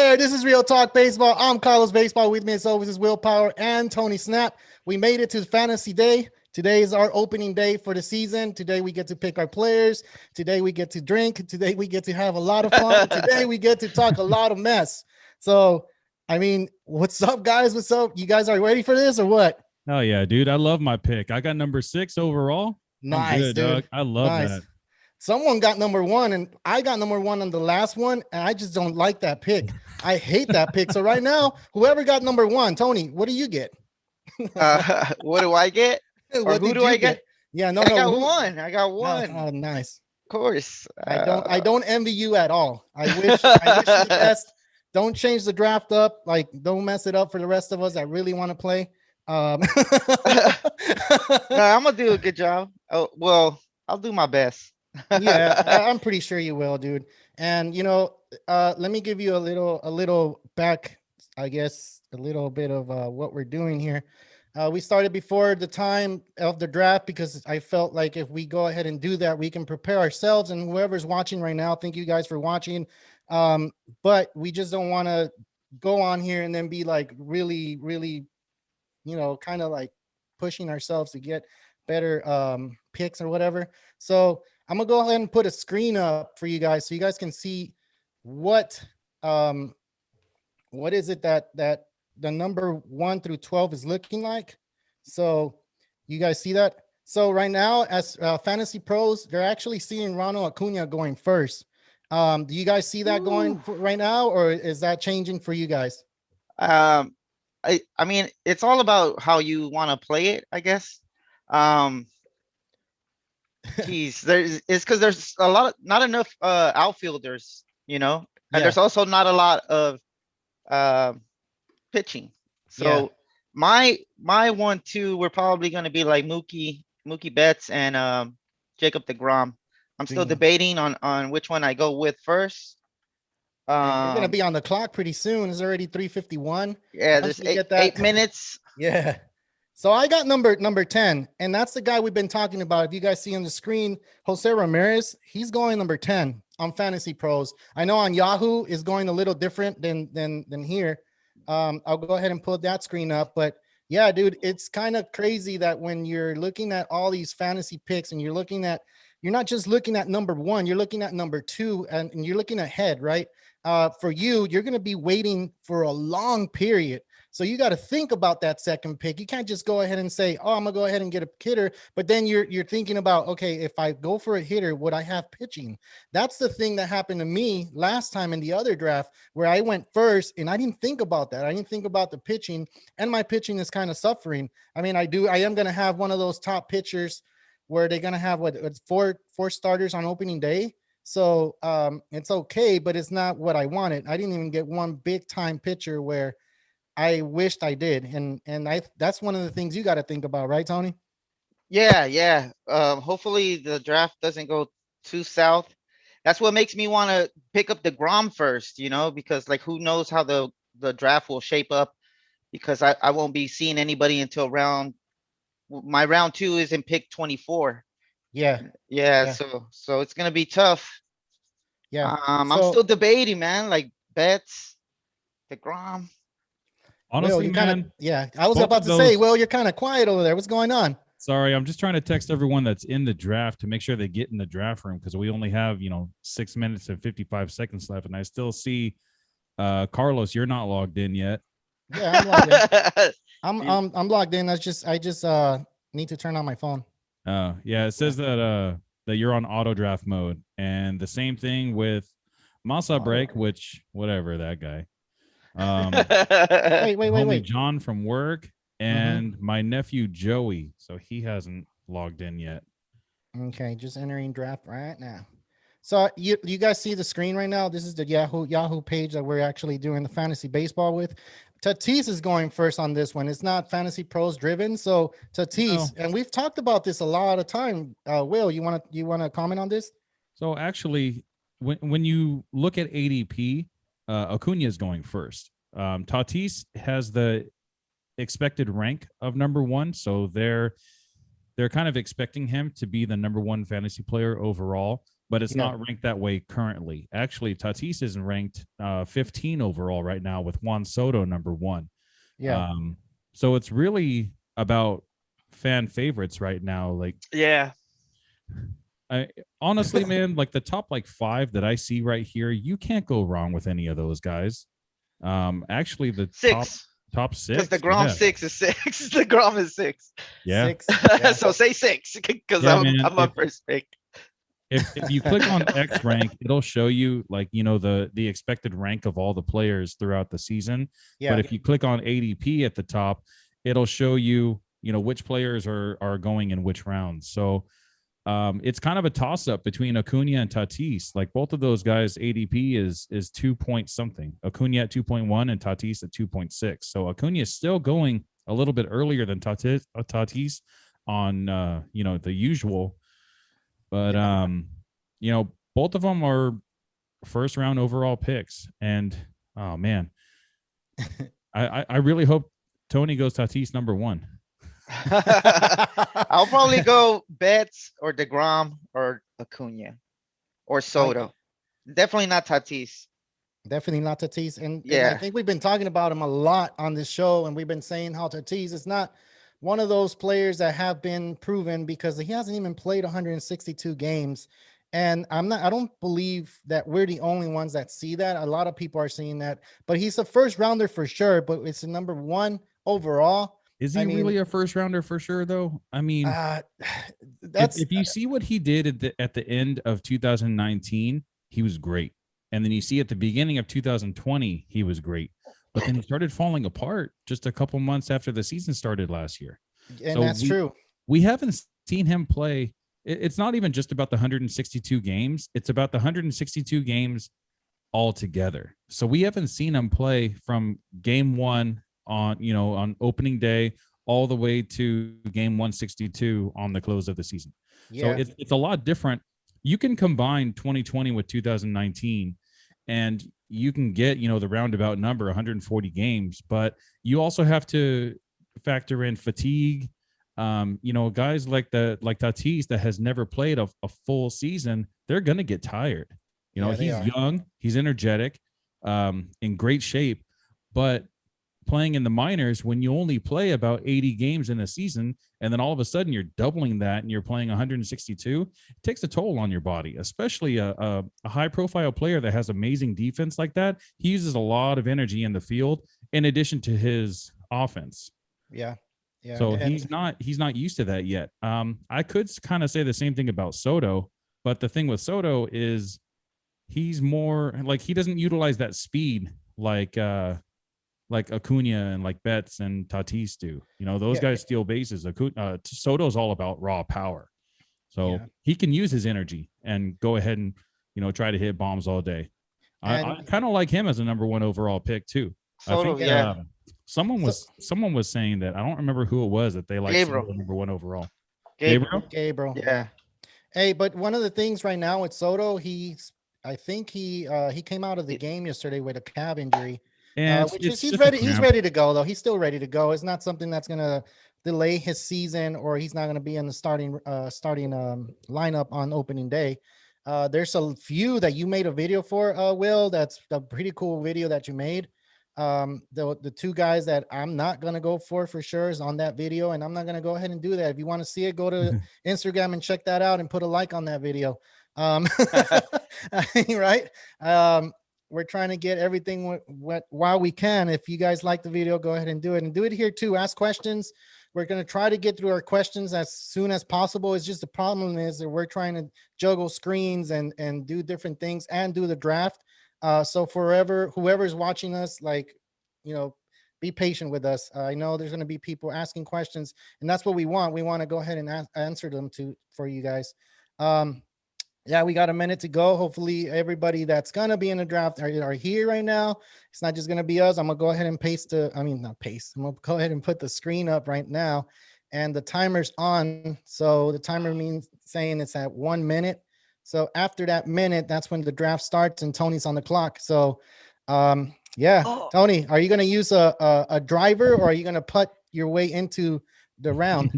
there. This is Real Talk Baseball. I'm Carlos Baseball. With me as always is Willpower and Tony Snap. We made it to Fantasy Day. Today is our opening day for the season. Today we get to pick our players. Today we get to drink. Today we get to have a lot of fun. Today we get to talk a lot of mess. So, I mean, what's up, guys? What's up? You guys are ready for this or what? Oh, yeah, dude. I love my pick. I got number 6 overall. Nice, good, dude. Dog. I love that. Someone got number 1, and I got number 1 on the last one, and I just don't like that pick. I hate that pick. So right now, whoever got number 1, Tony, what do you get? What do I get? Or who do I get? Yeah, I got one. I got one. Oh, nice. Of course. I don't envy you at all. I wish you the best. Don't change the draft up. Like, don't mess it up for the rest of us. I really want to play. No, I'm gonna do a good job. Oh, well, I'll do my best. Yeah, I'm pretty sure you will, dude. And let me give you a little back, I guess, a little bit of what we're doing here. We started before the time of the draft because I felt like if we go ahead and do that, we can prepare ourselves. And whoever's watching right now, thank you guys for watching. But we just don't want to go on here and then be like really, really, kind of like pushing ourselves to get better picks or whatever. So I'm gonna go ahead and put a screen up for you guys so you guys can see what is it that the number 1 through 12 is looking like. So you guys see that? So right now, as fantasy pros, they're actually seeing Ronald Acuna going first. Do you guys see that going right now, or is that changing for you guys? I mean, it's all about how you want to play it, I guess. It's because there's not enough outfielders, and there's also not a lot of pitching. So my 1-2 we're probably going to be like Mookie Betts and Jacob deGrom. I'm still debating on which one I go with first. We're gonna be on the clock pretty soon. It's already 3:51. Yeah, there's 8 minutes. Yeah. So I got number 10, and that's the guy we've been talking about. If you guys see on the screen, Jose Ramirez, he's going number 10 on Fantasy Pros. I know on Yahoo is going a little different than here. I'll go ahead and pull that screen up, but yeah, dude, it's kind of crazy that when you're looking at all these fantasy picks and you're not just looking at number 1, you're looking at number 2, and you're looking ahead, right? For you're going to be waiting for a long period. So you got to think about that second pick. You can't just go ahead and say, oh, I'm going to go ahead and get a hitter. But then you're thinking about, okay, if I go for a hitter, would I have pitching? That's the thing that happened to me last time in the other draft where I went first and I didn't think about that. I didn't think about the pitching, and my pitching is kind of suffering. I mean, I am going to have one of those top pitchers where they're going to have four starters on opening day. So it's okay, but it's not what I wanted. I didn't even get one big time pitcher where I wished I did. And that's one of the things you got to think about, right, Tony? Yeah. Hopefully the draft doesn't go too south. That's what makes me want to pick up deGrom first, because like who knows how the draft will shape up, because I won't be seeing anybody until my round 2 is in pick 24. Yeah. So it's gonna be tough. Yeah. I'm still debating, man. Like Betts, deGrom. Honestly, man. I was about to say, well, you're kind of quiet over there. What's going on? Sorry, I'm just trying to text everyone that's in the draft to make sure they get in the draft room, because we only have 6 minutes and 55 seconds left, and I still see Carlos, you're not logged in yet. Yeah, I'm logged in. I'm logged in. I just need to turn on my phone. Yeah, it says that you're on auto draft mode, and the same thing with Masa Break, which whatever that guy. Wait. John from work and my nephew Joey, so he hasn't logged in yet. Okay, just entering draft right now. So you guys see the screen right now? This is the Yahoo page that we're actually doing the fantasy baseball with. Tatis is going first on this one. It's not Fantasy Pros driven. So Tatis, and we've talked about this a lot of time. Will, you want to comment on this? So actually, when you look at ADP, Acuna is going first. Tatis has the expected rank of number 1, so they're kind of expecting him to be the number 1 fantasy player overall. but it's Yeah. not ranked that way currently. Actually, Tatis is ranked 15 overall right now with Juan Soto number 1. Yeah. So it's really about fan favorites right now. Like, Yeah. I honestly, man, like the top like 5 that I see right here, you can't go wrong with any of those guys. Actually, the 6. top Because 6, the Grom yeah, 6 is 6. The Grom is 6. yeah, 6. Yeah. So say 6 because yeah, man. I'm on first pick. If you click on X rank, it'll show you like the expected rank of all the players throughout the season. Yeah. But if you click on ADP at the top, it'll show you which players are going in which rounds. So it's kind of a toss up between Acuna and Tatis. Like both of those guys, ADP is 2 point something. Acuna at 2.1 and Tatis at 2.6. So Acuna is still going a little bit earlier than Tatis on the usual. But both of them are first round overall picks, and oh man, I really hope Tony goes Tatis number 1. I'll probably go Betts or DeGrom or Acuna or Soto. Definitely not Tatis. Definitely not Tatis. And I Yeah. think we've been talking about him a lot on this show, and we've been saying how Tatis is not one of those players that have been proven because he hasn't even played 162 games. And I don't believe that we're the only ones that see that. A lot of people are seeing that, but he's a first rounder for sure, but it's the number 1 overall. Is he really a first rounder for sure though? I mean, that's if you see what he did at the end of 2019, he was great. And then you see at the beginning of 2020, he was great. But then he started falling apart just a couple months after the season started last year. and So that's true. We haven't seen him play. It's not even just about the 162 games. It's about the 162 games altogether. So we haven't seen him play from game 1 on opening day all the way to game 162 on the close of the season. Yeah. So it's a lot different. You can combine 2020 with 2019 and you can get, the roundabout number 140 games, but you also have to factor in fatigue. Guys like Tatis that has never played a full season, they're going to get tired. He's young, he's energetic, in great shape, but playing in the minors, when you only play about 80 games in a season, and then all of a sudden you're doubling that and you're playing 162, it takes a toll on your body, especially a high profile player that has amazing defense like that. He uses a lot of energy in the field in addition to his offense. Yeah. Yeah. So he's not used to that yet. I could kind of say the same thing about Soto, but the thing with Soto is he's more like, he doesn't utilize that speed like Acuna and like Betts and Tatis do. Those guys steal bases. Soto's all about raw power. So he can use his energy and go ahead and, try to hit bombs all day. I kind of like him as a number 1 overall pick too. Soto, I think someone was saying that, I don't remember who it was, that they like number 1 overall. Gabriel. Yeah. Hey, but one of the things right now with Soto, I think he came out of the game yesterday with a calf injury. And he's ready. He's ready to go though. He's still ready to go. It's not something that's gonna delay his season, or he's not gonna be in the starting lineup on opening day. There's a few that you made a video for, Will. That's a pretty cool video that you made. The 2 guys that I'm not gonna go for sure is on that video, and I'm not gonna go ahead and do that. If you want to see it, go to Instagram and check that out and put a like on that video. Right. We're trying to get everything while we can. If you guys like the video, go ahead and do it, and do it here too. Ask questions. We're going to try to get through our questions as soon as possible. It's just the problem is that we're trying to juggle screens and do different things and do the draft. So whoever's watching us, be patient with us. I know there's going to be people asking questions, and that's what we want. We want to go ahead and answer them for you guys. Yeah, we got a minute to go. Hopefully everybody that's going to be in the draft are here right now. It's not just going to be us. I'm going to go ahead and I'm going to go ahead and put the screen up right now, and the timer's on. So the timer means saying it's at 1 minute. So after that minute, that's when the draft starts and Tony's on the clock. So Tony, are you going to use a driver, or are you going to putt your way into the round?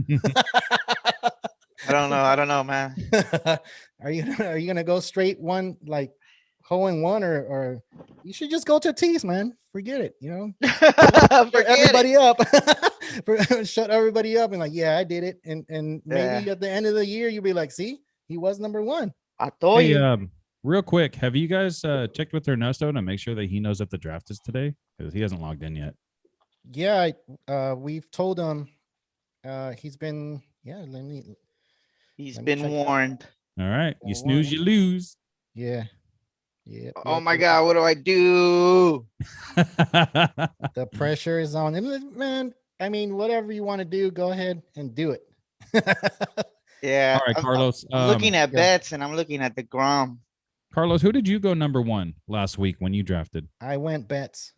I don't know, man. Are you gonna go straight one like hole in one or you should just go to tees, man. Forget it, you know. Shut Forget everybody it. up. Shut everybody up and like, yeah, I did it. And maybe Yeah. at the end of the year you'll be like, see, he was number one. I told Hey, you. real quick, have you guys checked with Ernesto to make sure that he knows if the draft is today? Because he hasn't logged in yet. Yeah, we've told him he's been He's let me been check it out. warned. All right. You Well, snooze, one. you lose. Yeah. Yep, Oh yep, my yep. God, what do I do? The pressure is on him. Man, I mean, whatever you want to do, go ahead and do it. Yeah, All right, Carlos. I'm looking at yeah. bets and I'm looking at the Grom. Carlos, who did you go number one last week when you drafted? I went bets.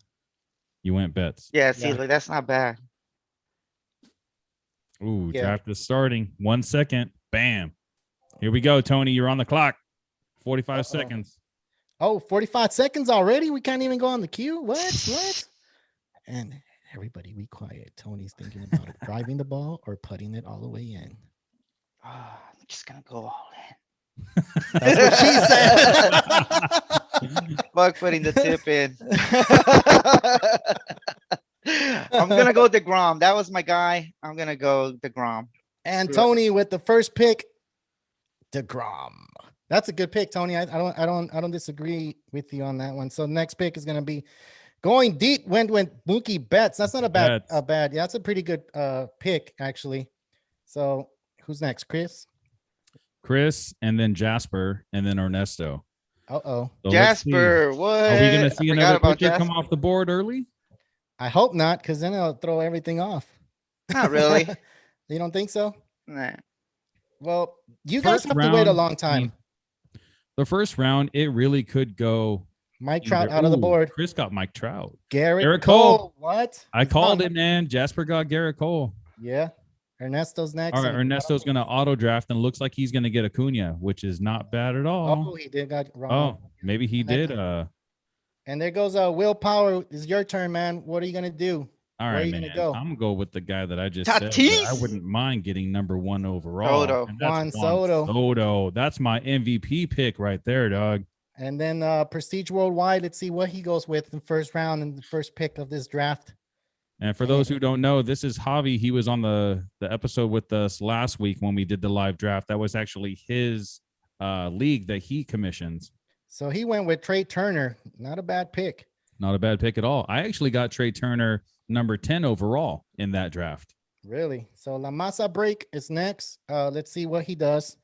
You went bets. Yeah, see, Yeah. look, that's not bad. Ooh, Yeah. draft is starting. 1 second. Bam. Here we go, Tony. You're on the clock. 45 seconds. Oh, 45 seconds already? We can't even go on the queue? What? And everybody be quiet. Tony's thinking about driving the ball or putting it all the way in. I'm just gonna go all in. That's what she said. Fuck putting the tip in. I'm gonna go DeGrom. That was my guy. I'm gonna go DeGrom. And Tony with the first pick, DeGrom. That's a good pick, Tony. I don't disagree with you on that one. So next pick is gonna be going deep. Went with Mookie Betts. That's not a bad. Yeah, that's a pretty good pick actually. So who's next, Chris? Chris, and then Jasper, and then Ernesto. So Jasper, what? Are we gonna see another pitcher Jasper. come off the board early? I hope not, because then it'll throw everything off. Not really. You don't think so? Nah. Well, you guys have to wait a long time. The first round, it really could go. Mike Trout out of the board. Chris got Mike Trout. Garrett Cole. What? I called it, man. Jasper got Garrett Cole. Yeah. Ernesto's next. All right, Ernesto's going to auto draft and looks like he's going to get Acuna, which is not bad at all. Oh, he did got wrong. Oh, maybe he did. And there goes Will Power. It's your turn, man. What are you gonna do? All Where right, are you man. gonna go? I'm gonna go with the guy that I just Tatis. said. I wouldn't mind getting number one overall. Soto. And that's Juan Soto. Soto. That's my MVP pick right there, dog. And then Prestige Worldwide. Let's see what he goes with in the first round and the first pick of this draft. And for those who don't know, this is Javi. He was on the episode with us last week when we did the live draft. That was actually his league that he commissions. So he went with Trey Turner. Not a bad pick. Not a bad pick at all. I actually got Trey Turner number 10 overall in that draft. Really? So La Masa Break is next. Let's see what he does.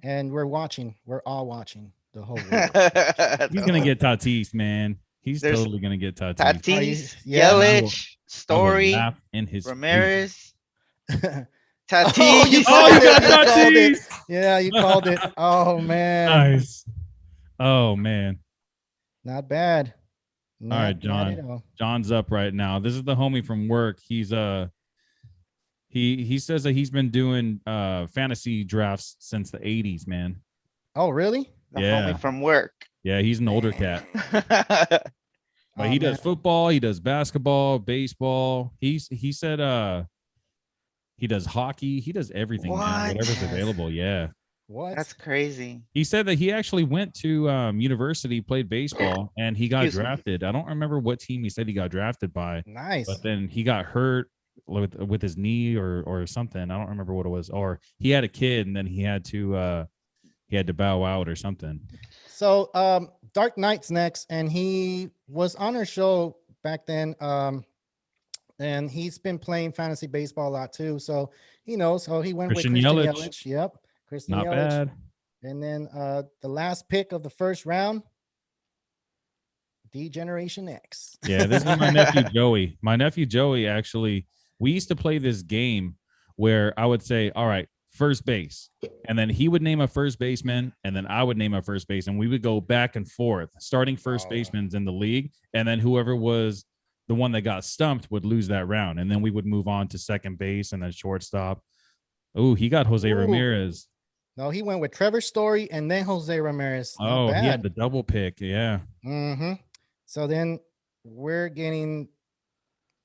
And we're watching. We're all watching the whole world. He's going to get Tatis, man. He's totally going to get Tatis. Tatis, Yeah. Yelich, Story, in his Ramirez. Tatis. Oh, you called it. Yeah, you called it. Oh, man. Nice. Oh, man. Not bad. All right, John. John's up right now. This is the homie from work. He's he says that he's been doing fantasy drafts since the 80s, man. Oh, really? The homie from work. Yeah, he's an older cat. But he does football, he does basketball, baseball. He said he does hockey, he does everything, man, whatever's available. Yeah. What? That's crazy. He said that he actually went to university, played baseball, and he got drafted. I don't remember what team he said he got drafted by. Nice. But then he got hurt with his knee or something. I don't remember what it was. Or he had a kid and then he had to bow out or something. So Dark Knight's next, and he was on our show back then. And he's been playing fantasy baseball a lot too. So he knows. So he went with Christian Yelich. Yep. Christian Not Yelich. bad. And then the last pick of the first round, D-Generation X. Yeah, this is my nephew Joey. My nephew Joey, actually, we used to play this game where I would say, all right, first base. And then he would name a first baseman, and then I would name a first base, and we would go back and forth, starting first basemans in the league. And then whoever was the one that got stumped would lose that round. And then we would move on to second base and then shortstop. Oh, he got Jose Ramirez. No, he went with Trevor Story and then Jose Ramirez. Oh, he had the double pick. Yeah. Mm-hmm. So then we're getting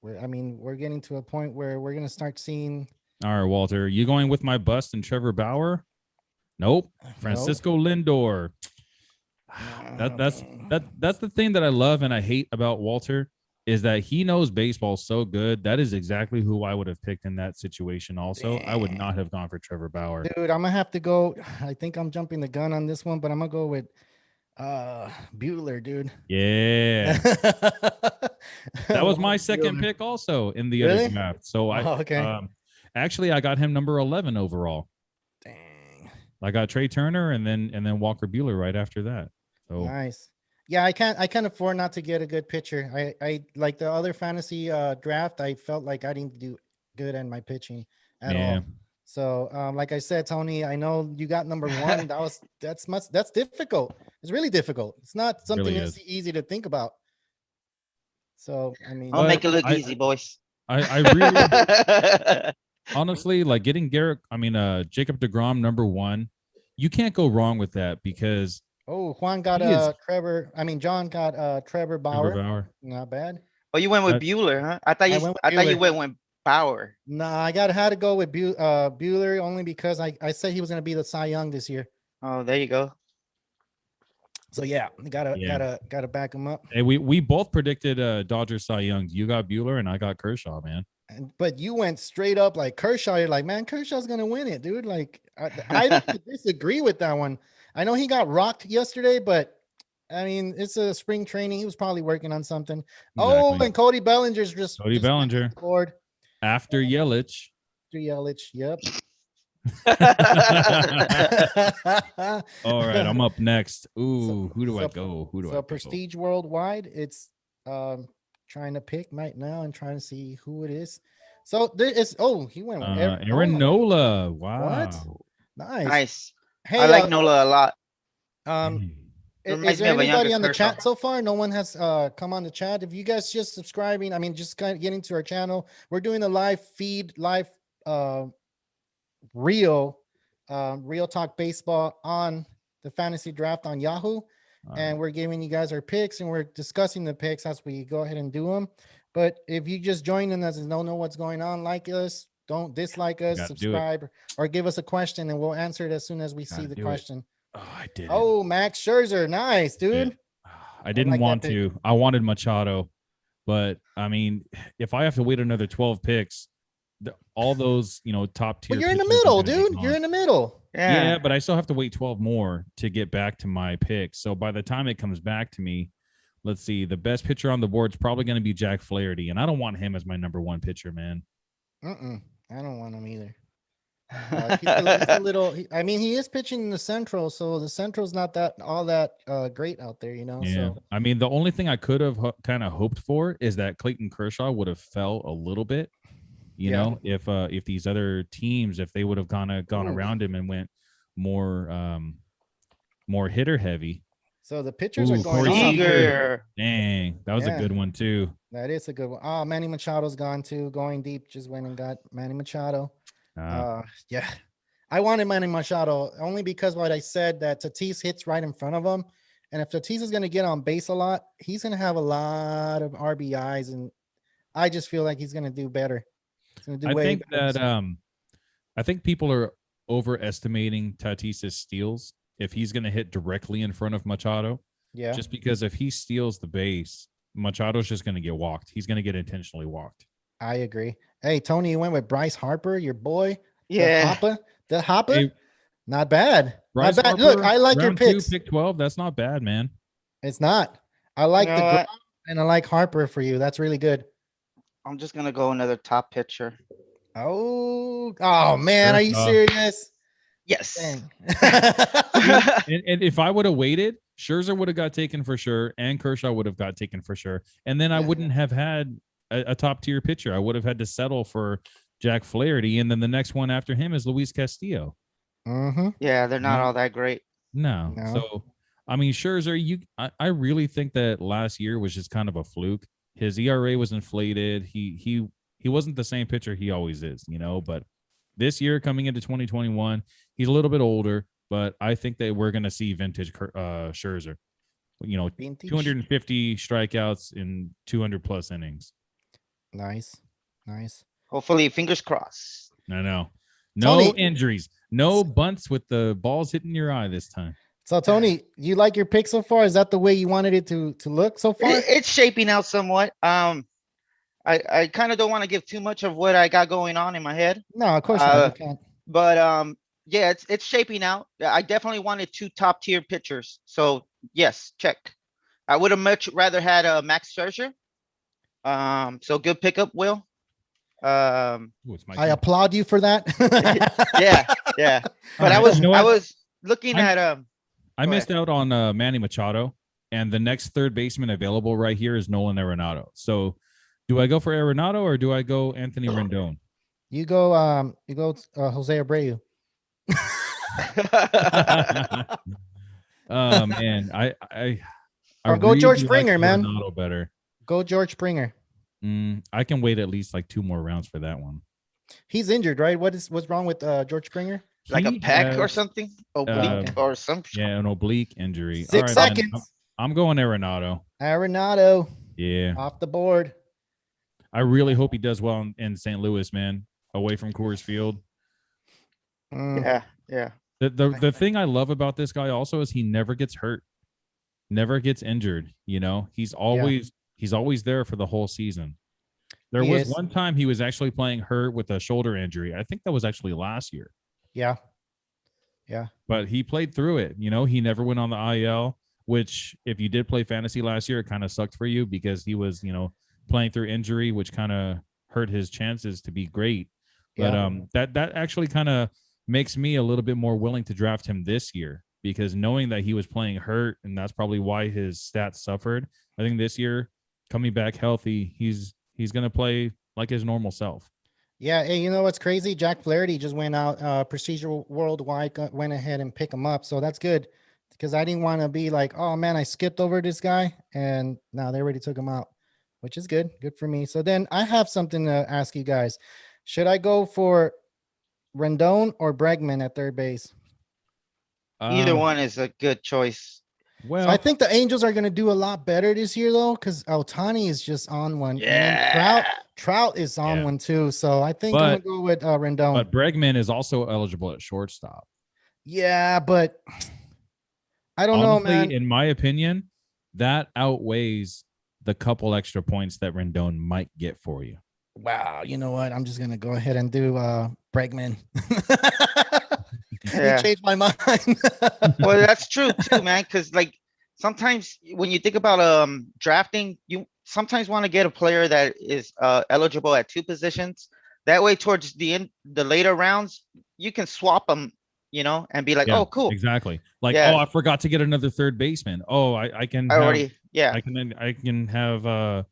to a point where we're going to start seeing. All right, Walter, you going with my bust and Trevor Bauer? Nope. Nope. Francisco Lindor. That's the thing that I love and I hate about Walter is that he knows baseball so good. That is exactly who I would have picked in that situation. Also, I would not have gone for Trevor Bauer. Dude, I'm gonna have to go. I think I'm jumping the gun on this one, but I'm gonna go with Bueller, dude. Yeah. That was my second Bueller. pick also in the Really? other draft. So okay. Actually I got him number 11 overall. Dang. I got Trey Turner and then Walker Buehler right after that. So Nice. Yeah, I can't afford not to get a good pitcher. I like the other fantasy draft. I felt like I didn't do good in my pitching at all. So like I said, Tony, I know you got number one. That's difficult. It's really difficult. It's not something really that's easy to think about. So I mean, I'll make it look easy, boys. I really honestly like getting Jacob deGrom number one. You can't go wrong with that because Juan got John got Trevor Bauer. Not bad. Oh, you went with Bueller, huh? I thought you went with Bauer. No, I had to go with Bueller only because I said he was going to be the Cy Young this year. Oh, there you go. So yeah, gotta back him up. Hey, we both predicted Dodgers Cy Young. You got Bueller and I got Kershaw, man. But you went straight up like Kershaw. You're like, man, Kershaw's gonna win it, dude. Like I don't disagree with that one. I know he got rocked yesterday, but I mean, it's a spring training. He was probably working on something. Exactly. Oh, and Cody Bellinger's just Bellinger scored after Yelich. Yep. All right, I'm up next. Ooh, who do I go? Prestige Worldwide. It's trying to pick right now and trying to see who it is. So there is. Oh, he went with Aaron Nola. Wow, what? Nice. Hey, I like Nola a lot. Is there anybody on the chat so far? No one has come on the chat. If you guys just subscribing, I mean, just kind of getting to our channel. We're doing a live feed, real talk baseball on the fantasy draft on Yahoo. And we're giving you guys our picks and we're discussing the picks as we go ahead and do them. But if you just join us and don't know what's going on, like us, don't dislike us, subscribe, or give us a question and we'll answer it as soon as we see the question. Oh, I did. Oh, Max Scherzer. Nice, dude. I didn't want to. I wanted Machado. But, I mean, if I have to wait another 12 picks, all those, top tier. But you're in the middle, dude. You're in the middle. Yeah, but I still have to wait 12 more to get back to my picks. So by the time it comes back to me, let's see. The best pitcher on the board is probably going to be Jack Flaherty. And I don't want him as my number one pitcher, man. I don't want him either. He's a little. He is pitching in the Central, so the Central's not all that great out there, Yeah. So I mean, the only thing I could have kind of hoped for is that Clayton Kershaw would have fell a little bit. You know, if these other teams, if they would have gone around him and went more hitter heavy. So the pitchers are going eager. Dang, that was a good one too. That is a good one. Oh, Manny Machado's gone too. Going deep, just went and got Manny Machado. Yeah, I wanted Manny Machado only because what I said that Tatis hits right in front of him, and if Tatis is going to get on base a lot, he's going to have a lot of RBIs, and I just feel like he's going to do better. I think people are overestimating Tatis's steals if he's going to hit directly in front of Machado. Yeah. Just because if he steals the base, Machado's just going to get walked. He's going to get intentionally walked. I agree. Hey, Tony, you went with Bryce Harper, your boy. Yeah. The Hopper. Hey, not bad. Bryce not bad. Harper, look, I like your picks. 2, pick 12. That's not bad, man. It's not. I like and I like Harper for you. That's really good. I'm just gonna go another top pitcher. Oh man, are you serious? Yes. and if I would have waited, Scherzer would have got taken for sure, and Kershaw would have got taken for sure, and then I wouldn't have had a top tier pitcher. I would have had to settle for Jack Flaherty, and then the next one after him is Luis Castillo. Mm-hmm. Yeah, they're not all that great. No. So I mean, Scherzer, I really think that last year was just kind of a fluke. His ERA was inflated. He wasn't the same pitcher he always is, but this year coming into 2021, he's a little bit older, but I think that we're going to see vintage Scherzer, 250 strikeouts in 200 plus innings. Nice. Hopefully, fingers crossed. I know. No Tony. injuries. No bunts with the balls hitting your eye this time. So Tony, you like your pick so far? Is that the way you wanted it to look so far? It's shaping out somewhat. I kind of don't want to give too much of what I got going on in my head. No, of course not. You can't. But yeah, it's shaping out. I definitely wanted 2 top tier pitchers. So yes, check. I would have much rather had a Max Scherzer. So good pickup, Will. Ooh, it's my I turn. applaud you for that. Yeah. But All right, I was looking at I go missed ahead. out on Manny Machado, and the next third baseman available right here is Nolan Arenado. So, do I go for Arenado or do I go Anthony Rendon? you go Jose Abreu. Oh man, I Or go George really Springer, like man. Arenado better. Go George Springer. I can wait at least like 2 more rounds for that one. He's injured, right? What's wrong with George Springer? Like a He pec or has, something, oblique or some. Yeah, an oblique injury. 6 All right, man. seconds. I'm going Arenado. Arenado Yeah, off the board. I really hope he does well in St. Louis, man. Away from Coors Field. Yeah. The thing I love about this guy also is he never gets hurt, never gets injured. You know, he's always there for the whole season. There He was is. one time he was actually playing hurt with a shoulder injury. I think that was actually last year. Yeah. But he played through it. You know, he never went on the IL, which if you did play fantasy last year, it kind of sucked for you because he was, playing through injury, which kind of hurt his chances to be great. But that actually kind of makes me a little bit more willing to draft him this year because knowing that he was playing hurt and that's probably why his stats suffered. I think this year, coming back healthy, he's going to play like his normal self. Yeah. Hey, you know what's crazy? Jack Flaherty just went out. Procedure Worldwide went ahead and pick him up. So that's good because I didn't want to be like, oh man, I skipped over this guy. And now they already took him out, which is good. Good for me. So then I have something to ask you guys. Should I go for Rendon or Bregman at third base? Either one is a good choice. Well, So I think the Angels are going to do a lot better this year, though, because Ohtani is just on one. Yeah. And then Trout is on one, too. So I think I'm going to go with Rendon. But Bregman is also eligible at shortstop. Yeah, but I don't Honestly, know, man. In my opinion, that outweighs the couple extra points that Rendon might get for you. Wow. You know what? I'm just going to go ahead and do Bregman. Yeah. You changed my mind. Well, that's true too, man. Because like sometimes when you think about drafting, you sometimes want to get a player that is eligible at 2 positions. That way, towards the later rounds, you can swap them, and be like, Yeah, oh, cool. Exactly. Like, Yeah. oh, I forgot to get another third baseman. Oh, I can I have, already, yeah, I can have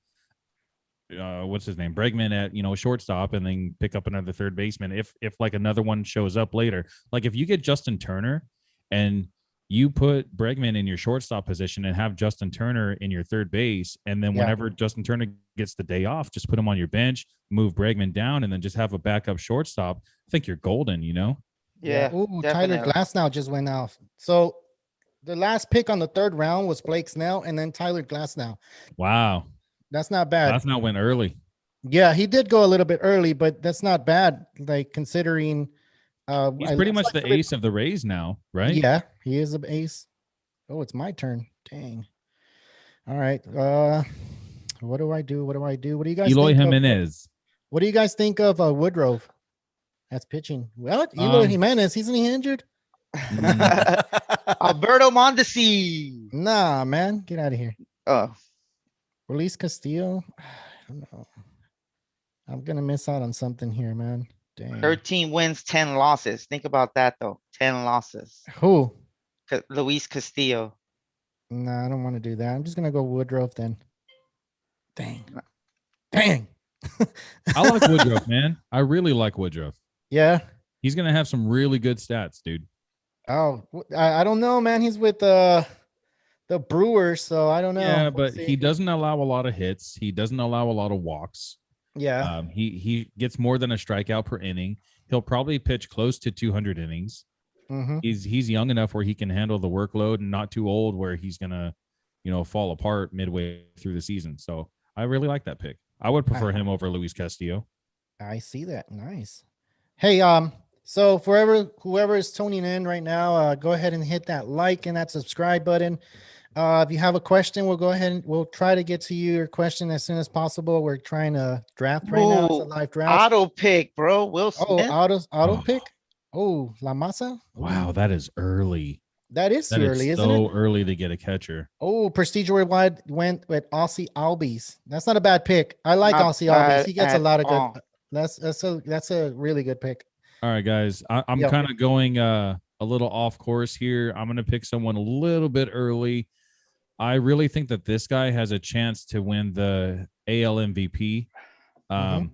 what's his name, Bregman at shortstop, and then pick up another third baseman if like another one shows up later. Like if you get Justin Turner and you put Bregman in your shortstop position and have Justin Turner in your third base, and then whenever Justin Turner gets the day off, just put him on your bench, move Bregman down, and then just have a backup shortstop. I think you're golden, yeah. Ooh, definitely. Tyler Glasnow just went off. So the last pick on the third round was Blake Snell and then Tyler Glasnow. Wow. That's not bad. That's not went early. Yeah, he did go a little bit early, but that's not bad. Like considering He's pretty much the ace of the Rays now, right? Yeah, he is an ace. Oh, it's my turn. Dang. All right. What do I do? What do you guys Eloy think Jimenez. what do you guys think of Woodruff? That's pitching. Well, Eloy Jimenez, isn't he injured? Alberto Mondesi. Nah, man. Get out of here. Oh, Release Castillo. I don't know. I'm gonna miss out on something here, man. Dang. 13 wins, 10 losses. Think about that though. 10 losses. Who? Luis Castillo. Nah, I don't want to do that. I'm just gonna go Woodruff then. Dang. I like Woodruff, man. I really like Woodruff. Yeah. He's gonna have some really good stats, dude. Oh, I don't know, man. He's with the Brewers, so I don't know. Yeah, but he doesn't allow a lot of hits. He doesn't allow a lot of walks. Yeah. He gets more than a strikeout per inning. He'll probably pitch close to 200 innings. Mm-hmm. He's young enough where he can handle the workload and not too old where he's gonna, fall apart midway through the season. So I really like that pick. I would prefer him over Luis Castillo. I see that. Nice. Hey, So whoever is tuning in right now, go ahead and hit that like and that subscribe button. If you have a question, we'll go ahead and we'll try to get to your question as soon as possible. We're trying to draft right now. It's a Ooh, live draft. auto pick, bro. Will Oh, Smith. auto Oh, pick. Oh, La Masa. wow, Ooh, that is early. that is That too is early, isn't it? so early to get a catcher. Oh, Prestige Worldwide went with Aussie Albies. That's not a bad pick. I like Not Aussie Albies. bad He gets a at lot of good. all. That's a really good pick. All right, guys. I'm Yo. kind of going a little off course here. I'm going to pick someone a little bit early. I really think that this guy has a chance to win the AL MVP. Mhm.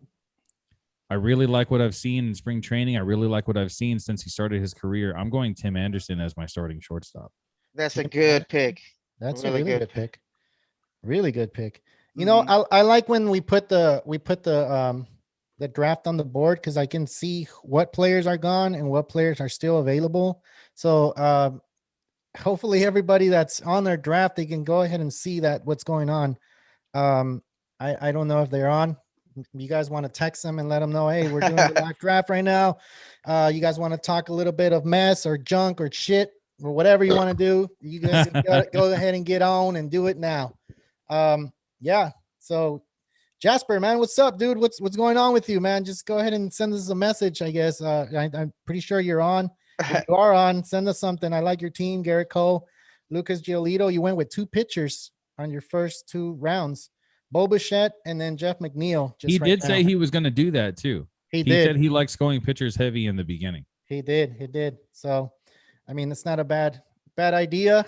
I really like what I've seen in spring training. I really like what I've seen since he started his career. I'm going Tim Anderson as my starting shortstop. That's a Tim good Anderson. pick. That's a Really really good good pick. pick. Really good pick. You know, Mhm. I like when we put the draft on the board because I can see what players are gone and what players are still available. So hopefully everybody that's on their draft, they can go ahead and see that what's going on. I don't know if they're on. You guys want to text them and let them know, hey, we're doing the live draft right now. You guys want to talk a little bit of mess or junk or shit or whatever you want to do. You guys go ahead and get on and do it now. Yeah. So Jasper, man, what's up, dude? What's going on with you, man? Just go ahead and send us a message, I guess. I'm pretty sure you're on. If you are on, send us something. I like your team, Garrett Cole, Lucas Giolito. You went with 2 pitchers on your first 2 rounds. Bo Bichette and then Jeff McNeil. He Just right did now. say he was going to do that too. He He said did. he likes going pitchers heavy in the beginning. He did. He did. So, I mean, it's not a bad idea.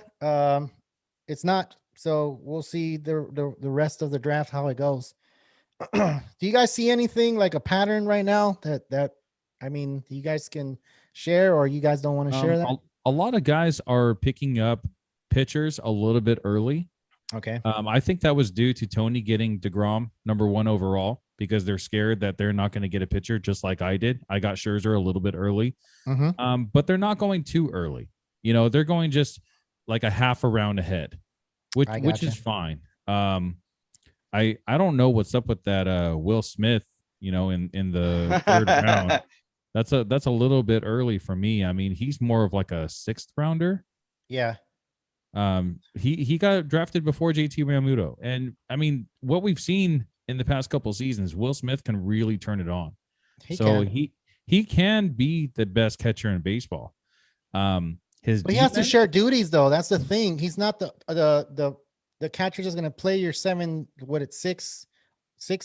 It's not. So we'll see the rest of the draft how it goes. Do you guys see anything like a pattern right now that I mean you guys can share, or you guys don't want to share that? A lot of guys are picking up pitchers a little bit early. Okay. I think that was due to Tony getting DeGrom #1 overall because they're scared that they're not going to get a pitcher, just like I did. I got Scherzer a little bit early, but they're not going too early. You know, they're going just like a half a round ahead, which is fine. I don't know what's up with that Will Smith, you know, in the 3rd round. That's a little bit early for me. I mean, he's more of like a 6th rounder. Yeah. He got drafted before JT Realmuto. And I mean, what we've seen in the past couple seasons, Will Smith can really turn it on. He can be the best catcher in baseball. But he has to share duties though. That's the thing. He's not the catcher is going to play your 7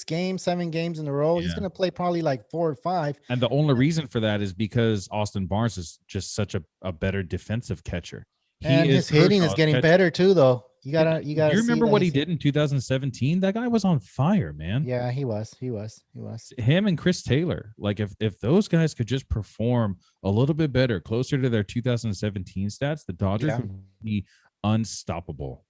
games, 7 games in a row. Yeah. He's going to play probably like 4 or 5. And the only reason for that is because Austin Barnes is just such a better defensive catcher. And his hitting is getting better too, though. You gotta. You remember what he did in 2017? That guy was on fire, man. Yeah, he was. Him and Chris Taylor. Like if those guys could just perform a little bit better, closer to their 2017 stats, the Dodgers would be unstoppable.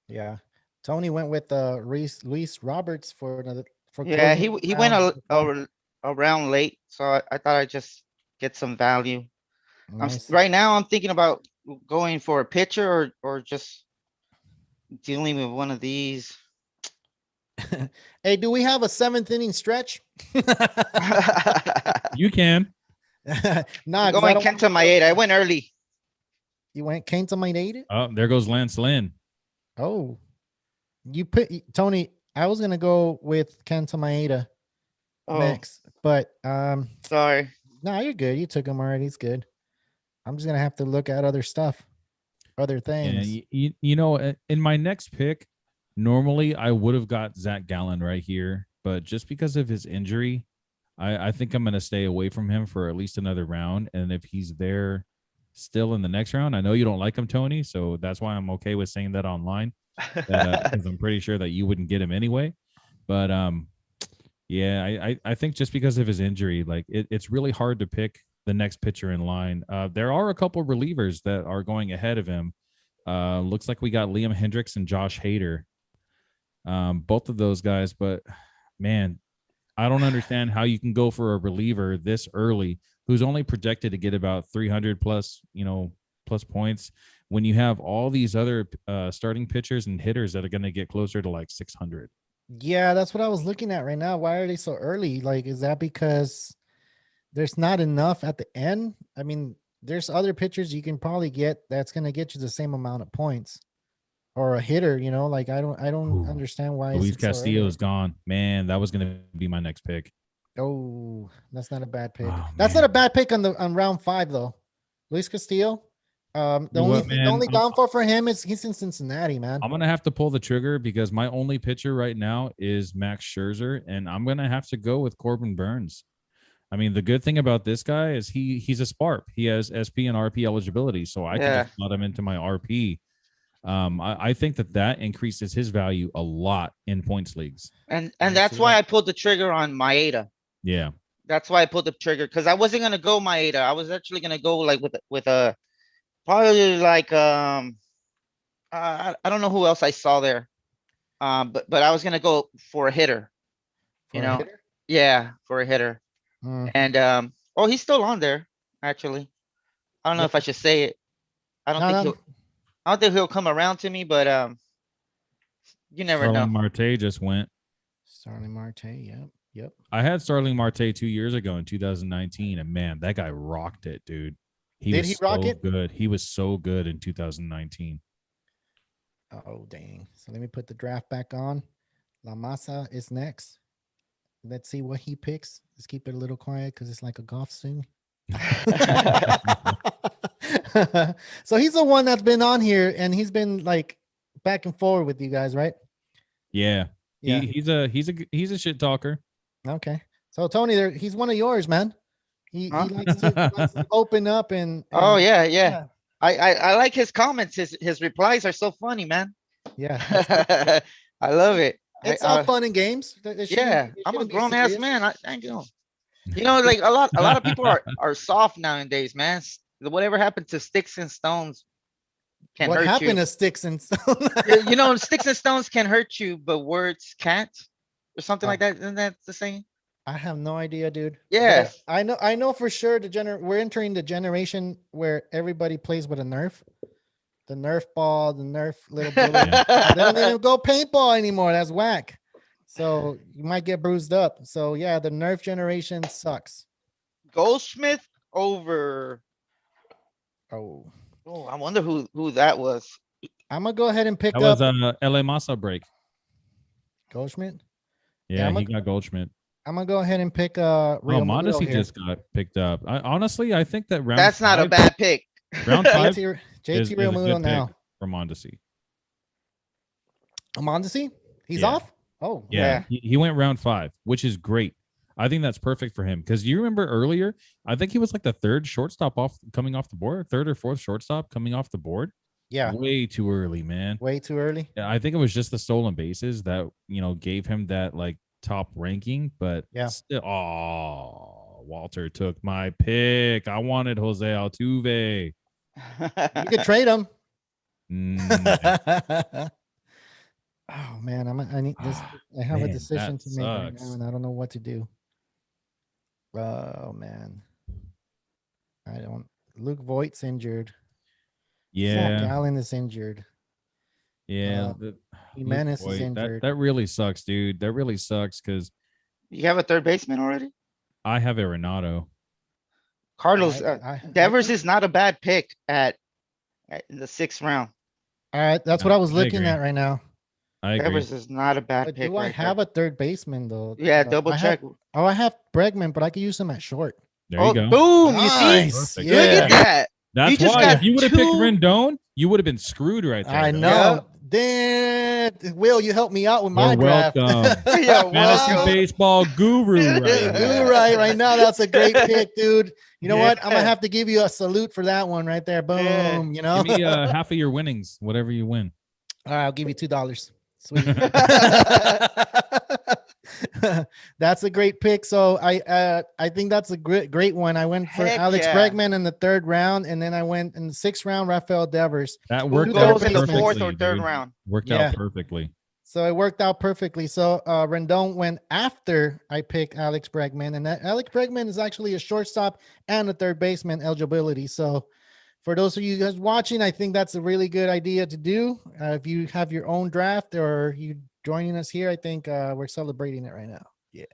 Yeah, Tony went with Luis Roberts for another. Yeah, he went around late, so I thought I'd just get some value. Nice. Right now, I'm thinking about going for a pitcher or just dealing with one of these. Hey, do we have a 7th inning stretch? You can. Nah, going Kenta Maeda. I went early. You went Kenta Maeda? Oh, there goes Lance Lynn. Oh, you put Tony. I was gonna go with Kenta Maeda next, but sorry. No, you're good. You took him already. It's good. I'm just gonna have to look at other stuff, other things. Yeah, you know, in my next pick, normally I would have got Zach Gallen right here, but just because of his injury, I think I'm gonna stay away from him for at least another round. And if he's there still in the next round, I know you don't like him, Tony, so that's why I'm okay with saying that online, because I'm pretty sure that you wouldn't get him anyway. But yeah, I think just because of his injury, like it's really hard to pick the next pitcher in line. There are a couple relievers that are going ahead of him. Looks like we got Liam Hendricks and Josh Hader. Both of those guys, but man, I don't understand how you can go for a reliever this early who's only projected to get about 300 plus points when you have all these other starting pitchers and hitters that are going to get closer to like 600. Yeah, that's what I was looking at right now. Why are they so early? Like, is that because there's not enough at the end. I mean, there's other pitchers you can probably get that's going to get you the same amount of points, or a hitter. Like I don't Ooh, understand why Luis is it so Castillo early. is gone. Man, that was gonna be my next pick. Oh, that's not a bad pick. Oh That's not a man. bad pick on round 5 though. Luis Castillo. The You know only what, thing, the man? only downfall for him is he's in Cincinnati, man. I'm gonna have to pull the trigger because my only pitcher right now is Max Scherzer, and I'm gonna have to go with Corbin Burns. I mean, the good thing about this guy is he's a sparp. He has SP and RP eligibility, so I can Yeah. just slot him into my RP. I think that increases his value a lot in points leagues. And I that's see why that. I pulled the trigger on Maeda. Yeah, That's why I pulled the trigger because I wasn't gonna go Maeda. I was actually gonna go like with a probably like I don't know who else I saw there. But I was gonna go for a hitter. You For a know, hitter. yeah, for a hitter. Mm, And oh, he's still on there. Actually, I don't know yep. if I should say it. I don't No, think no. he'll come around to me, but you never know. Starling Marte just went. Starling Marte. Yep. Yep. I had Starling Marte 2 years ago in 2019, and man, that guy rocked it, dude. He Did was he rock so it? good. He was so good in 2019. Oh, dang. So let me put the draft back on. La Masa is next. Let's see what he picks. Let's keep it a little quiet because it's like a golf swing. So he's the one that's been on here and he's been like back and forward with you guys, right? Yeah, Yeah. he's a shit talker. Okay. So Tony, he's one of yours, man. He Huh? likes to open up and Oh yeah, yeah. yeah, I like his comments. His replies are so funny, man. yeah. I love it. It's all fun and games. It Yeah, it I'm a shouldn't be grown ass serious. man. I know. Like a lot of people are soft nowadays, man. Whatever happened to sticks and stones can What hurt you. happened to sticks and stone? Sticks and stones can hurt you, but words can't, or something like Oh, that. Isn't that the saying? I have no idea, dude. Yeah. But I know for sure we're entering the generation where everybody plays with a Nerf. The Nerf ball, the Nerf little bullet. They don't even go paintball anymore. That's whack. So you might get bruised up. So yeah, the Nerf generation sucks. Goldsmith over. Oh, Oh, I wonder who that was. I'm gonna go ahead and pick That was up LA Massa break. Goldschmidt. Yeah, I'm he gonna, got Goldschmidt. I'm gonna go ahead and pick Rio Oh, Muto Mondesi here. just got picked up. Honestly, I think that round That's not a bad pick. round 5 JT is Rio a Muto good pick now. for Mondesi. Mondesi? He's Yeah. off? Oh, Yeah, he went round 5, which is great. I think that's perfect for him because you remember earlier, I think he was like the third shortstop coming off the board, third or fourth shortstop coming off the board. yeah. Way too early, man. Way too early. Yeah, I think it was just the stolen bases that gave him that like top ranking, but Yeah. still, Walter took my pick. I wanted Jose Altuve. You could trade him. Mm, Oh man, I need this. I have a man, decision that to make right sucks. now, and I don't know what to do. Oh man, I don't. Luke Voigt's injured. Zach yeah, Gallen is injured. yeah. Jimenez is Boy, injured. that really sucks, dude. That really sucks because You have a third baseman already? I have Arenado. Carlos I Devers think- is not a bad pick in the 6th round. All right, that's what No, I was I looking agree. at right now. I agree. Devers is not a bad But pick. do I Right have there. a third baseman though? Yeah, double I check. I have Bregman, but I could use him at short. There you go. Boom! You Nice. see? Perfect. Look at Yeah. that. That's just why got if you would have picked two- Rendon, you would have been screwed right there. I bro. know. Then Will, you help me out with my You're draft. welcome. Yeah, Fantasy wow. baseball guru right Hey, here. Goo right now. That's a great pick, dude. You know what? I'm gonna Yeah. have to give you a salute for that one right there. Boom. Yeah. You know. Give me half of your winnings, whatever you win. All right, I'll give you $2. Sweet. That's a great pick. So I think that's a great one. I went for Heck Alex yeah. Bregman in the 3rd round, and then I went in the 6th round, Rafael Devers. That Who worked goes out in the perfectly. 4th or 3rd dude. round? Worked Yeah. out perfectly. So it worked out perfectly. So Rendon went after I picked Alex Bregman, and that Alex Bregman is actually a shortstop and a third baseman eligibility. So for those of you guys watching, I think that's a really good idea to do. If you have your own draft or you joining us here, I think we're celebrating it right now. Yeah.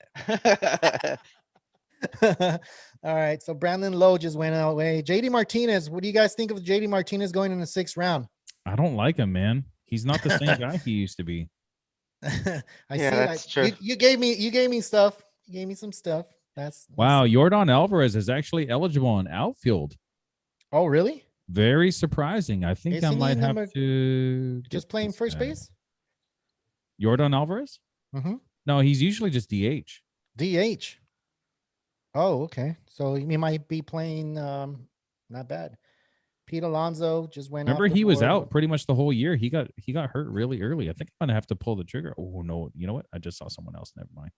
All right. So Brandon Lowe just went away. JD Martinez. What do you guys think of JD Martinez going in the 6th round? I don't like him, man. He's not the same guy he used to be. I Yeah, see. that's true. You gave me stuff. You gave me some stuff. That's Wow. Yordan Alvarez is actually eligible in outfield. Oh, really? Very surprising. I think I Isn't he might have number- to Just get playing this first guy. base? Yordan Alvarez? Mm-hmm. No, he's usually just DH. DH. Oh, okay. So he might be playing not bad. Pete Alonso just went Remember, off the he was board. out pretty much the whole year. He got hurt really early. I think I'm gonna have to pull the trigger. Oh no, you know what? I just saw someone else. Never mind.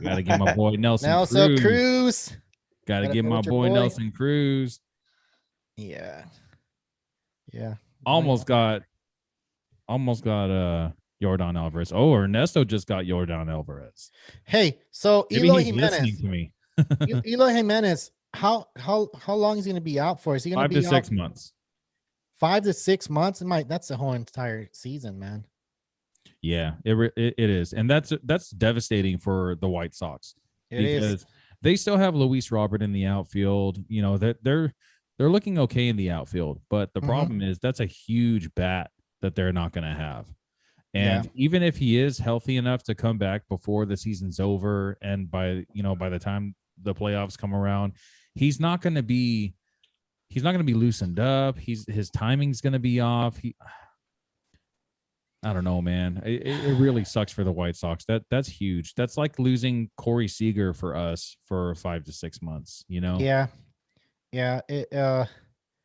Gotta give my boy Nelson Cruz. Gotta give go my with your boy boy. Nelson Cruz. Yeah. Yeah. Almost got Yordan Alvarez. Oh, Ernesto just got Yordan Alvarez. Hey, so Maybe Eloy he's listening Jimenez. to me. Eloy Jimenez, how long is he gonna be out for? Is he gonna 5 be to 6 months. 5 to 6 months? That's the whole entire season, man. Yeah, it is, and that's devastating for the White Sox It is. because they still have Luis Robert in the outfield. You know that they're looking okay in the outfield, but the Mhm. problem is that's a huge bat that they're not going to have. And Yeah. even if he is healthy enough to come back before the season's over, and by the time the playoffs come around, he's not going to be loosened up. His timing's going to be off. I don't know, man. It really sucks for the White Sox. That's huge. That's like losing Corey Seager for us for 5 to 6 months, Yeah. Yeah.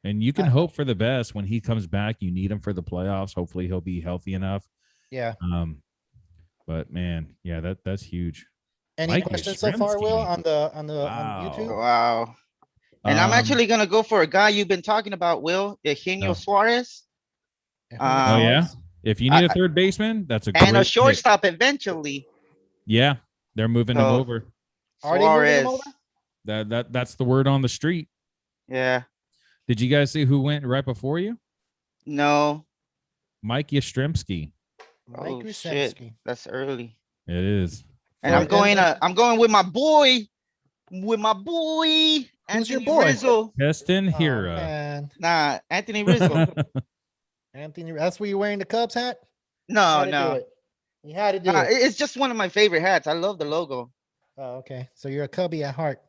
And you can hope for the best when he comes back. You need him for the playoffs. Hopefully he'll be healthy enough. Yeah. But man, yeah, that's huge. Any Mike questions so far, Will, Yastrzemski. on the Wow. on YouTube? Wow. And I'm actually gonna go for a guy you've been talking about, Will, Eugenio Oh. Suarez. Oh yeah. Suarez? If you need a third baseman, that's a great And a pick. shortstop eventually. Yeah, they're moving him So, over. Are they moving him Suarez. over? That's the word on the street. Yeah. Did you guys see who went right before you? No. Mike Yastrzemski. Mike Oh shit. Yastrzemski. That's early. It is. And For- I'm going with my boy. Who's your Anthony boy? Rizzo. Keston Oh, Hira. man. Nah, Anthony Rizzo. Anthony, that's where you're wearing the Cubs hat? No, Had to do no. it. You had to do Nah, it. it's just one of my favorite hats. I love the logo. Oh, okay. So you're a Cubby at heart.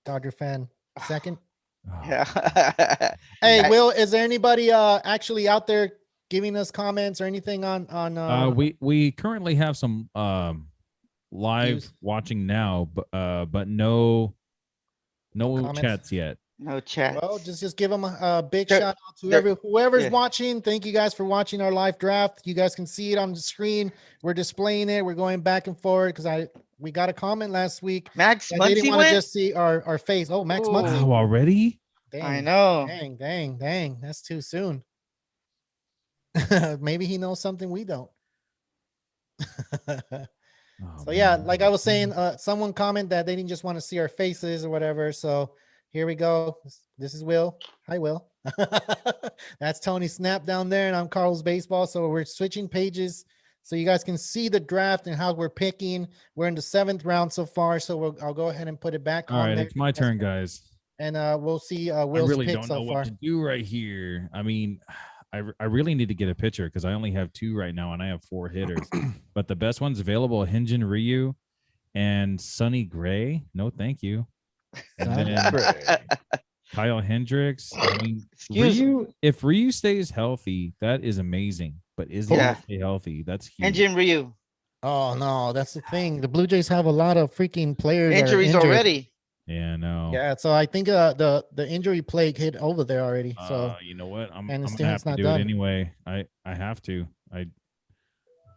Dodger fan. Second. Oh, Yeah. Hey, I- Will, is there anybody actually out there giving us comments or anything on we currently have some live Views. watching now, but no comments? chats yet. No chat. Well, just give them a big There- shout out to there- whoever's yeah. watching. Thank you guys for watching our live draft. You guys can see it on the screen. We're displaying it. We're going back and forth because we got a comment last week. Max They didn't Muncy want to went. just see our face. Oh, Max Ooh. Muncy. Wow, already? Dang, I know. Dang. That's too soon. Maybe he knows something we don't. Oh, So yeah, man. like I was saying, someone commented that they didn't just want to see our faces or whatever. So here we go. This is Will. Hi, Will. That's Tony Snap down there, and I'm Carl's Baseball. So we're switching pages so you guys can see the draft and how we're picking. We're in the 7th round so far, so I'll go ahead and put it back All on right, there. it's my turn, guys. And we'll see I Will's really pick don't so know far. what to do right here. I mean, I really need to get a pitcher because I only have 2 right now and I have 4 hitters. But the best ones available: Hyunjin Ryu and Sonny Gray. No, thank you. And then Kyle Hendricks. I mean, Excuse Ryu. If Ryu stays healthy, that is amazing. But is he Yeah. gonna stay healthy? That's huge. Engine Ryu. Oh no, that's the thing. The Blue Jays have a lot of freaking players that are Injuries injured. already. Yeah, no. Yeah, so I think the injury plague hit over there already. So You know what? I'm and gonna still have it's to not do done. it anyway. I have to.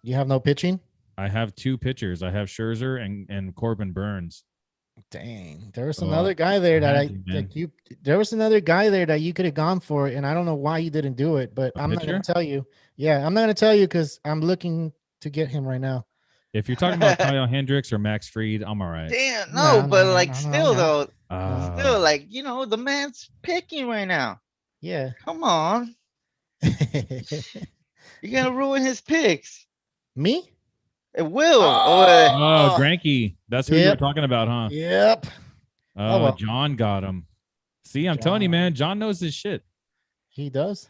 you have no pitching. I have 2 pitchers. I have Scherzer and Corbin Burns. Dang, there was Oh, another guy there that had to, man. There was another guy there that you could have gone for, and I don't know why you didn't do it. But A I'm not gonna pitcher? tell you. Yeah, I'm not gonna tell you because I'm looking to get him right now. If you're talking about Kyle Hendricks or Max Fried, I'm all right. Damn, No, no, but no, like no, still no. though, still like the man's picking right now. Yeah. Come on, you're gonna ruin his picks. Me? It will. Oh, Oh, Granky. That's who you were yep. talking about, huh? Yep. Oh, well. John got him. See, I'm telling you, John. man, John knows his shit. He does.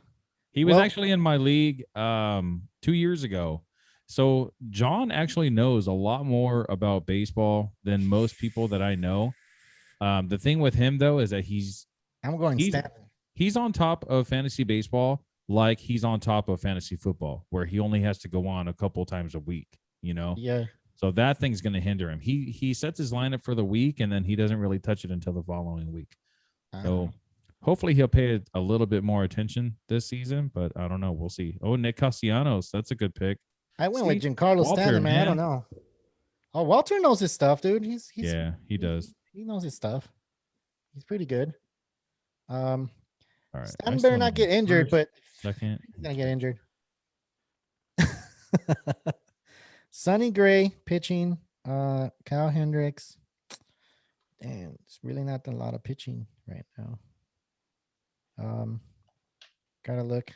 He was Well- actually in my league 2 years ago. So John actually knows a lot more about baseball than most people that I know. The thing with him though is that I'm going he's Stanton. he's on top of fantasy baseball like he's on top of fantasy football, where he only has to go on a couple times a week, you know? Yeah. So that thing's going to hinder him. He sets his lineup for the week and then he doesn't really touch it until the following week. So hopefully he'll pay a little bit more attention this season, but I don't know. We'll see. Oh, Nick Castellanos, that's a good pick. I went See, with Giancarlo Walter, Stanton, man. I don't man. know. Oh, Walter knows his stuff, dude. Yeah, he does. He knows his stuff. He's pretty good. All right. Stanton better not get injured, but Second. he's gonna get injured. Sonny Gray pitching. Kyle Hendricks. Damn, it's really not a lot of pitching right now. Gotta look.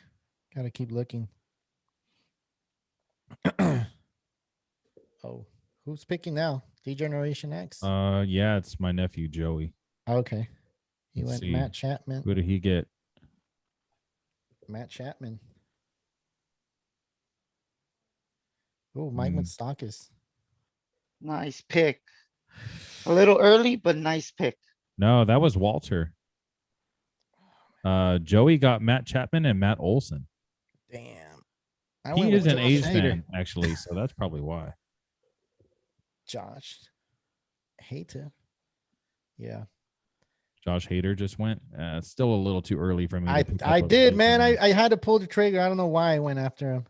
Gotta keep looking. Oh, who's picking now? D-Generation X? Yeah, it's my nephew Joey. Okay. He Let's went see. Matt Chapman. Who did he get? Matt Chapman. Oh, Mike Moustakas. Nice pick. A little early, but nice pick. No, that was Walter. Joey got Matt Chapman and Matt Olson. Damn. He is an A's Hader. fan, actually, so that's probably why. Josh Hader. Yeah. Josh Hader just went. It's still a little too early for me. I did, man. I had to pull the trigger. I don't know why I went after him.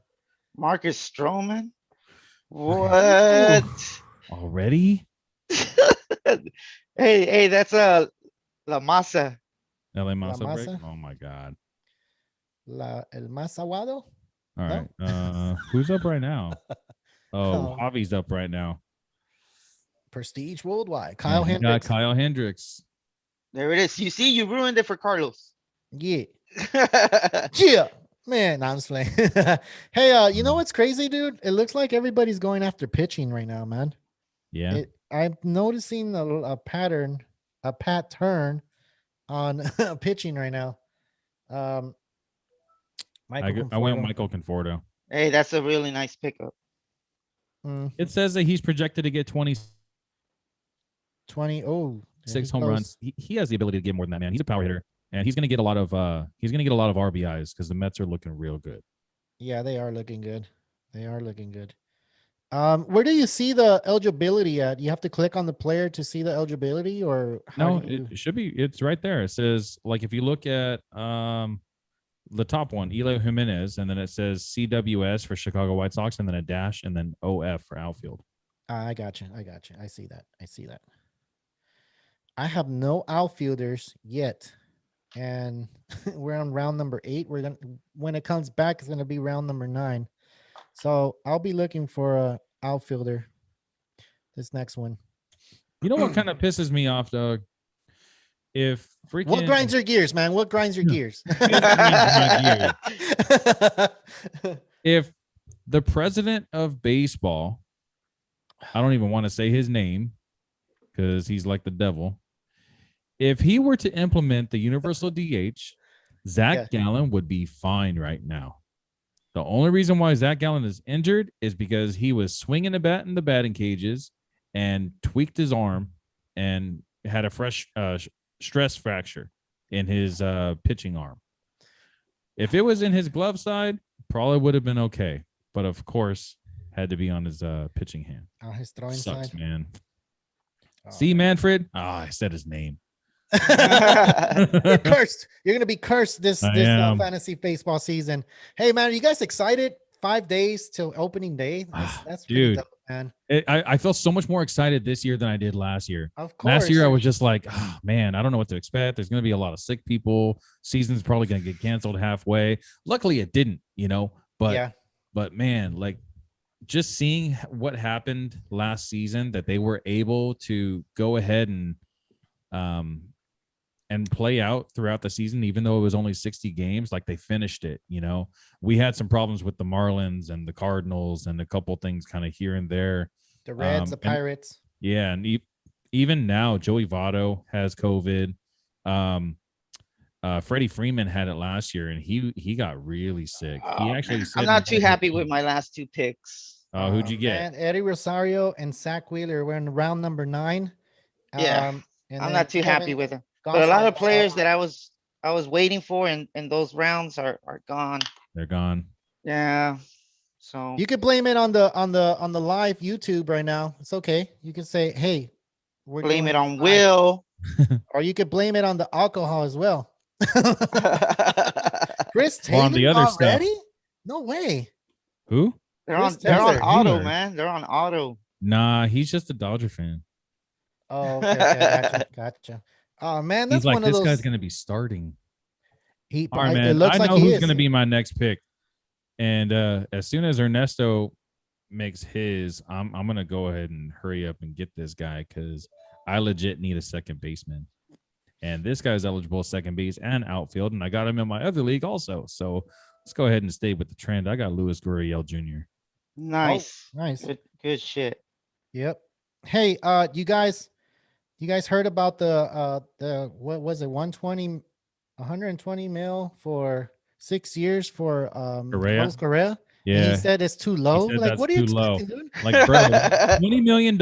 Marcus Stroman. What? Already? Hey, that's a La Masa. LA Masa La break? Masa? Oh my god. El Más Aguado? All No? right. Who's up right now? Oh, Javi's up right now. Prestige Worldwide. Kyle And he got Hendricks. Kyle Hendricks. There it is. You see, you ruined it for Carlos. Yeah. Yeah. Man, I'm just playing. Hey, you know what's crazy, dude? It looks like everybody's going after pitching right now, man. Yeah. I'm noticing a pattern on pitching right now. I went Conforto. Michael Conforto. Hey, that's a really nice pickup. It says that he's projected to get 20 20. Oh, six home runs. He has the ability to get more than that, man. He's a power hitter, and he's gonna get a lot of RBIs because the Mets are looking real good. Yeah, they are looking good. They are looking good. Where do you see the eligibility at? You have to click on the player to see the eligibility, or No, it should be. It's right there. It says, like, if you look at the top one, Eloy Jimenez, and then it says CWS for Chicago White Sox, and then a dash, and then OF for outfield. I got you. I see that. I have no outfielders yet, and we're on round number 8. When it comes back, it's gonna be round number 9. So I'll be looking for a outfielder this next one. You know what kind of pisses me off, Doug? If freaking What grinds your gears, man? What grinds your gears? If the president of baseball, I don't even want to say his name because he's like the devil. If he were to implement the universal DH, Zach Gallen would be fine right now. The only reason why Zach Gallen is injured is because he was swinging a bat in the batting cages and tweaked his arm and had a fresh stress fracture in his pitching arm. If it was in his glove side, probably would have been okay. But of course, had to be on his pitching hand. On his throwing Sucks, side. man. Oh. See, Manfred? I said his name. You're cursed. You're gonna be cursed this am. fantasy baseball season. Hey man, are you guys excited? 5 days till opening day. That's pretty Dude, dope, man. I feel so much more excited this year than I did last year. Of course. Last year I was just like, oh, man, I don't know what to expect. There's going to be a lot of sick people. Season's probably going to get canceled halfway. Luckily, it didn't, But man, like just seeing what happened last season, that they were able to go ahead and and play out throughout the season, even though it was only 60 games, like they finished it. We had some problems with the Marlins and the Cardinals and a couple things kind of here and there. The Reds, the Pirates. And even now, Joey Votto has COVID. Freddie Freeman had it last year, and he got really sick. He actually said I'm not too happy with my last 2 picks. Who'd you get? Man, Eddie Rosario and Zach Wheeler were in round number 9. Yeah, and I'm then not too Kevin happy with him. But a lot of players that I was waiting for in those rounds are gone. They're gone. Yeah. So you could blame it on the live YouTube right now. It's okay. You can say, hey, we're blame it on live. Will. Or you could blame it on the alcohol as well. Chris Or on the Taylor other already? stuff. No way. Who? They're Chris on Taylor. auto, man. They're on auto. Nah, he's just a Dodger fan. Oh, okay. Gotcha. Oh man, that's He's like, one of this those. guy's gonna be starting. All right, man. It looks I like know he who's is. gonna be my next pick. And as soon as Ernesto makes his, I'm gonna go ahead and hurry up and get this guy because I legit need a second baseman. And this guy's eligible second base and outfield, and I got him in my other league also. So let's go ahead and stay with the trend. I got Luis Gurriel Jr. Nice. Oh, nice. Good shit. Yep. Hey, you guys heard about the what was it, 120 mil for 6 years for Carlos Correa? Yeah. And he said it's too low. Like, what are you expecting, dude? Like, bro, $20 million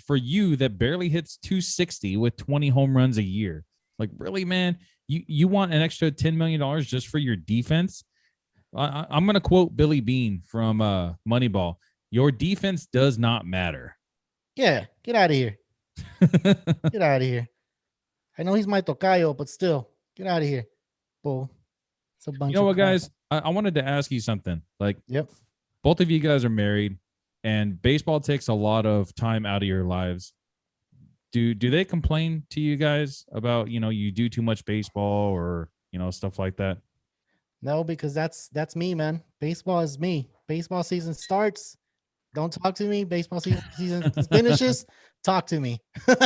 for you that barely hits 260 with 20 home runs a year. Like, really, man? You want an extra $10 million just for your defense? I'm going to quote Billy Bean from Moneyball. Your defense does not matter. Yeah, get out of here. Get out of here. I know he's my tocayo, but still, get out of here. Bull. It's a bunch You know of what, crap. guys? I wanted to ask you something. Like, yep. Both of you guys are married, and baseball takes a lot of time out of your lives. Do they complain to you guys about, you do too much baseball or, stuff like that? No, because that's me, man. Baseball is me. Baseball season starts. Don't talk to me. Baseball season finishes. Talk to me. What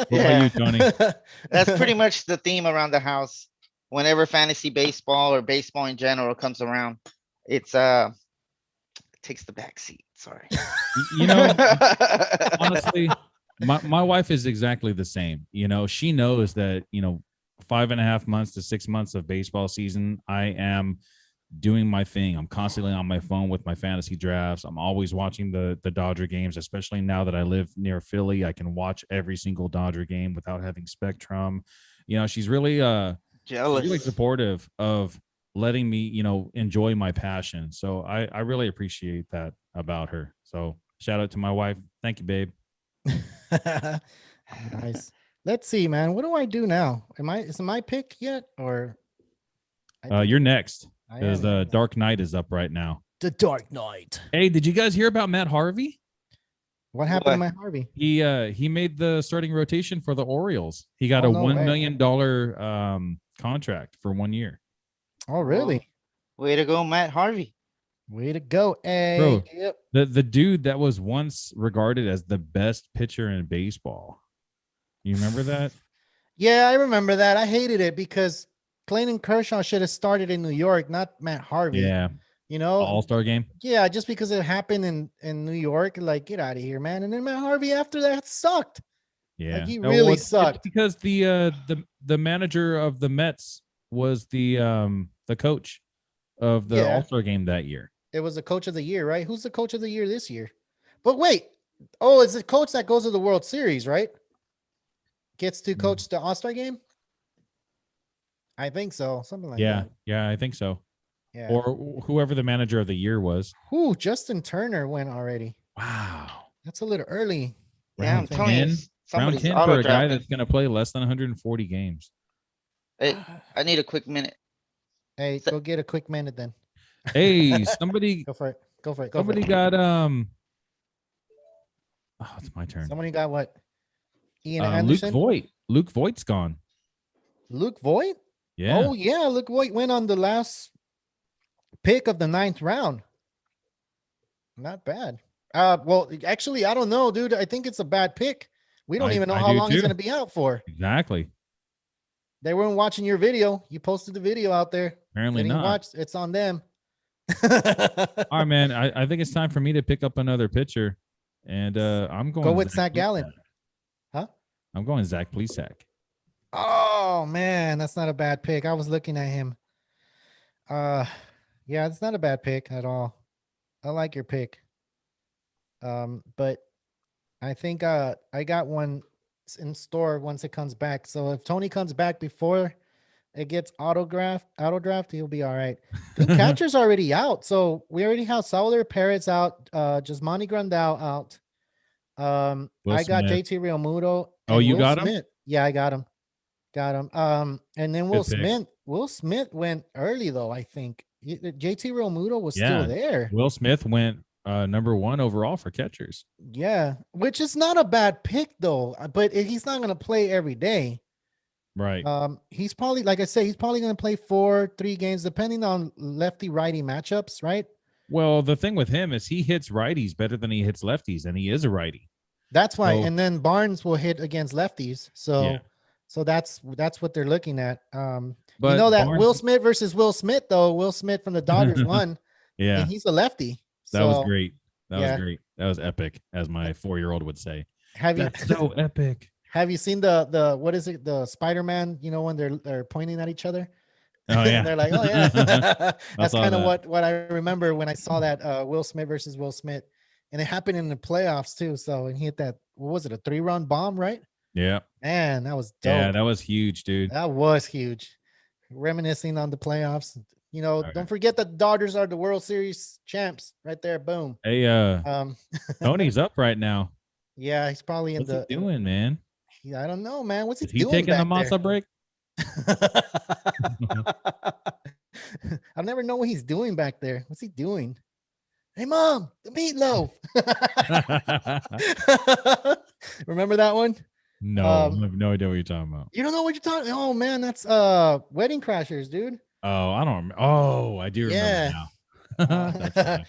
about you, Tony? That's pretty much the theme around the house. Whenever fantasy baseball or baseball in general comes around, it's it takes the back seat. Sorry. Honestly, my wife is exactly the same. She knows that 5.5 months to 6 months of baseball season, I am doing my thing. I'm constantly on my phone with my fantasy drafts. I'm always watching the Dodger games, especially now that I live near Philly. I can watch every single Dodger game without having Spectrum. She's really jealous. She's really supportive of letting me, enjoy my passion. So I really appreciate that about her. So shout out to my wife. Thank you, babe. Nice. Let's see, man. What do I do now? Is it my pick yet? Or you're next. Because the Dark Knight is up right now. The Dark Knight. Hey, did you guys hear about Matt Harvey? What happened to Matt Harvey? He made the starting rotation for the Orioles. He got $1 million contract for 1 year. Oh, really? Way to go, Matt Harvey. Way to go. Hey, bro, yep. The dude that was once regarded as the best pitcher in baseball. You remember that? Yeah, I remember that. I hated it because Clayton Kershaw should have started in New York, not Matt Harvey. Yeah. All-Star game. Yeah, just because it happened in New York, like, get out of here, man. And then Matt Harvey after that sucked. Yeah, like, he really sucked. It's because the manager of the Mets was the coach of the All-Star game that year. It was the coach of the year, right? Who's the coach of the year this year? But wait, it's the coach that goes to the World Series, right? Gets to coach the All-Star game. I think so. Something like that. Yeah, I think so. Yeah. Or whoever the manager of the year was. Who? Justin Turner went already. Wow. That's a little early. Yeah, I'm telling you. Round 10 for a guy that's going to play less than 140 games. Hey, I need a quick minute. Hey, go get a quick minute then. Hey, somebody. Go for it. Somebody got Oh, it's my turn. Somebody got what? Ian Anderson? Luke Voigt's gone. Luke Voigt? Yeah. Oh, yeah. Luke Voigt went on the last pick of the 9th round. Not bad. Well, actually, I don't know, dude. I think it's a bad pick. We don't even know how long he's going to be out for. Exactly. They weren't watching your video. You posted the video out there. Apparently They didn't not. watch. It's on them. All right, man. I think it's time for me to pick up another pitcher, and I'm going. Go with Zach Gallen. Huh? I'm going Zach Plesac. Oh man, that's not a bad pick. I was looking at him. Yeah, it's not a bad pick at all. I like your pick. But I think I got one in store once it comes back. So if Tony comes back before it gets autodraft, he'll be all right. The catcher's already out, so we already have Sauler Perez out, Jasmani Grandal out. I got JT Realmuto. Oh, you Will got Smith. him? Yeah, I got him. And then Will Smith went early though. I think JT Realmuto was still there. Will Smith went number 1 overall for catchers. Yeah, which is not a bad pick though. But he's not going to play every day. Right. He's probably, like I say, he's probably going to play 4-3 games depending on lefty righty matchups, right? Well, the thing with him is he hits righties better than he hits lefties, and he is a righty. That's why. And then Barnes will hit against lefties. So, so that's what they're looking at. But you know that Barnes... Will Smith versus Will Smith though. Will Smith from the Dodgers won. Yeah, and he's a lefty. That was great. That was great. That was epic, as my 4-year-old would say. That's so epic. Have you seen the what is it, the Spider-Man, you know, when they're pointing at each other? Oh yeah. And they're like, oh yeah. That's kind of what I remember when I saw that Will Smith versus Will Smith. And it happened in the playoffs too. So, and he hit that, what was it, a 3-run bomb, right? Yeah. Man, that was dope. Yeah, that was huge, dude. That was huge. Reminiscing on the playoffs. You know, don't forget that the Dodgers are the World Series champs right there. Boom. Hey, Tony's up right now. Yeah, he's probably What's he doing, man? I don't know, man. What's he doing? Is he taking the masa break? I never know what he's doing back there. What's he doing? Hey, Mom, the meatloaf. Remember that one? No, I have no idea what you're talking about. You don't know what you're talking about? Oh, man, that's Wedding Crashers, dude. Oh, I don't remember. Oh, I do remember now.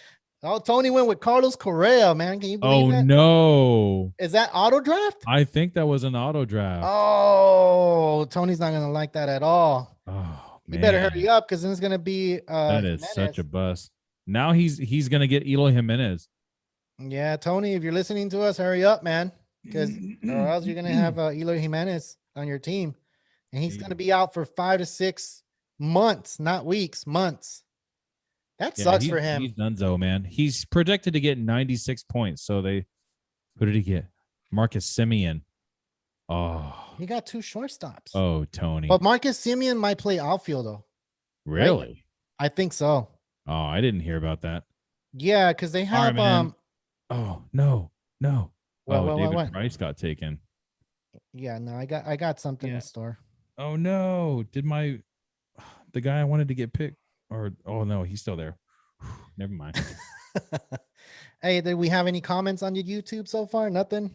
Oh, Tony went with Carlos Correa, man. Can you believe that? Oh, no. Is that auto draft? I think that was an auto draft. Oh, Tony's not going to like that at all. Oh, man. You better hurry up because then it's going to be that is Jimenez. Such a bust. Now he's going to get Eloy Jimenez. Yeah, Tony, if you're listening to us, hurry up, man. Because or else you're going to have Eloy Jimenez on your team. And he's going to be out for 5 to 6 months, not weeks, months. That sucks for him. He's donezo, man. He's projected to get 96 points. So who did he get? Marcus Semien. Oh, he got 2 shortstops. Oh, Tony. But Marcus Semien might play outfield though. Really? Right? I think so. Oh, I didn't hear about that. Yeah, because they have Oh no. What? Bryce got taken. Yeah, no, I got something in store. Oh no! Did the guy I wanted to get picked? Or no, he's still there. Never mind. Hey, did we have any comments on your YouTube so far? Nothing.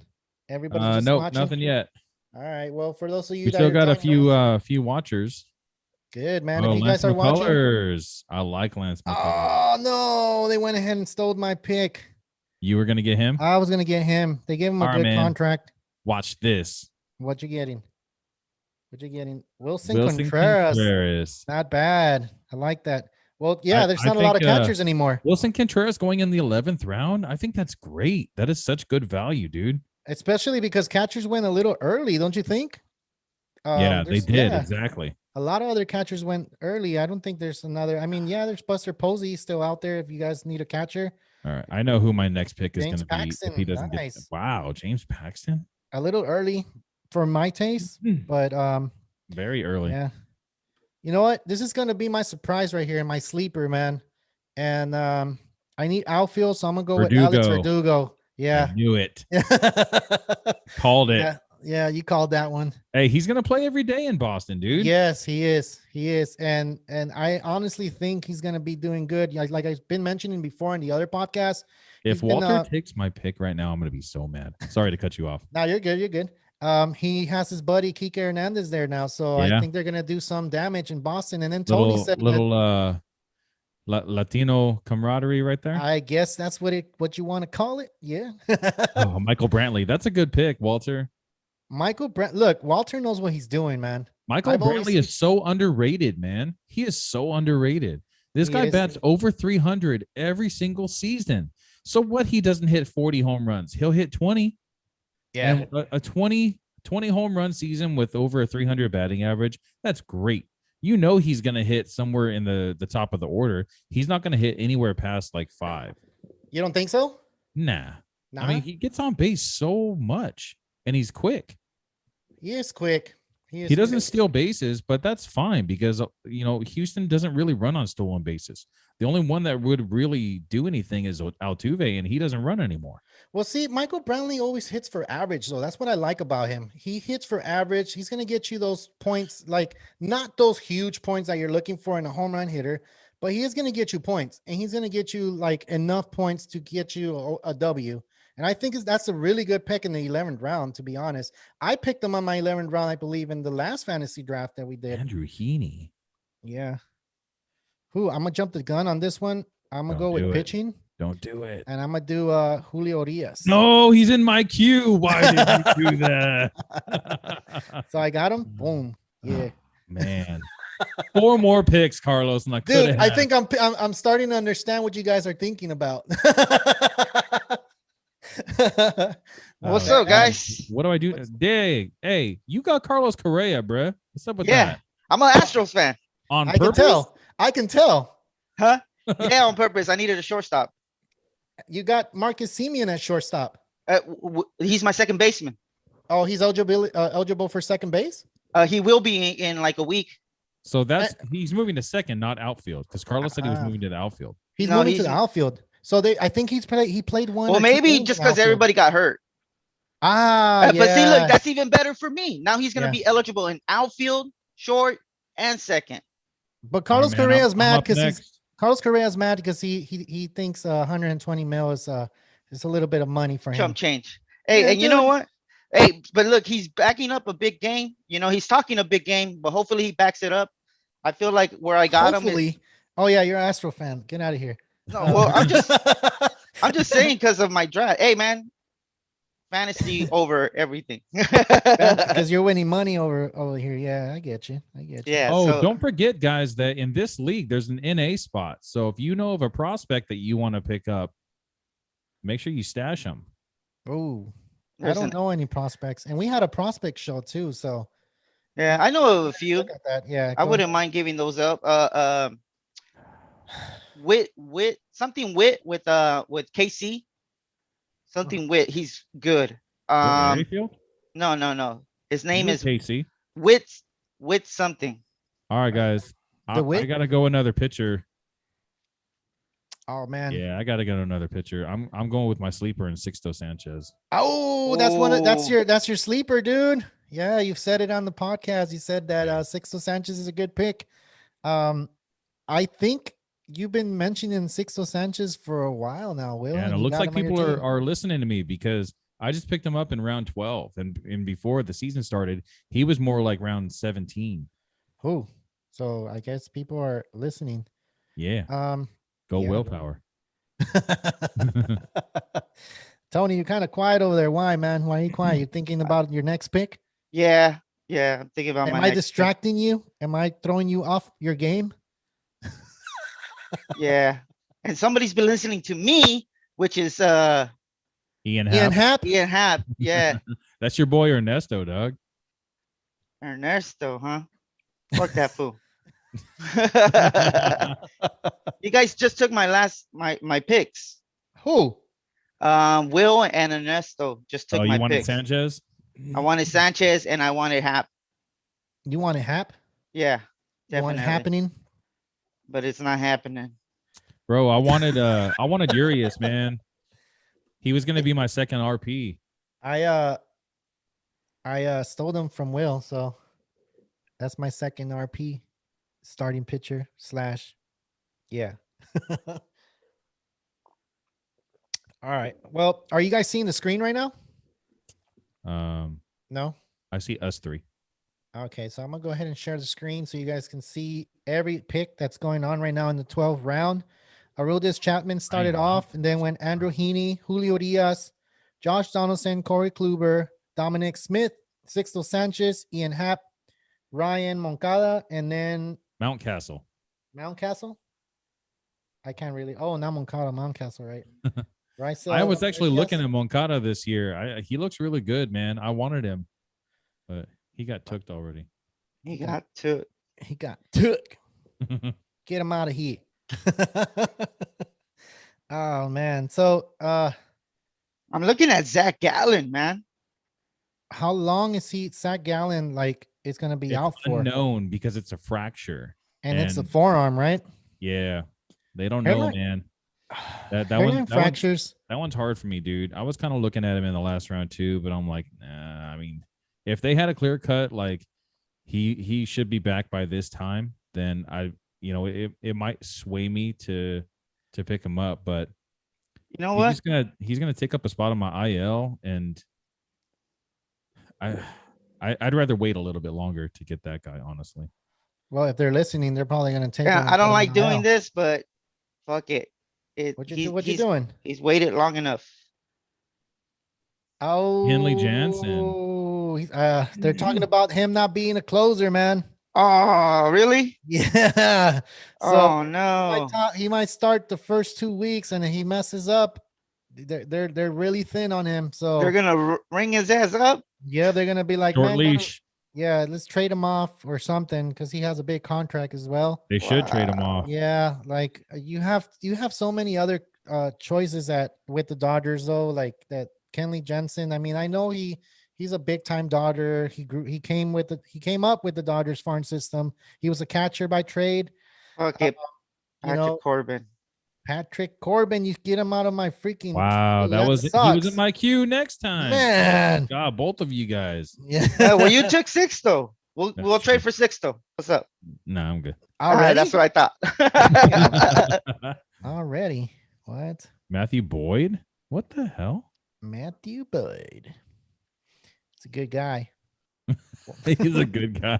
Everybody just nope, watching? Nothing yet. All right. Well, for those of you we still got a few watchers. Good, man. If you guys are watching, I like Lance McCullers. Oh no, they went ahead and stole my pick. You were gonna get him? I was gonna get him. They gave him a good contract. Watch this. What you getting? Wilson Contreras. Not bad. I like that. Well, yeah, there's not a lot of catchers anymore. Wilson Contreras going in the 11th round. I think that's great. That is such good value, dude. Especially because catchers went a little early, don't you think? Yeah, they did. Exactly. A lot of other catchers went early. I don't think there's another. I mean, yeah, there's Buster Posey still out there if you guys need a catcher. All right. I know who my next pick is going to be Paxton, if he doesn't get. Wow, James Paxton. A little early for my taste, but very early. Yeah. You know what? This is going to be my surprise right here, my sleeper, man. And I need outfield, so I'm going to go with Alex Verdugo. Yeah. I knew it. Called it. Yeah, you called that one. Hey, he's going to play every day in Boston, dude. Yes, he is. And I honestly think he's going to be doing good. Like I've been mentioning before in the other podcast. If Walter takes my pick right now, I'm going to be so mad. Sorry to cut you off. No, you're good. You're good. He has his buddy Kike Hernandez there now, so I think they're gonna do some damage in Boston. And then Tony said Latino camaraderie right there. I guess that's what you want to call it. Yeah. Michael Brantley, that's a good pick, Walter. Look, Walter knows what he's doing, man. Michael Brantley is so underrated, man. He is so underrated. This guy bats over 300 every single season. So what? He doesn't hit 40 home runs. He'll hit 20. Yeah. And a 20 home run season with over a 300 batting average, that's great. You know he's going to hit somewhere in the top of the order. He's not going to hit anywhere past like 5. You don't think so? Nah. I mean, he gets on base so much, and he's quick. He is quick. He doesn't steal bases, but that's fine because, Houston doesn't really run on stolen bases. The only one that would really do anything is Altuve, and he doesn't run anymore. Well, see, Michael Brantley always hits for average, though. That's what I like about him. He hits for average. He's going to get you those points, like not those huge points that you're looking for in a home run hitter, but he is going to get you points, and he's going to get you like enough points to get you a W. And I think that's a really good pick in the 11th round, to be honest. I picked him on my 11th round, I believe, in the last fantasy draft that we did. Andrew Heaney. Yeah. I'm going to jump the gun on this one. I'm going to go with pitching. Don't do it. And I'm going to do Julio Urias. No, he's in my queue. Why did you do that? So I got him. Boom. Yeah. Oh, man. 4 more picks, Carlos. And Dude, I think I'm starting to understand what you guys are thinking about. What's up, guys? What do I do? Hey, you got Carlos Correa, bruh. What's up with that? I'm an Astros fan. On purpose? I can tell. Huh? Yeah, on purpose. I needed a shortstop. You got Marcus Semien at shortstop. He's my second baseman. Oh, he's eligible for second base? He will be in like a week. So he's moving to second, not outfield, because Carlos said he was moving to the outfield. He's moving to the outfield. So I think he played one. Well, maybe just because everybody got hurt. Yeah. But see, look, that's even better for me. Now he's going to be eligible in outfield, short, and second. But Carlos Correa is mad because he thinks 120 mil is a little bit of money for him. Chump change. Hey, and you know what? Hey, but look, he's backing up a big game. He's talking a big game, but hopefully he backs it up. I feel like where I got him. Oh yeah, you're an Astro fan. Get out of here. No, well, I'm just saying because of my draft. Hey, man, fantasy over everything. Because you're winning money over here. Yeah, I get you. Yeah. Oh, don't forget, guys, that in this league there's an NA spot. So if you know of a prospect that you want to pick up, make sure you stash them. Oh, I don't know any prospects, and we had a prospect show too. So yeah, I know of a few. Look at that. Yeah, I wouldn't mind giving those up. With KC, something Witt. He's good. No. His name is Casey. Witt something. All right, guys. I gotta go another pitcher. Oh man. Yeah, I gotta go another pitcher. I'm going with my sleeper in Sixto Sanchez. Oh, that's your sleeper, dude. Yeah, you've said it on the podcast. You said that Sixto Sanchez is a good pick. I think you've been mentioning Sixto Sanchez for a while now, Will. Yeah, and it looks like people are listening to me because I just picked him up in round 12, and before the season started, he was more like round 17. Oh, so I guess people are listening. Yeah. Go willpower. Tony, you're kind of quiet over there. Why, man? Why are you quiet? You thinking about your next pick? Yeah. I'm thinking about Am I distracting you? Am I throwing you off your game? Yeah. And somebody's been listening to me, which is Ian Happ. Ian Happ. Yeah. That's your boy Ernesto, dog. Ernesto, huh? Fuck that fool. You guys just took my picks. Who? Will and Ernesto just took my picks. You wanted Sanchez? I wanted Sanchez and I wanted Happ. You wanted Happ? Yeah. You want it happening? But it's not happening. Bro, I wanted Urias, man. He was gonna be my second RP. I stole them from Will, so that's my second RP. Starting pitcher / yeah. All right. Well, are you guys seeing the screen right now? No. I see us three. Okay, so I'm gonna go ahead and share the screen so you guys can see every pick that's going on right now in the 12th round. Aroldis Chapman started off, and then went Andrew Heaney, Julio Diaz, Josh Donaldson, Corey Kluber, Dominic Smith, Sixto Sanchez, Ian Happ, Ryan Moncada, and then Mountcastle. Mountcastle. I can't really. Oh, not Moncada, Mountcastle, right? Bryce. I was actually looking yes. at Moncada this year. He looks really good, man. I wanted him, but he got took already. He got to. He got took. Get him out of here. Oh man. So I'm looking at Zach Gallen, man. how long is Zach Gallen like it's gonna be out for? Unknown because it's a fracture. And it's a forearm, right? Yeah. They don't know, man. Fractures. That one's hard for me, dude. I was kind of looking at him in the last round too, but I'm like, nah. I mean, if they had a clear cut, like he should be back by this time, then it might sway me to pick him up. But you know what? He's gonna take up a spot on my IL, and I'd rather wait a little bit longer to get that guy, honestly. Well, if they're listening, they're probably gonna take. Yeah, I don't like doing this, but fuck it. What you doing? He's waited long enough. Oh, Henley Jansen. They're talking about him not being a closer, man. Oh, really? Yeah. So oh no. He might start the first 2 weeks, and he messes up. They're really thin on him. So they're gonna ring his ass up. Yeah, they're gonna be like, short leash. Yeah, let's trade him off or something because he has a big contract as well. They should trade him off. Yeah, like you have so many other choices with the Dodgers though, like that Kenley Jensen. I mean, I know he's a big time Dodger. He came up with the Dodgers farm system. He was a catcher by trade. Okay, Patrick Corbin, you get him out of my freaking. Wow, he was in my queue next time. Man, God, both of you guys. Yeah. Well, you took Sixto. We'll trade for Sixto. What's up? No, I'm good. All right, that's what I thought. Already, what? Matthew Boyd? What the hell? Matthew Boyd. It's a good guy. He's a good guy.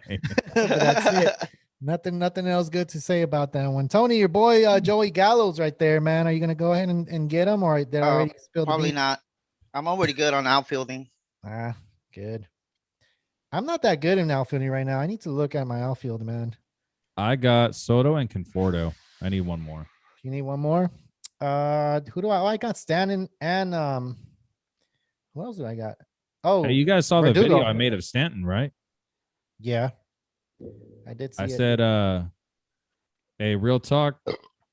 But that's it. Nothing else good to say about that one. Tony, your boy Joey Gallo's right there, man. Are you gonna go ahead and get him, or they already spilled? Probably not. I'm already good on outfielding. Good. I'm not that good in outfielding right now. I need to look at my outfield, man. I got Soto and Conforto. I need one more. You need one more? Who do I got Stanton and who else do I got? Oh, hey, you guys saw the video I made of Stanton, right? Yeah. I did see I said, hey, real talk.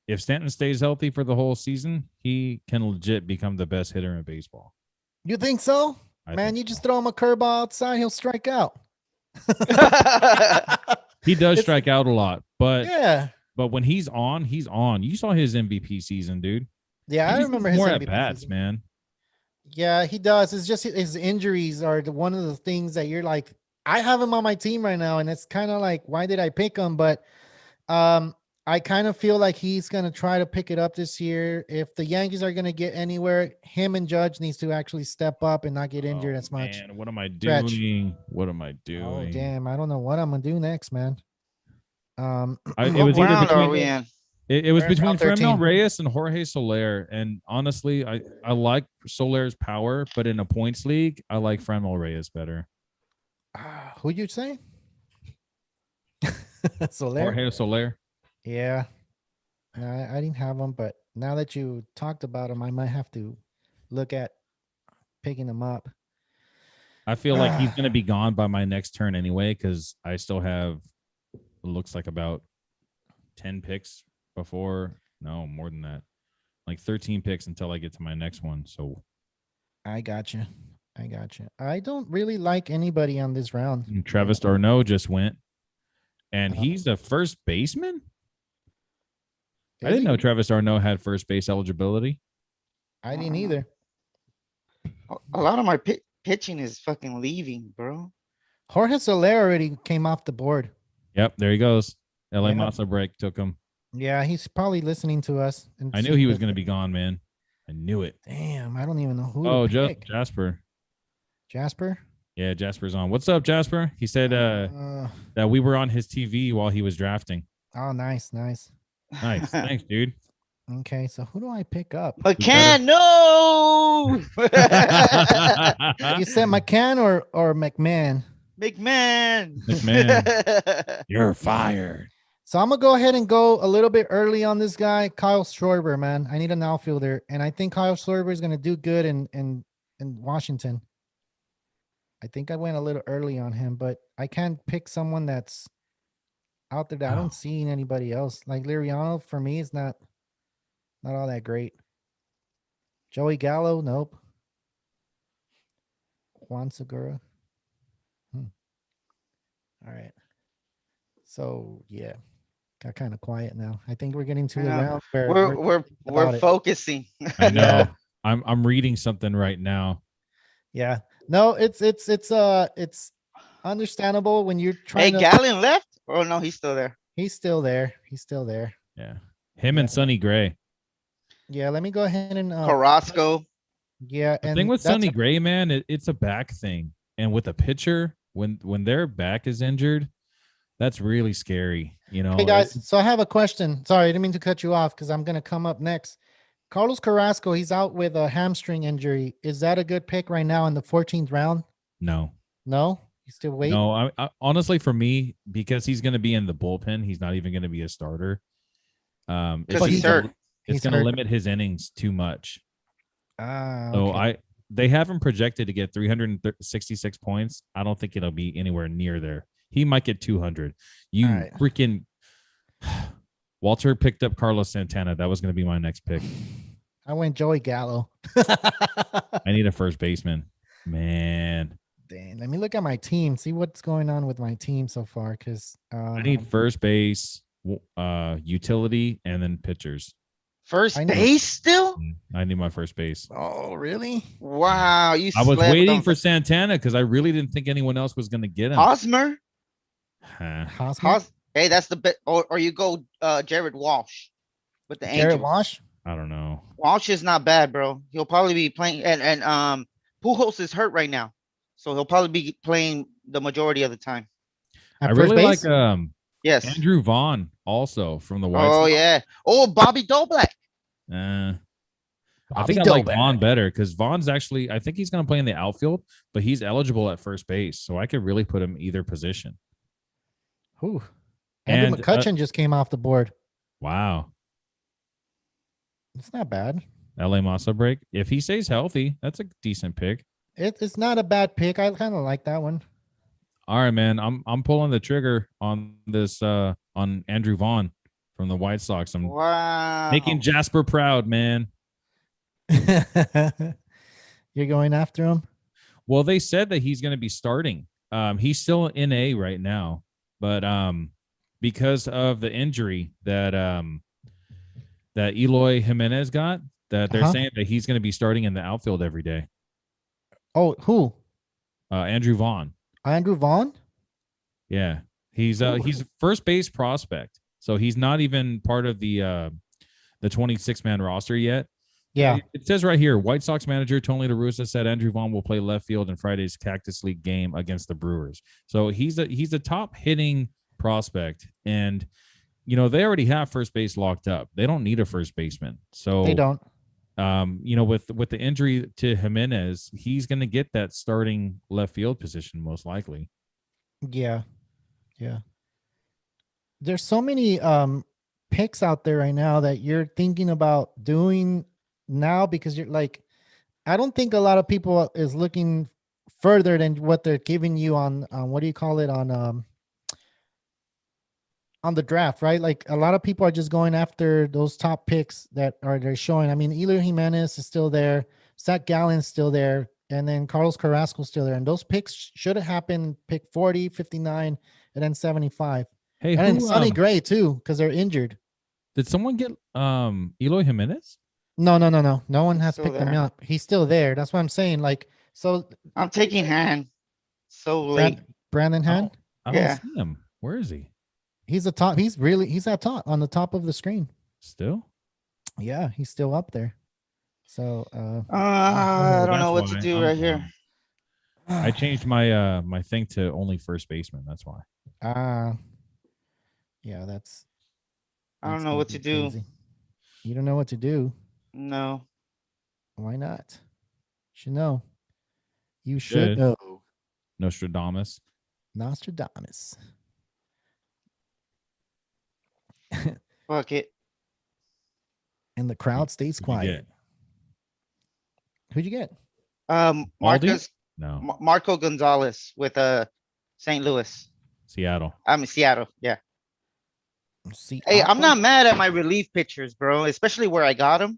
If Stanton stays healthy for the whole season, he can legit become the best hitter in baseball. You think so? Man, you just throw him a curveball outside, he'll strike out. He does strike out a lot, but yeah. But when he's on, he's on. You saw his MVP season, dude. Yeah, I remember his more MVP at bats, season. man. Yeah, he does. It's just his injuries are one of the things that you're like, I have him on my team right now, and it's kind of like, why did I pick him? But I kind of feel like he's going to try to pick it up this year. If the Yankees are going to get anywhere, him and Judge needs to actually step up and not get injured as much. Man, what am I doing? What am I doing? Oh, damn. I don't know what I'm going to do next, man. It was either between, it was between Fremel Reyes and Jorge Soler. And honestly, I like Soler's power, but in a points league, I like Fremel Reyes better. Who you say? Soler? Jorge Soler. Yeah. No, I didn't have him, but now that you talked about him, I might have to look at picking him up. I feel like he's going to be gone by my next turn anyway, because I still have, looks like about 10 picks before. No, more than that. Like 13 picks until I get to my next one. So I got you. I don't really like anybody on this round. And Travis d'Arnaud just went, and he's a first baseman. I didn't know Travis d'Arnaud had first base eligibility. I didn't either. A lot of my pitching is fucking leaving, bro. Jorge Soler already came off the board. Yep, there he goes. LA Masa break took him. Yeah, he's probably listening to us. I knew he was going to be gone, man. I knew it. Damn, I don't even know who. Oh, Jasper. Jasper? Yeah, Jasper's on. What's up, Jasper? He said that we were on his TV while he was drafting. Oh, nice. Nice. Thanks, dude. Okay, so who do I pick up? McCann, no! You said McCann or McMahon? McMahon. McMahon. You're fired. So I'm gonna go ahead and go a little bit early on this guy, Kyle Schwarber, man. I need an outfielder, and I think Kyle Schwarber is gonna do good in Washington. I think I went a little early on him, but I can't pick someone that's out there that I don't see anybody else. Like Liriano for me is not all that great. Joey Gallo, nope. Juan Segura. All right. So yeah, got kind of quiet now. I think we're getting to the round where we're focusing. I know. I'm reading something right now. Yeah. No, it's understandable when you're trying to. Gallon left? Oh no, he's still there. He's still there. He's still there. Yeah. Him and Sonny Gray. Yeah, let me go ahead and Carrasco. Yeah, the thing with Sonny Gray, man, it's a back thing. And with a pitcher, when their back is injured, that's really scary. You know. Hey guys, so I have a question. Sorry, I didn't mean to cut you off because I'm gonna come up next. Carlos Carrasco, he's out with a hamstring injury. Is that a good pick right now in the 14th round? No. No? You still wait? No, I honestly, for me, because he's going to be in the bullpen, he's not even going to be a starter. Because he's hurt. It's going to limit his innings too much. So they have him projected to get 366 points. I don't think it'll be anywhere near there. He might get 200. Freaking Walter picked up Carlos Santana. That was going to be my next pick. I went Joey Gallo. I need a first baseman, man. Dang, let me look at my team, see what's going on with my team so far. Because I need first base, utility, and then pitchers. First base still? I need my first base. Oh, really? Wow. I was waiting for Santana because I really didn't think anyone else was going to get him. Hosmer? Hosmer? Hey, that's the bit. Or you go Jared Walsh with the Angels. Jared Walsh? I don't know. Walsh is not bad, bro. He'll probably be playing. And Pujols is hurt right now. So he'll probably be playing the majority of the time. I really like yes, Andrew Vaughn also from the White Sox. Oh yeah. Oh, Bobby Doblack. I think I like Vaughn better because Vaughn's actually, I think he's going to play in the outfield, but he's eligible at first base. So I could really put him either position. Ooh. Andrew McCutchen just came off the board. Wow. It's not bad. LA Masa break. If he stays healthy, that's a decent pick. It's not a bad pick. I kind of like that one. All right, man. I'm pulling the trigger on this on Andrew Vaughn from the White Sox. I'm making Jasper proud, man. You're going after him? Well, they said that he's going to be starting. He's still in A right now, but because of the injury that Eloy Jimenez got, that they're saying that he's going to be starting in the outfield every day. Oh, who? Andrew Vaughn. Andrew Vaughn? Yeah, he's a first base prospect, so he's not even part of the 26-man roster yet. Yeah, it says right here, White Sox manager Tony La Russa said Andrew Vaughn will play left field in Friday's Cactus League game against the Brewers. So he's a top hitting prospect, and they already have first base locked up. They don't need a first baseman. So they don't. With the injury to Jimenez, he's going to get that starting left field position most likely. Yeah. There's so many picks out there right now that you're thinking about doing now because you're like, I don't think a lot of people is looking further than what they're giving you on what do you call it on the draft, right? Like a lot of people are just going after those top picks that they're showing. I mean, Eloy Jimenez is still there, Zach Gallen's still there, and then Carlos Carrasco still there. And those picks should have happened pick 40, 59, and then 75. Hey, and then Sonny Gray too, because they're injured. Did someone get Eloy Jimenez? No. No one has picked him up. He's still there. That's what I'm saying. Like, so I'm taking Hand. So late. Brandon Hand? I don't see him. Where is he? He's the top. He's at top on the top of the screen. Still? Yeah, he's still up there. So I don't know what to do right here. I changed my my thing to only first baseman. That's why. Yeah, that's I don't know what to do. You don't know what to do? No. Why not? You should know. You should know. Nostradamus. Nostradamus. Fuck it. And the crowd stays Who'd you quiet. get? Who'd you get? Aldi? Marcus No, Marco Gonzalez with St. Louis. Seattle. I'm in Seattle. Yeah. See, Hey, I'm not mad at my relief pitchers, bro, especially where I got him.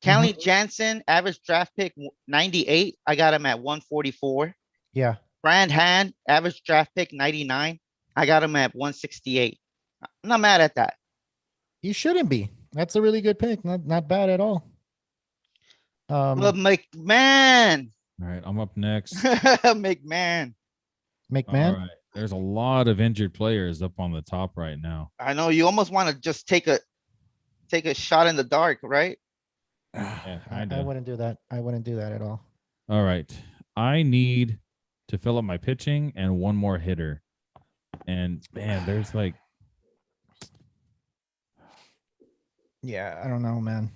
Kenley Jansen, average draft pick 98. I got him at 144. Yeah. Brand Hand, average draft pick 99. I got him at 168. I'm not mad at that. You shouldn't be. That's a really good pick. Not bad at all. But McMahon. All right, I'm up next. McMahon. McMahon. All right. There's a lot of injured players up on the top right now. I know you almost want to just take a shot in the dark, right? Yeah, I wouldn't do that. I wouldn't do that at all. All right. I need to fill up my pitching and one more hitter. And man, there's like, Yeah, I don't know, man.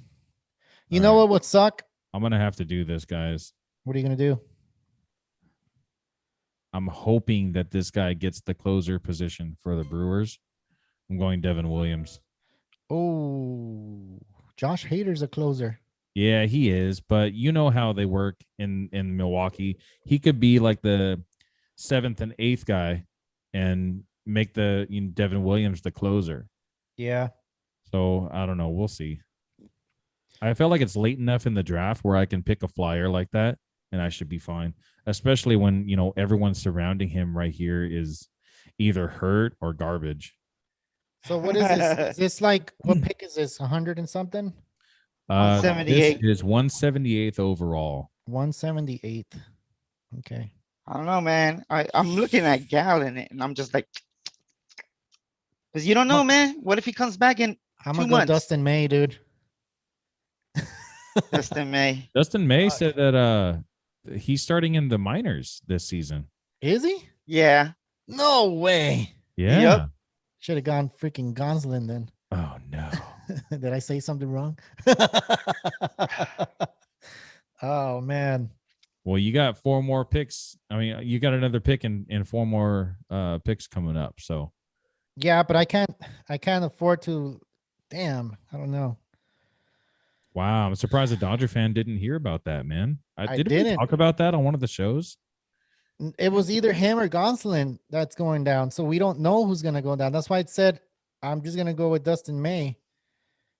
You know what would suck? I'm going to have to do this, guys. What are you gonna do? I'm hoping that this guy gets the closer position for the Brewers. I'm going Devin Williams. Oh, Josh Hader's a closer. Yeah, he is, but you know how they work in Milwaukee. He could be like the 7th and 8th guy and make Devin Williams the closer. Yeah. So I don't know. We'll see. I feel like it's late enough in the draft where I can pick a flyer like that and I should be fine, especially when, everyone surrounding him right here is either hurt or garbage. So what is this? Is this like, what pick is this? 100 and something? 178. This is 178th overall. 178. Okay. I don't know, man. I'm looking at Gallon and I'm just like, because you don't know, man. What if he comes back in I'm 2 gonna go months? Dustin May, dude. Dustin May. Dustin May said that he's starting in the minors this season. Is he? Yeah. No way. Yeah. Yep. Should have gone freaking Gonsolin then. Oh no. Did I say something wrong? Oh man. Well, you got 4 more picks. I mean, you got another pick and 4 more picks coming up. So Yeah, but I can't afford to. Damn, I don't know. wow, I'm surprised a Dodger fan didn't hear about that, man. I Didn't we didn't. talk about that on one of the shows? It was either him or Gonsolin that's going down. So we don't know who's gonna go down. That's why it said I'm just gonna go with Dustin May.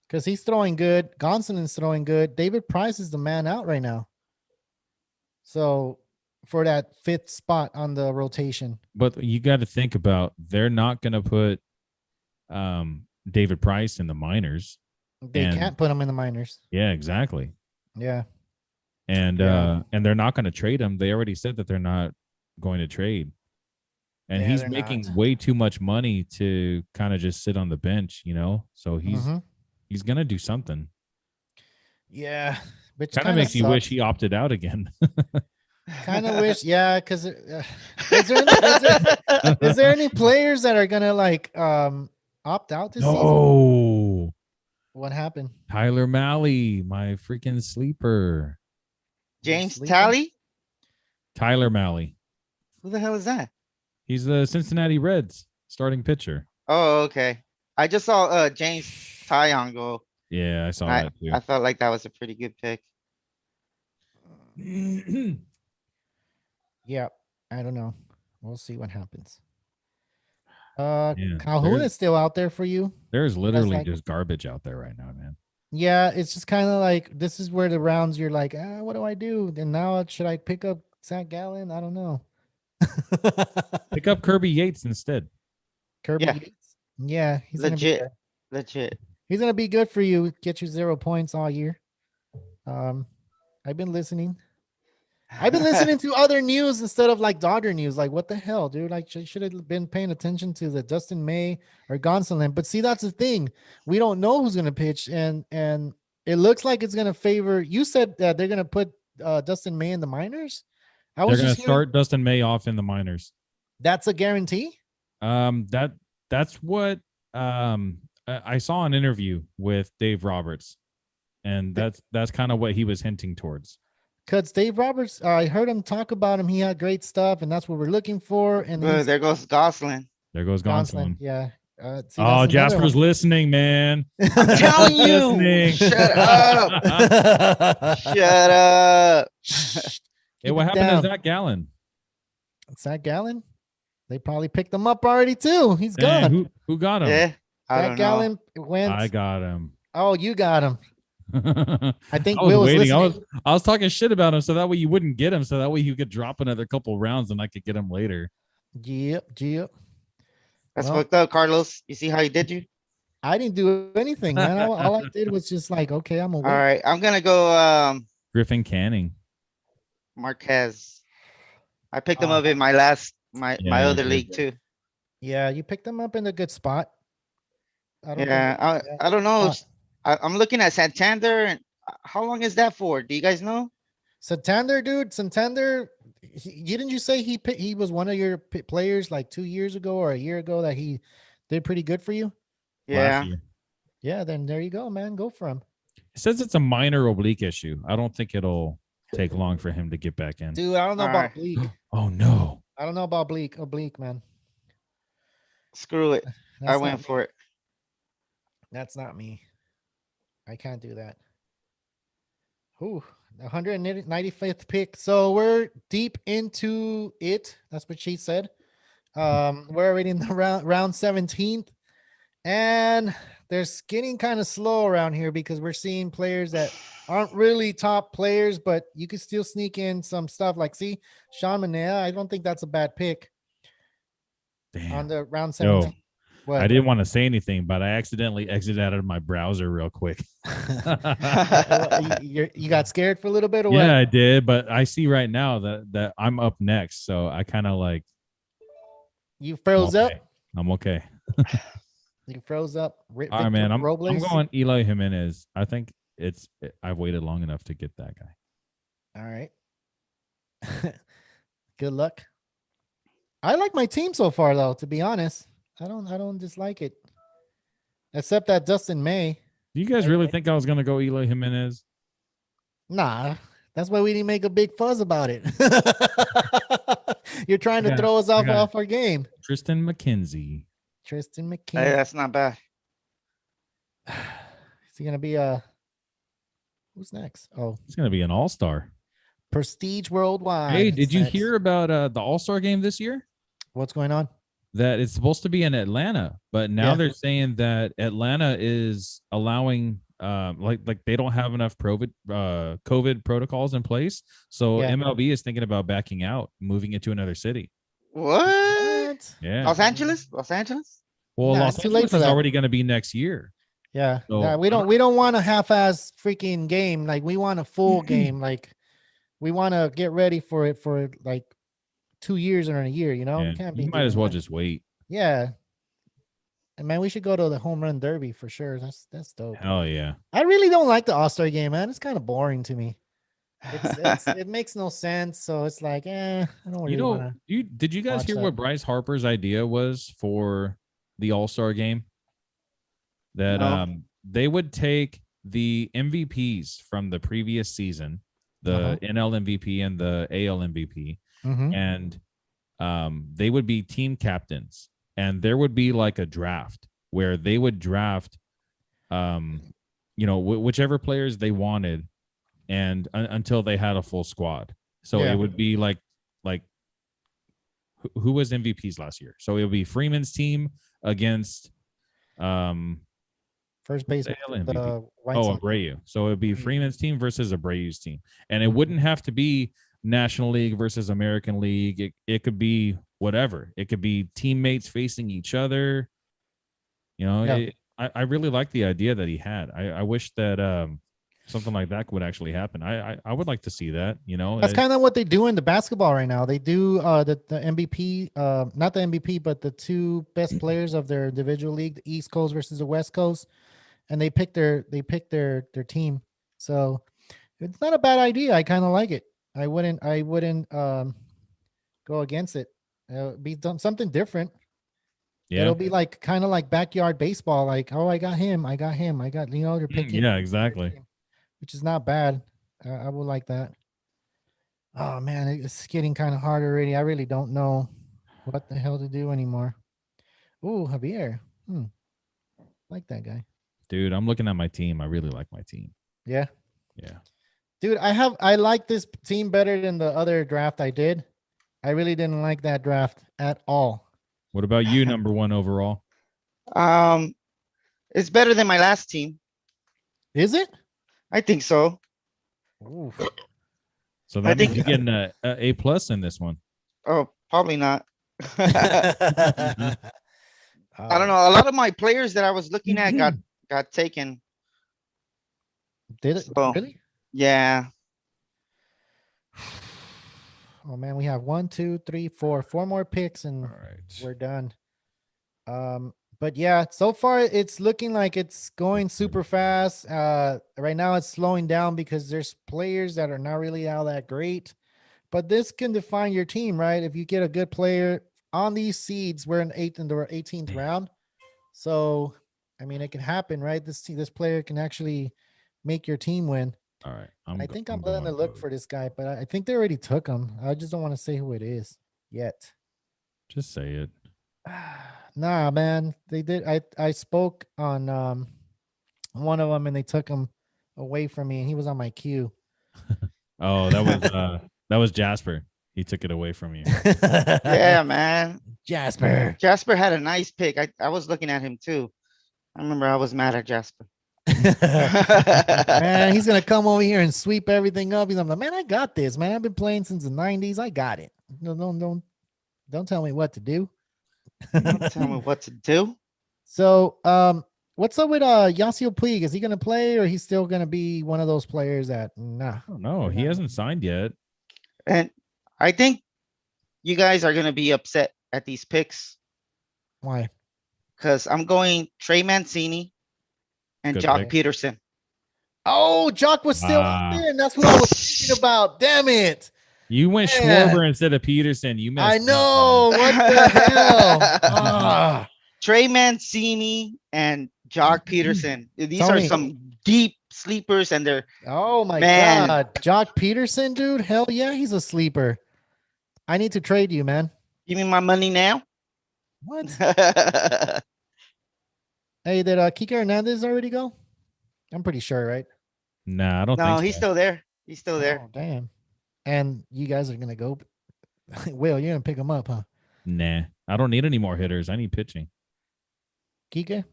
Because he's throwing good. Gonsolin's throwing good. David Price is the man out right now. So for that 5th spot on the rotation. But you got to think about they're not going to put David Price in the minors. They can't put him in the minors. Yeah, exactly. Yeah. And they're not going to trade him. They already said that they're not going to trade. And Yeah, he's they're making not. way too much money to kind of just sit on the bench, So he's going to do something. Yeah. Which Kind of makes you wish he opted out again. Kind of wish, yeah, because is there any players that are gonna like opt out this season? Oh, What happened? Tyler Malley, my freaking sleeper. James Sleeping? Talley? Tyler Malley. Who the hell is that? He's the Cincinnati Reds starting pitcher. Oh, okay. I just saw James Tyon go. Yeah, I saw I, that too. I felt like that was a pretty good pick. Yeah, I don't know. We'll see what happens. Calhoun there's- is still out there for you. There's literally like- just garbage out there right now, man. Yeah, it's just kind of like this is where the rounds you're like, what do I do? And now should I pick up Zach Gallen? I don't know. Pick up Kirby Yates instead. Kirby. Yeah. Yates? Yeah, he's gonna be Legit. good. Legit. He's gonna be good for you. Get you 0 points all year. I've been listening. I've been listening to other news instead of like Dodger news. Like, what the hell, dude? Like, should have been paying attention to the Dustin May or Gonsolin. But see, that's the thing. We don't know who's gonna pitch, and it looks like it's gonna favor. You said that they're gonna put Dustin May in the minors. They're going to start Dustin May off in the minors. That's a guarantee. That's what I saw an interview with Dave Roberts, and that's kind of what he was hinting towards. Because Dave Roberts, I heard him talk about him. He had great stuff, and that's what we're looking for. And he's There goes Gosling. There goes Gonsolin. Gonsolin. Yeah. See, Oh, that's another Jasper's one. listening, man. I'm telling you, Listening. shut up, shut up. Hey, what happened to Zach Gallen? Zach Gallen? They probably picked him up already too. He's Dang, gone. who got him? Yeah, I Zach don't Gallen know. went. I got him. Oh, you got him. I think I was Will was waiting. listening. I was talking shit about him, so that way you wouldn't get him. So that way you could drop another couple rounds, and I could get him later. Yep. That's Well, fucked up, Carlos. You see how he did you? I didn't do anything, man. All I did was just like, okay, I'm gonna All wait. right, I'm gonna go Griffin Canning. Marquez. I picked him up in my last my Yeah, other you league too. Yeah, you picked him up in a good spot. I don't Yeah, think, I don't know. spot. I'm looking at Santander, and how long is that for? Do you guys know? Santander, dude. Santander. Didn't you say he was one of your players like 2 years ago or a year ago that he did pretty good for you? Yeah. Last year. Yeah, then there you go, man. Go for him. It says it's a minor oblique issue. I don't think it'll take long for him to get back in. Dude, I don't know All about right. oblique. Oh no. I don't know about oblique, man. Screw it. I That's went not for me. it. That's not me. I can't do that. Ooh, 195th pick. So we're deep into it. That's what she said. We're already in the round 17th. And they're getting kind of slow around here because we're seeing players that aren't really top players, but you can still sneak in some stuff. Like, see, Sean Manea, I don't think that's a bad pick Damn. on the round 17. Yo, What? I didn't want to say anything, but I accidentally exited out of my browser real quick. You got scared for a little bit or Yeah, what? I did, but I see right now that I'm up next, so I kind of like You froze okay. up. I'm okay. You froze up. All right, man. I'm Robles? going Eloy Jimenez. I think I've waited long enough to get that guy. All right. Good luck. I like my team so far, though. To be honest, I don't dislike it, except that Dustin May. Do you guys really think I was gonna go Eloy Jimenez? Nah, that's why we didn't make a big fuzz about it. You're trying to throw us off our game. Tristan McKenzie. Tristan Hey, McKenzie. that's not bad. Is he gonna be who's next? Oh, He's gonna be an all-star. Prestige Worldwide. Hey, did you hear about the All-Star game this year? What's going on? That it's supposed to be in Atlanta, but now they're saying that Atlanta is allowing like they don't have enough COVID protocols in place. So MLB is thinking about backing out, moving it to another city. What? Yeah. Los Angeles? Los Angeles? Well, Nah, Los it's too late Angeles for is that. already going to be next year. Yeah. So, Yeah, we don't want a half-ass freaking game. Like, we want a full game. Like, we want to get ready for it for like 2 years or in a year, you know? Yeah, Can't be you might as doing well that. just wait. Yeah. And man, we should go to the home run derby for sure. That's dope. Hell yeah. I really don't like the All-Star game, man. It's kind of boring to me. It makes no sense. So it's like, I don't really want to. Did you guys hear what Bryce Harper's idea was for the All-Star game? That they would take the MVPs from the previous season, the NL MVP and the AL MVP, and they would be team captains, and there would be like a draft where they would draft whichever players they wanted, and until they had a full squad. So it would be like who was MVPs last year? So it would be Freeman's team against first base. Abreu. So it would be Freeman's team versus Abreu's team, and it wouldn't have to be National League versus American League. It could be whatever. It could be teammates facing each other. I really like the idea that he had. I wish that something like that would actually happen. I would like to see that. That's kind of what they do in the basketball right now. They do the MVP, not the MVP, but the two best players of their individual league, the East Coast versus the West Coast, and they pick their team. So it's not a bad idea. I kind of like it. I wouldn't go against it. Be something different. Yeah. It'll be like kind of like backyard baseball. Like, oh, I got him. They're picking. Yeah, exactly. Which is not bad. I would like that. Oh man, it's getting kind of hard already. I really don't know what the hell to do anymore. Ooh, Javier. Like that guy. Dude, I'm looking at my team. I really like my team. Yeah. Yeah. Dude, I like this team better than the other draft I did. I really didn't like that draft at all. What about you, number 1 overall? It's better than my last team. Is it? I think so. Oof. So I that means think- you're getting a A+ in this one. Oh, probably not. I I don't know. A lot of my players that I was looking at got taken. Did it So- really? Yeah. Oh man, we have 1, 2, 3, 4 more picks and All right. we're done. But yeah, so far it's looking like it's going super fast. Right now it's slowing down because there's players that are not really all that great. But this can define your team, right? If you get a good player on these seeds, we're in the 18th round. So, I mean, it can happen, right? This player can actually make your team win. All right. I think I'm going to look for this guy, but I think they already took him. I just don't want to say who it is yet. Just say it. Nah, man. They did. I spoke on one of them and they took him away from me and he was on my queue. Oh, that was Jasper. He took it away from you. Yeah, man. Jasper. Jasper had a nice pick. I was looking at him too. I remember I was mad at Jasper. Man, he's gonna come over here and sweep everything up. He's like, man, I got this, man. I've been playing since the 90s. I got it. No, don't tell me what to do. Don't tell me what to do. So, what's up with Yasiel Puig? Is he gonna play or he's still gonna be one of those players that nah? I don't know. He hasn't signed yet. And I think you guys are gonna be upset at these picks Why? because I'm going Trey Mancini and Good Jock pick. Peterson. Oh, Jock was still Ah. there, and that's what I was thinking about. Damn it. You went Yeah. Schwarber instead of Peterson. You messed I up, know. What the hell? Ah. Trey Mancini and Jock Peterson. These are Tony. some deep sleepers, and they're Oh my Man. God. Jock Peterson, dude. Hell yeah, he's a sleeper. I need to trade you, man. give me my money now. What? Hey, did Kike Hernandez already go? I'm pretty sure, right? Nah, I don't No, think he's so. still there. He's still there. Oh, damn. And you guys are gonna go. Will, you're gonna pick him up, huh? Nah, I don't need any more hitters. I need pitching. Kike?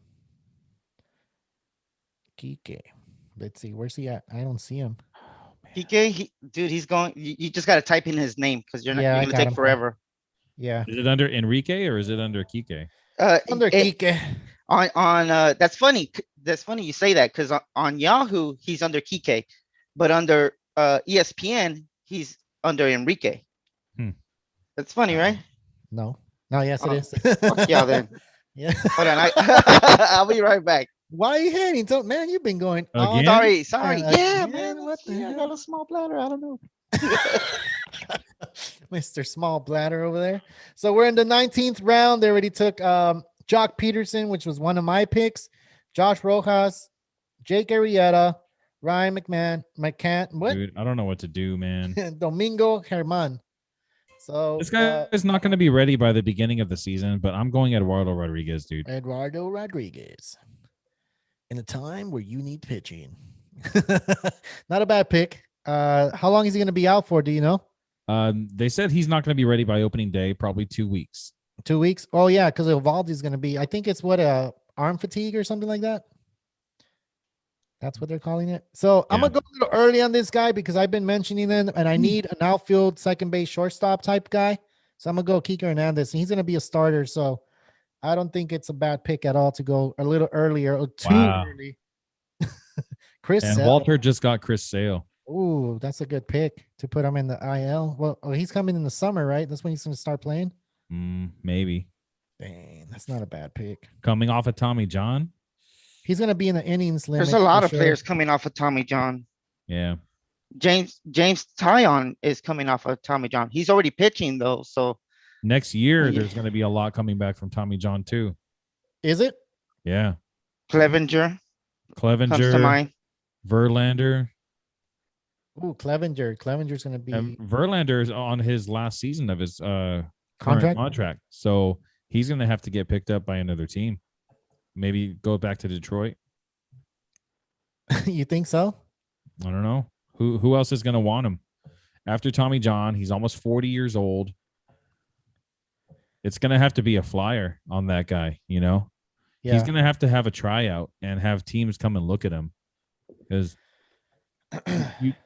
Kike. Let's see. Where's he at? I don't see him. Dude, he's going. You just got to type in his name because you're not. Yeah, I You're gonna got take him. forever. Yeah. Is it under Enrique or is it under Kike? Under Kike. On that's funny. That's funny you say that because on Yahoo he's under Kike, but under ESPN he's under Enrique. Hmm. That's funny, right? No. No, yes, Oh, it is. Fuck yeah, then. Yeah. Hold on, I'll be right back. Why are you hating? So, man, you've been going all Again? Sorry. Yeah, Yeah, again? man. What the I hell? got a small bladder. I don't know. Mr. Small Bladder over there. So we're in the 19th round. They already took Jock Peterson, which was one of my picks, Josh Rojas, Jake Arrieta, Ryan McCann, what? Dude, I don't know what to do, man. Domingo Herman. So This guy is not going to be ready by the beginning of the season, but I'm going Eduardo Rodriguez, dude. Eduardo Rodriguez. In a time where you need pitching. Not a bad pick. How long is he going to be out for? Do you know? They said he's not going to be ready by opening day, probably 2 weeks. 2 weeks? Oh, yeah, because Evaldi's going to be, I think it's what, arm fatigue or something like that. That's what they're calling it. So I'm Yeah. going to go a little early on this guy because I've been mentioning him, and I need an outfield, second base, shortstop type guy. So I'm going to go Kike Hernandez, and he's going to be a starter. So I don't think it's a bad pick at all to go a little earlier or too Wow. early. Chris And Sale. Walter just got Chris Sale. Ooh, that's a good pick to put him in the IL. Well, he's coming in the summer, right? That's when he's going to start playing. Maybe. Dang, that's not a bad pick. Coming off of Tommy John. He's going to be in the innings limit. There's a lot for of sure. players coming off of Tommy John. Yeah. James Tyon is coming off of Tommy John. He's already pitching though, so Next year, Yeah. there's going to be a lot coming back from Tommy John, too. Is it? Yeah. Clevenger comes to Clevenger, mind. Verlander. Ooh, Clevenger. Clevenger's going to be And Verlander is on his last season of his current contract. contract, so he's going to have to get picked up by another team. Maybe go back to Detroit. You think so? I don't know who else is going to want him after Tommy John. He's almost 40 years old. It's going to have to be a flyer on that guy. You know, Yeah. he's going to have a tryout and have teams come and look at him because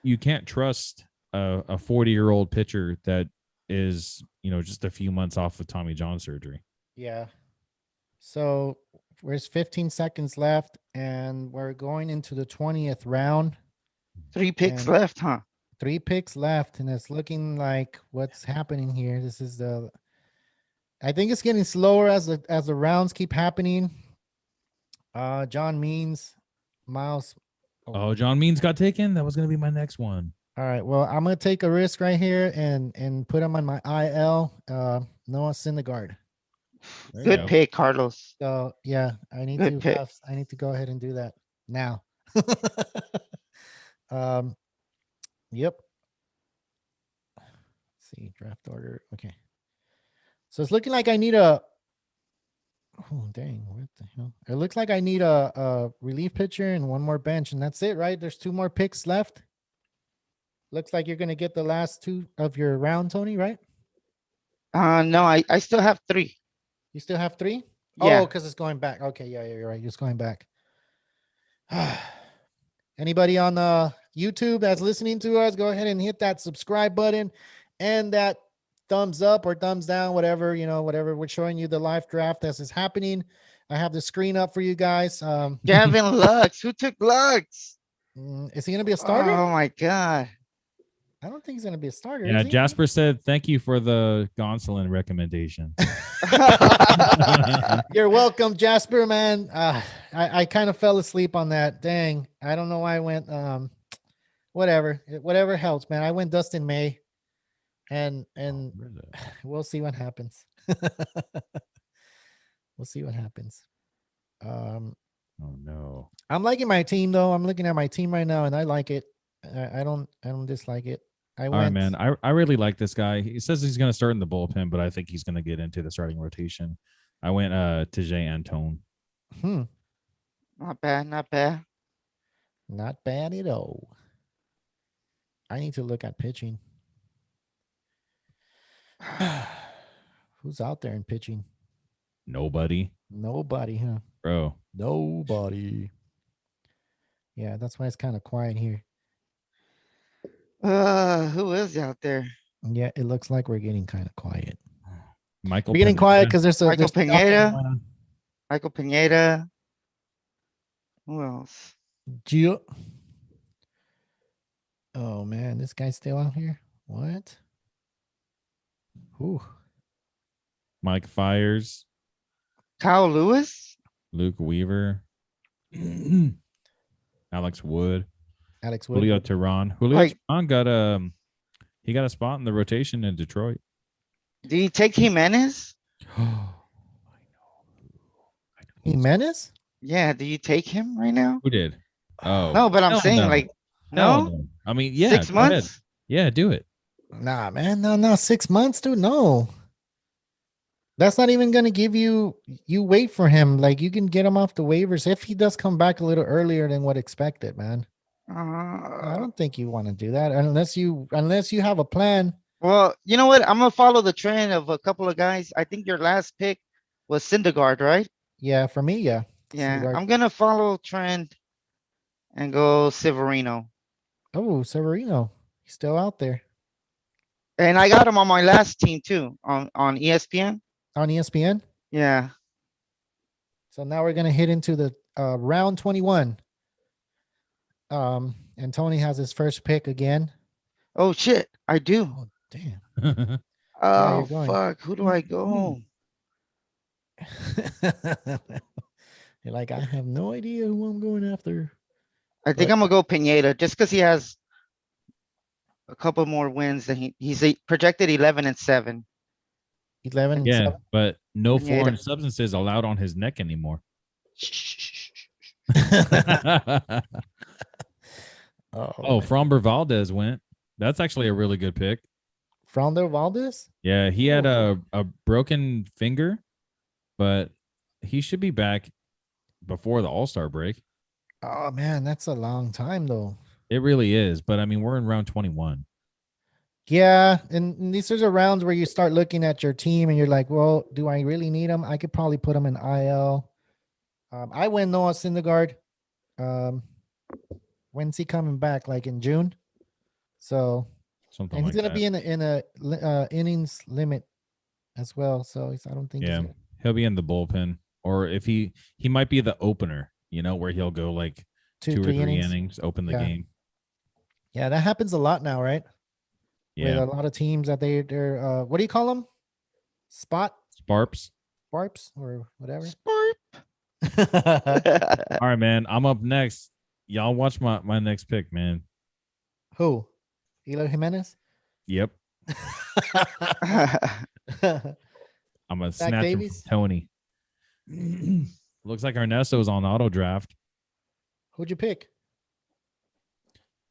you can't trust a 40-year-old pitcher that is, you know, just a few months off of Tommy John surgery. Yeah. So there's 15 seconds left, and we're going into the 20th round. 3 picks And- left, huh? 3 picks left, and it's looking like what's happening here. This is I think it's getting slower as the rounds keep happening. John Means, Miles. Oh, John Means got taken. That was going to be my next one. All right. Well, I'm gonna take a risk right here and put him on my IL. Noah Syndergaard. There you Good go. pick, Carlos. So yeah, I need Good pick. I need to go ahead and do that now. Yep. Let's see, draft order. Okay. So it's looking like I need a oh dang, what the hell? It looks like I need a relief pitcher and one more bench, and that's it, right? There's 2 more picks left. Looks like you're gonna get the last 2 of your round, Tony, right? No, I still have 3. You still have 3? Yeah. Oh, because it's going back. Okay, yeah, you're right. It's going back. Anybody on YouTube that's listening to us, go ahead and hit that subscribe button and that thumbs up or thumbs down, whatever, you know, whatever. We're showing you the live draft as is happening. I have the screen up for you guys. Gavin Lux. Who took Lux? Is he going to be a starter? Oh my God. I don't think he's going to be a starter. Yeah, is he? Jasper said thank you for the Gonsolin recommendation. You're welcome, Jasper, man. I kind of fell asleep on that. Dang. I don't know why I went, whatever helps, man. I went Dustin May and we'll see what happens. We'll see what happens. Oh no. I'm liking my team though. I'm looking at my team right now and I like it. I don't dislike it. All right, man. I really like this guy. He says he's going to start in the bullpen, but I think he's going to get into the starting rotation. I went Tejay Antone. Not bad, not bad. Not bad at all. I need to look at pitching. Who's out there in pitching? Nobody. Nobody, huh? Bro. Nobody. Yeah, that's why it's kind of quiet here. Who is out there? Yeah, it looks like we're getting kind of quiet. Michael. We're getting quiet because there's Michael there's Pineda. Michael Pineda. Who else? Gio. Oh man, this guy's still out here. What? Who? Mike Fires. Kyle Lewis. Luke Weaver. Alex Wood. Alex Wood. Julio Teheran. Teheran got he got a spot in the rotation in Detroit. Did he take Jimenez? Jimenez? Yeah, do you take him right now? Who did? Oh No, but I'm hell saying no. like Hell no. I mean, yeah, 6 go ahead. months. Yeah, do it. Nah, man. No, 6 months, dude. No. That's not even gonna give you wait for him. Like you can get him off the waivers if he does come back a little earlier than what expected, man. I don't think you want to do that unless you have a plan. Well, you know what? I'm gonna follow the trend of a couple of guys. I think your last pick was Syndergaard, right? Yeah, for me, yeah. Yeah, Syndergaard. I'm gonna follow trend and go Severino. Oh, Severino. He's still out there And I got him on my last team too, on ESPN. on ESPN. Yeah. So now we're gonna hit into the round 21. And Tony has his first pick again. Oh shit, I do. Oh damn. Oh you're going. fuck, who do I go? You're like, I have no idea who I'm going after. I think But- I'm gonna go Pineda just because he has a couple more wins than he's projected 11-7. 11 and Yeah, 7. but no Pineda. foreign substances allowed on his neck anymore. Oh, Framber Valdez went. That's actually a really good pick. Frounder Valdez. Yeah, he had a broken finger, but he should be back before the All-Star break. Oh man, that's a long time though. It really is. But I mean, we're in round 21. Yeah, and these are rounds where you start looking at your team and you're like, well, do I really need them? I could probably put them in IL. I went Noah Syndergaard. When's he coming back? Like in June? So, Something and like he's gonna that. be in a innings limit as well. So I don't think. Yeah, He's he'll be in the bullpen, or if he might be the opener. Where he'll go like two or 3 three innings. innings, open the Yeah. game. Yeah, that happens a lot now, right? With Yeah, a lot of teams that they're what do you call them? Sparps. Sparps or whatever. All right, man. I'm up next. Y'all watch my next pick, man. Who? Eloy Jimenez? Yep, I'm a Zach snatch him from Davies? Tony. Looks like Ernesto's on auto draft. Who'd you pick?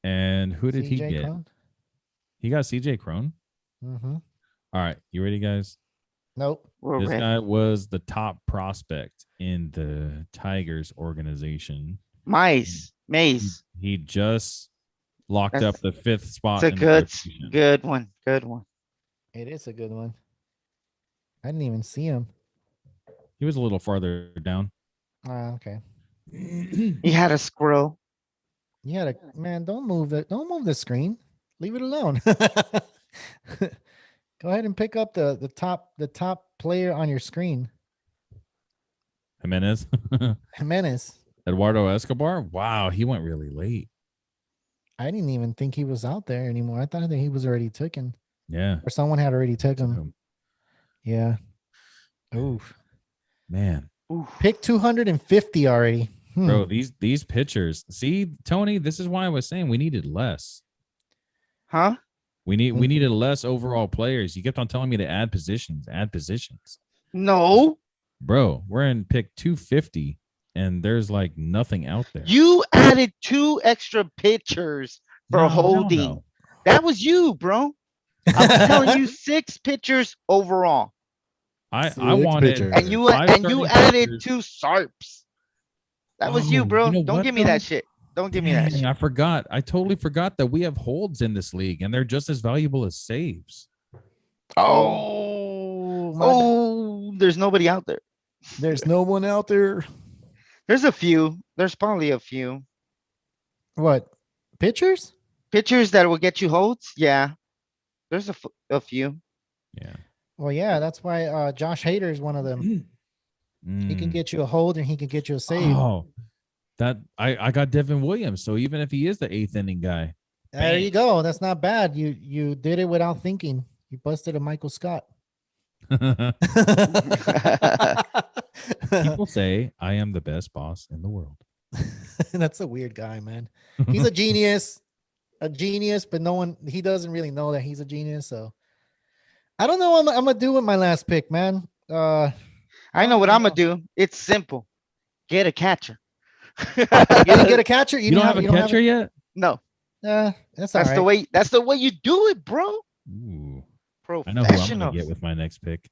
And who did he CJ get? Cron? He got CJ Crone. Mm-hmm. All right, you ready, guys? Nope. We're This ready. guy was the top prospect in the Tigers organization. Maze. He just locked That's- up the 5th spot. It's a in the good rotation. good one. Good one. It is a good one. I didn't even see him. He was a little farther down. Okay. He had a squirrel. You had a man. Don't move the screen. Leave it alone. Go ahead and pick up the top player on your screen. Jimenez. Jimenez. Eduardo Escobar. Wow, he went really late. I didn't even think he was out there anymore. I thought that he was already taken, Yeah. or someone had already taken him. Yeah. Oof. Man. Oof. Pick 250 already. Bro, these pitchers. See, Tony, this is why I was saying we needed less. Huh? We needed less overall players. You kept on telling me to add positions. No. Bro, we're in pick 250 and there's like nothing out there. You added 2 extra pitchers for No, holding. no. That was you, bro. I was telling you 6 pitchers overall. I Six wanted pitchers. And you five starting added pitchers. 2 Sarps. That was Oh, you, bro. you know Don't what, give me though? that shit. Don't give me that Dang, shit. I forgot. I totally forgot that we have holds in this league and they're just as valuable as saves. Oh, my bad. Oh, there's nobody out there. There's no one out there. There's a few. There's probably a few What? Pitchers? pitchers that will get you holds. Yeah. There's a few. Yeah. Well, yeah, that's why Josh Hader is one of them. He can Mm. get you a hold and he can get you a save. Oh, that I got Devin Williams. So even if he is the 8th inning guy, There you go. That's not bad. You did it without thinking. You busted a Michael Scott. people say I am the best boss in the world. That's a weird guy, man. He's a genius, but he doesn't really know that he's a genius. So I don't know what I'm gonna do with my last pick, man. I know what I'm gonna do. It's simple. Get a catcher. You didn't get a catcher. You don't have a catcher yet? No, That's all that's right. the way. That's the way you do it, bro. Ooh, I know who I'm Professional. gonna get with my next pick.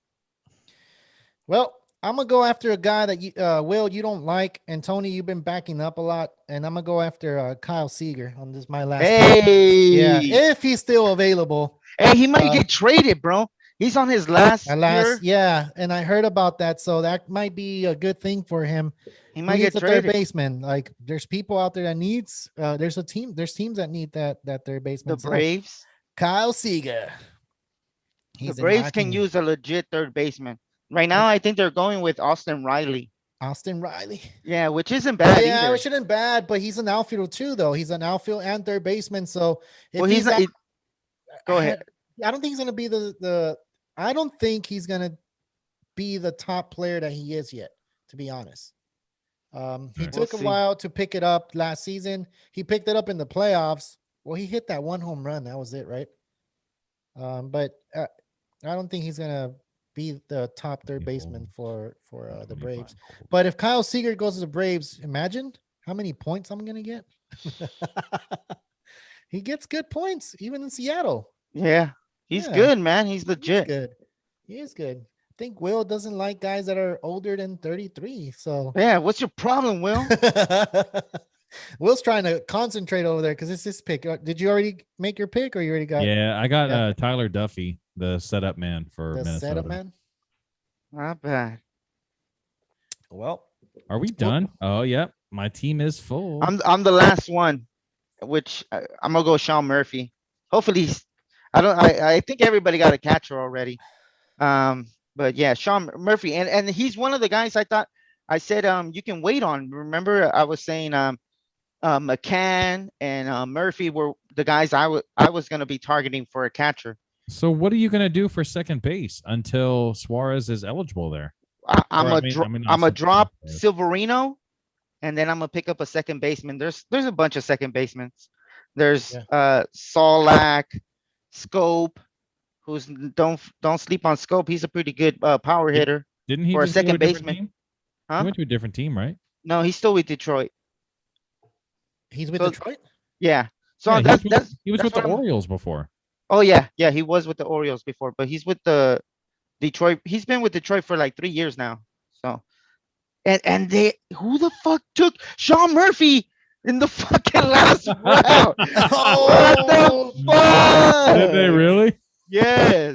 Well, I'm gonna go after a guy that you, Will, you don't like, and Tony, you've been backing up a lot, and I'm gonna go after Kyle Seager on this my last. pick. Hey, Yeah, if he's still available. hey, he might get traded, bro. He's on his last year. Yeah, and I heard about that, so that might be a good thing for him. He Who might needs get a third traded. baseman? Like, there's people out there that needs. There's teams that need that third baseman. The So, Braves. Kyle Seager. The He's in Braves my can team. use a legit third baseman. Right now, I think they're going with Austin Riley. Austin Riley. Yeah, which isn't bad Yeah, either. which isn't bad, but he's an outfielder too, though. He's an outfield and third baseman. So if Well, he's not. Go ahead. I don't think he's gonna be I don't think he's gonna be the top player that he is yet, to be honest. He We'll took a see. while to pick it up last season. He picked it up in the playoffs. Well, he hit that one home run. That was it, right? But I don't think he's gonna be the top third baseman for the Braves. But if Kyle Seager goes to the Braves, imagine how many points I'm gonna get. He gets good points, even in Seattle. Yeah, he's Yeah, good, man. He's he's legit. good. He is good. I think Will doesn't like guys that are older than 33. So Yeah, what's your problem, Will? Will's trying to concentrate over there because it's his pick. Did you already make your pick, or you already got Yeah, I got Yeah. Tyler Duffy, the setup man for the setup Minnesota. man? Not bad. Well, Are we Well- done? Oh, yep. My team is full. I'm the last one, which I'm gonna go Sean Murphy. Hopefully, I think everybody got a catcher already. But yeah, Sean Murphy, and he's one of the guys I said you can wait on. Remember, I was saying McCann and Murphy were the guys I was gonna be targeting for a catcher. So what are you gonna do for second base until Suarez is eligible there? I'm Or, a not I'm a second drop base. Silverino, and then I'm gonna pick up a second baseman. There's a bunch of second basemen. There's Solak, Scope, who's don't sleep on Scope. He's a pretty good power Did- hitter Didn't he for a just go to second a different baseman. team? Huh? He went to a different team, right? No, he's still with Detroit. he's with So- Detroit. Yeah. So Yeah, that's he was that's with the what I'm- Orioles before. Oh yeah, he was with the Orioles before, but he's with the Detroit. He's been with Detroit for like 3 years now. So, and they who the fuck took Sean Murphy in the fucking last round? Oh, What the fuck? Did they really? Yes.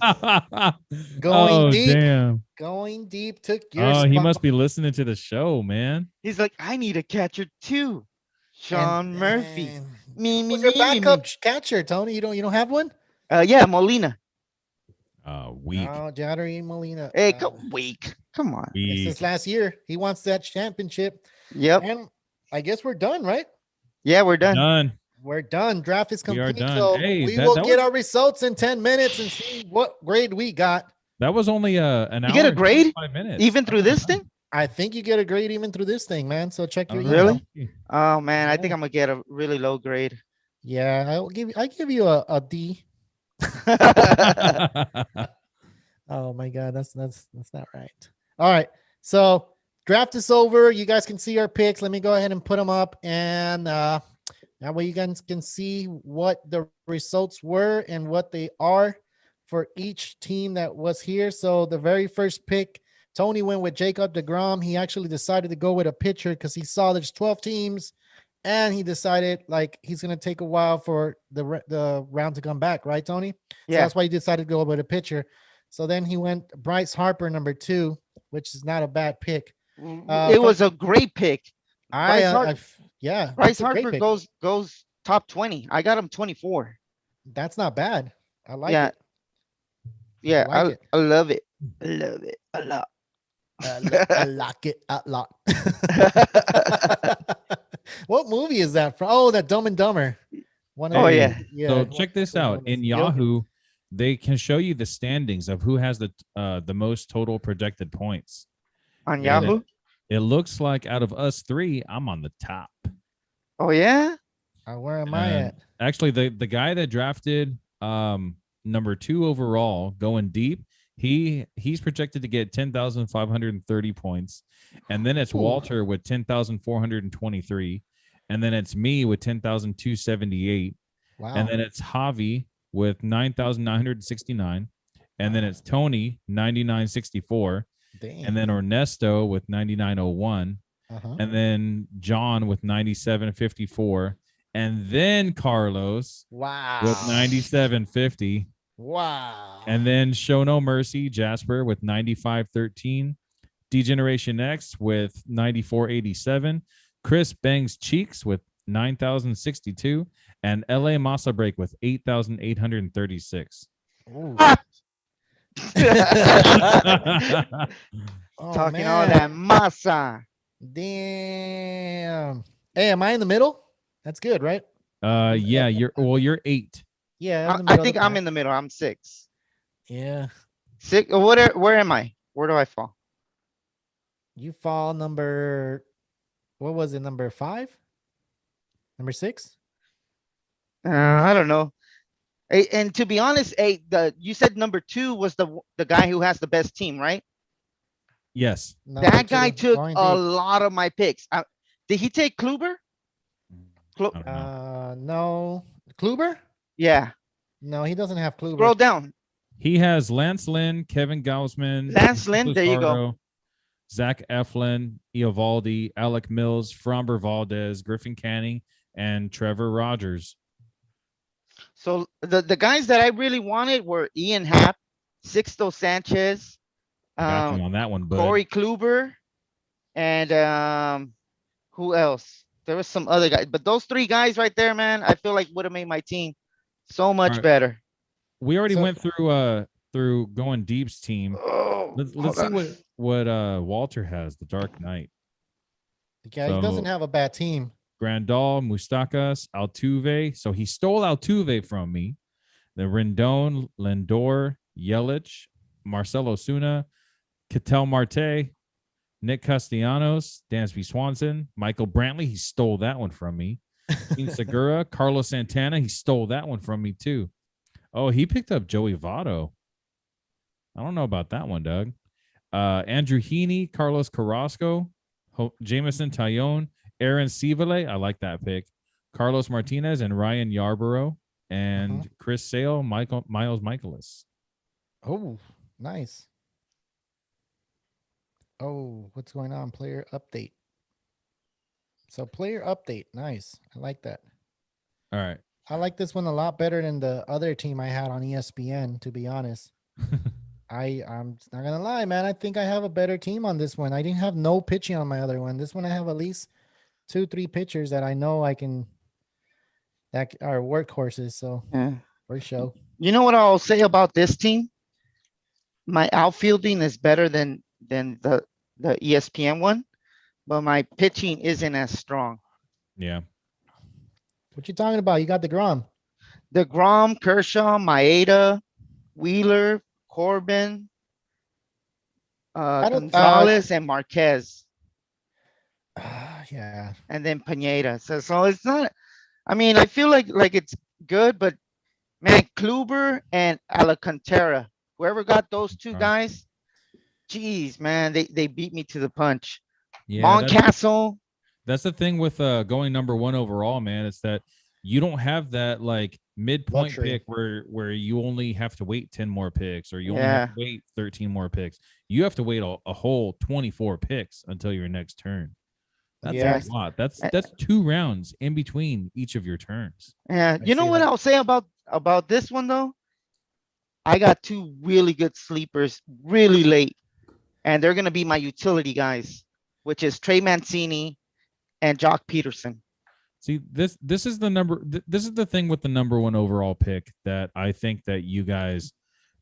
Going Oh, deep. damn. Going deep took your Oh, he spot. must be listening to the show, man. He's like, I need a catcher too. Sean Murphy. and Me, me, who's your me, me, backup me. catcher, Tony? You don't have one? Yeah, Molina. Weak. Oh, Jadri Molina. Hey, weak. Come on. This Weak. is last year. He wants that championship. Yep. And I guess we're done, right? Yeah, we're done. Done. We're done. Draft is We are complete. done. So Hey, we that- will that get was- our results in 10 minutes and see what grade we got. That was only an hour. You get a and grade 25 minutes. even through this That's thing? I think you get a grade even through this thing, man. So check your not email. Really? Oh man, I think Yeah. I'm gonna get a really low grade. Yeah, I give you a D. bad. Oh my god, that's not right. All right. So draft is over. You guys can see our picks. Let me go ahead and put them up, and that way you guys can see what the results were and what they are for each team that was here. So the very first pick, Tony went with Jacob deGrom. He actually decided to go with a pitcher because he saw there's 12 teams, and he decided like he's gonna take a while for the round to come back, right, Tony? So Yeah. that's why he decided to go with a pitcher. So then he went Bryce Harper, number 2, which is not a bad pick. It was a great pick. I, Bryce Hart- yeah, Bryce that's a great Harper pick. goes top 20. I got him 24. That's not bad. I like Yeah. it. Yeah, like it. I love it. I love it a lot. I like it a lot. What movie is that from? Oh, that Dumb and Dumber. One Oh, the- yeah. So check this out. In Yahoo, they can show you the standings of who has the most total projected points. On Yeah. Yahoo? It looks like out of us three, I'm on the top. Oh yeah? Where am I And at? Actually, the guy that drafted number 2 overall, going deep, he's projected to get 10,530 points, and then it's Ooh. Walter with 10,423, and then it's me with 10,278, Wow. and then it's Javi with 9,969, and then it's Tony 9,964, Damn. and then Ernesto with 9,901, Uh-huh. and then John with 9754, and then Carlos Wow. with 9750, Wow. and then Show No Mercy Jasper with 9513, Degeneration X with 9487, Chris Bangs Cheeks with 9062, and LA Masa Break with 8836. Ooh. Oh, Talking man. all that masa. Damn. Hey, am I in the middle? That's good, right? Yeah, you're 8. Yeah. I think I'm in the middle. I'm 6. Yeah. 6. Where am I? Where do I fall? You fall number, what was it? Number 5? Number 6? I don't know. And to be honest, you said number 2 was the guy who has the best team, right? Yes. That guy took Going a deep. lot of my picks. Did he take Kluber? I don't know. No. Kluber? Yeah. No, he doesn't have Kluber. Scroll down. He has Lance Lynn, Kevin Gausman, Lance Lynn, there you go. Luzardo, Zach Eflin, Eovaldi, Alec Mills, Framber Valdez, Griffin Canning, and Trevor Rogers. So the guys that I really wanted were Ian Happ, Sixto Sanchez, Got you on that one, bud. Corey Kluber, and who else? There was some other guys, but those 3 guys right there, man, I feel like would have made my team so much better. We already went through going deep's team. Oh, Let's see what Walter has, the Dark Knight. Yeah, he doesn't have a bad team. Grandal, Mustakas, Altuve. So he stole Altuve from me. The Rendon, Lindor, Yelich, Marcelo Osuna, Ketel Marte, Nick Castellanos, Dansby Swanson, Michael Brantley. He stole that one from me. Dean Segura, Carlos Santana. He stole that one from me too. Oh, he picked up Joey Votto. I don't know about that one, Doug. Andrew Heaney, Carlos Carrasco, Jameson Taillon, Aaron Civale. I like that pick. Carlos Martinez and Ryan Yarborough and Chris Sale, Miles Michaelis. Oh, nice. Oh, what's going on? Player update. So player update. Nice. I like that. All right. I like this one a lot better than the other team I had on ESPN, to be honest. I'm not gonna lie, man. I think I have a better team on this one. I didn't have no pitching on my other one. This one I have at least 2-3 pitchers that I know I can, that are workhorses. So for sure. You know what I'll say about this team? My outfielding is better than the ESPN one, but my pitching isn't as strong. Yeah. What you talking about? You got the Grom. Kershaw, Maeda, Wheeler, Corbin, Gonzalez, and Marquez. Yeah. And then Pineda. So it's not, I mean, I feel like it's good, but man, Kluber and Alcantara, whoever got those 2 guys, geez, man, they beat me to the punch. Yeah, Moncastle. That's the thing with going number 1 overall, man. It's that you don't have that like midpoint pick where you only have to wait 10 more picks, or you only have to wait 13 more picks. You have to wait a whole 24 picks until your next turn. That's a lot. That's 2 rounds in between each of your turns. Yeah. You know what I'll say about this one though? I got 2 really good sleepers really late, and they're gonna be my utility guys, which is Trey Mancini and Jock Peterson. See, this is the thing with the number 1 overall pick that I think that you guys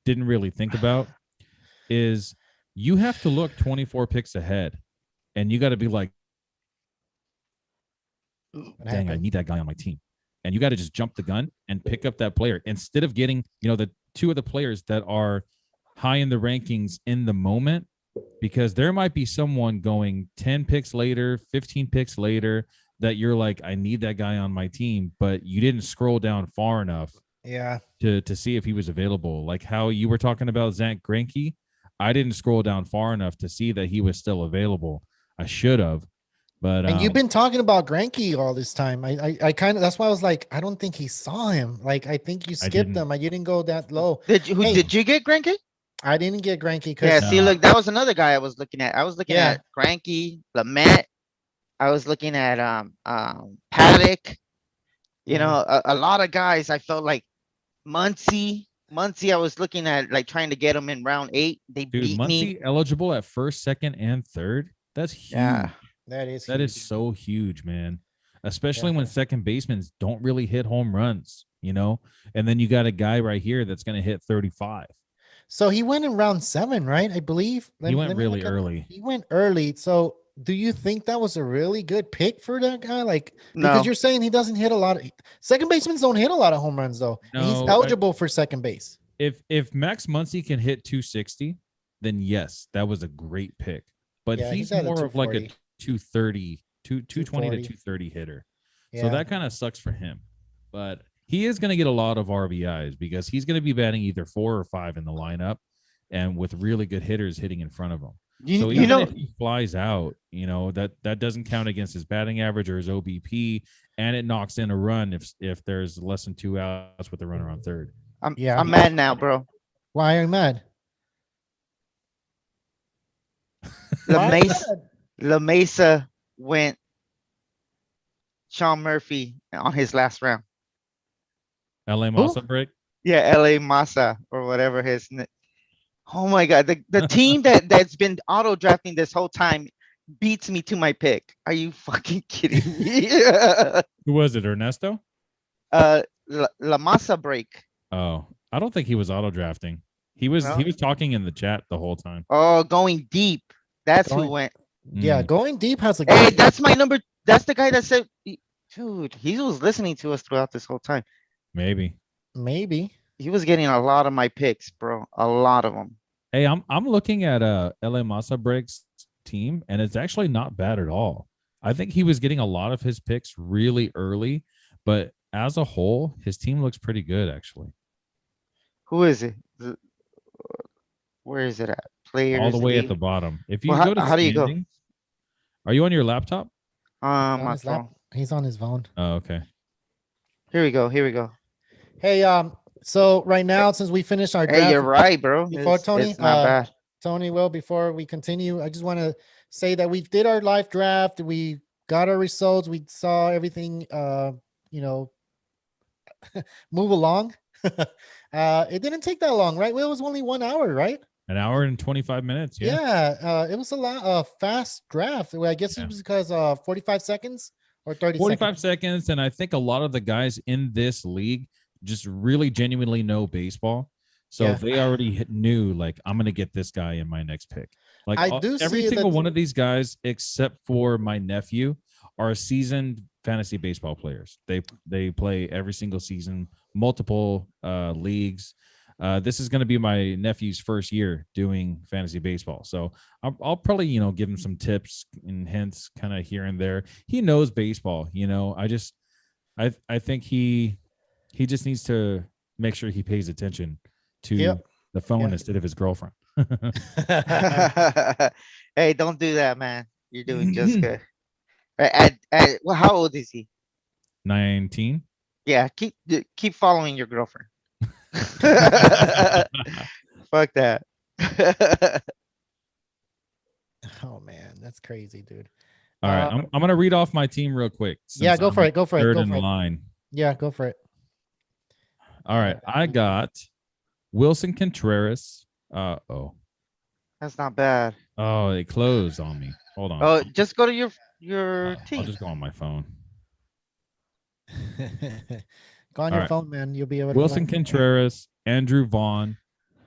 didn't really think about is you have to look 24 picks ahead, and you got to be like, dang, I need that guy on my team. And you got to just jump the gun and pick up that player instead of getting, the 2 of the players that are high in the rankings in the moment, because there might be someone going 10 picks later, 15 picks later, that you're like, I need that guy on my team, but you didn't scroll down far enough to see if he was available. Like how you were talking about Zach Greinke, I didn't scroll down far enough to see that he was still available. I should have, but and you've been talking about Greinke all this time. I kind of, that's why I was like, I don't think he saw him. Like, I think you skipped him. You didn't go that low. Did you get Greinke? I didn't get Greinke. Yeah, see, look, that was another guy I was looking at. I was looking at Greinke, Lamet. I was looking at Paddock. A lot of guys. I felt like Muncy. I was looking at like trying to get him in round 8. They beat Muncy me. Eligible at 1st, 2nd, and 3rd. That's huge. Yeah, that is so huge, man. Especially when second basemen don't really hit home runs, and then you got a guy right here that's going to hit 35. So he went in round 7, right? I believe he went really early. He went early. So do you think that was a really good pick for that guy? Like, no. Because you're saying he doesn't hit a lot of second basemen don't hit a lot of home runs though. No, he's eligible for second base. If Max Muncy can hit 260, then yes, that was a great pick. But he's more of like a 220 to 230 hitter. Yeah. So that kind of sucks for him. But he is going to get a lot of RBIs because he's going to be batting either 4 or 5 in the lineup, and with really good hitters hitting in front of him. So even if he flies out, that doesn't count against his batting average or his OBP. and it knocks in a run if there's less than 2 outs with the runner on third. I'm mad now, bro. Why are you mad? La Why are you Mesa, mad? La Mesa went Sean Murphy on his last round. LA Masa break. Yeah, LA Masa or whatever oh my god, the team that's been auto drafting this whole time beats me to my pick. Are you fucking kidding me? Who was it? Ernesto? La Masa break. Oh, I don't think he was auto drafting. He was No? talking in the chat the whole time. Oh, going deep. That's who Going- went. Yeah, going deep has a Hey, good. that's my number. That's the guy that said, dude, he was listening to us throughout this whole time. Maybe. Maybe. He was getting a lot of my picks, bro. A lot of them. Hey, I'm looking at LA Masa breaks team, and it's actually not bad at all. I think he was getting a lot of his picks really early, but as a whole, his team looks pretty good actually. Who is it? Where is it at? Players. All the way at league? the bottom. If you Well, go to how do you go? standings, are you on your laptop? On My his lap. phone. He's on his phone. Oh, okay. Here we go. Here we go. Hey, so right now, since we finished our Hey, draft, you're right, bro. Before Tony, it's not bad. Tony, well, before we continue, I just want to say that we did our live draft. We got our results. We saw everything, move along. It didn't take that long, right? Well, it was only 1 hour, right? An hour and 25 minutes. Yeah. Yeah. It was a lot fast draft. Well, I guess it was because 45 seconds or 30 45 seconds. seconds. And I think a lot of the guys in this league just really genuinely know baseball. So Yeah. they already knew, like, I'm going to get this guy in my next pick. Like I do every see single that- one of these guys, except for my nephew, are seasoned fantasy baseball players. They play every single season, multiple leagues. This is going to be my nephew's first year doing fantasy baseball. So I'll probably, give him some tips and hints kind of here and there. He knows baseball, I think he just needs to make sure he pays attention to the phone instead of his girlfriend. Hey, don't do that, man. You're doing just good. Well, how old is he? 19. Yeah, keep following your girlfriend. Fuck that. Oh man, that's crazy, dude. All right, I'm gonna read off my team real quick. Yeah, go for it. Go for it. Third Go in for it. line. Yeah, go for it. All right, I got Wilson Contreras. That's not bad. Oh, it closed on me. Hold on. Oh, just go to your I'll team. just go on my phone. Go on All your right. phone, man. You'll be able to. Wilson find- Contreras, Andrew Vaughn,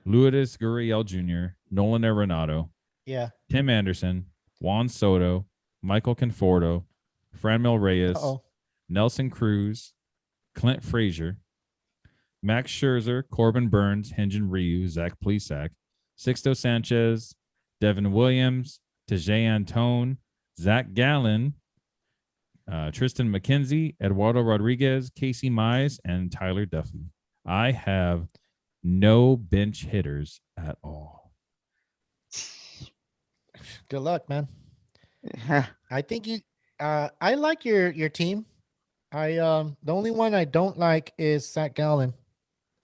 Lourdes Gurriel Jr., Nolan Arenado, Yeah. Tim Anderson, Juan Soto, Michael Conforto, Franmil Reyes, Oh. Nelson Cruz, Clint Frazier, Max Scherzer, Corbin Burns, Hyun-Jin Ryu, Zach Plesac, Sixto Sanchez, Devin Williams, Tejay Antone, Zach Gallen, Tristan McKenzie, Eduardo Rodriguez, Casey Mize, and Tyler Duffy. I have no bench hitters at all. Good luck, man. Yeah. I think you. I like your team. The only one I don't like is Zach Gallen.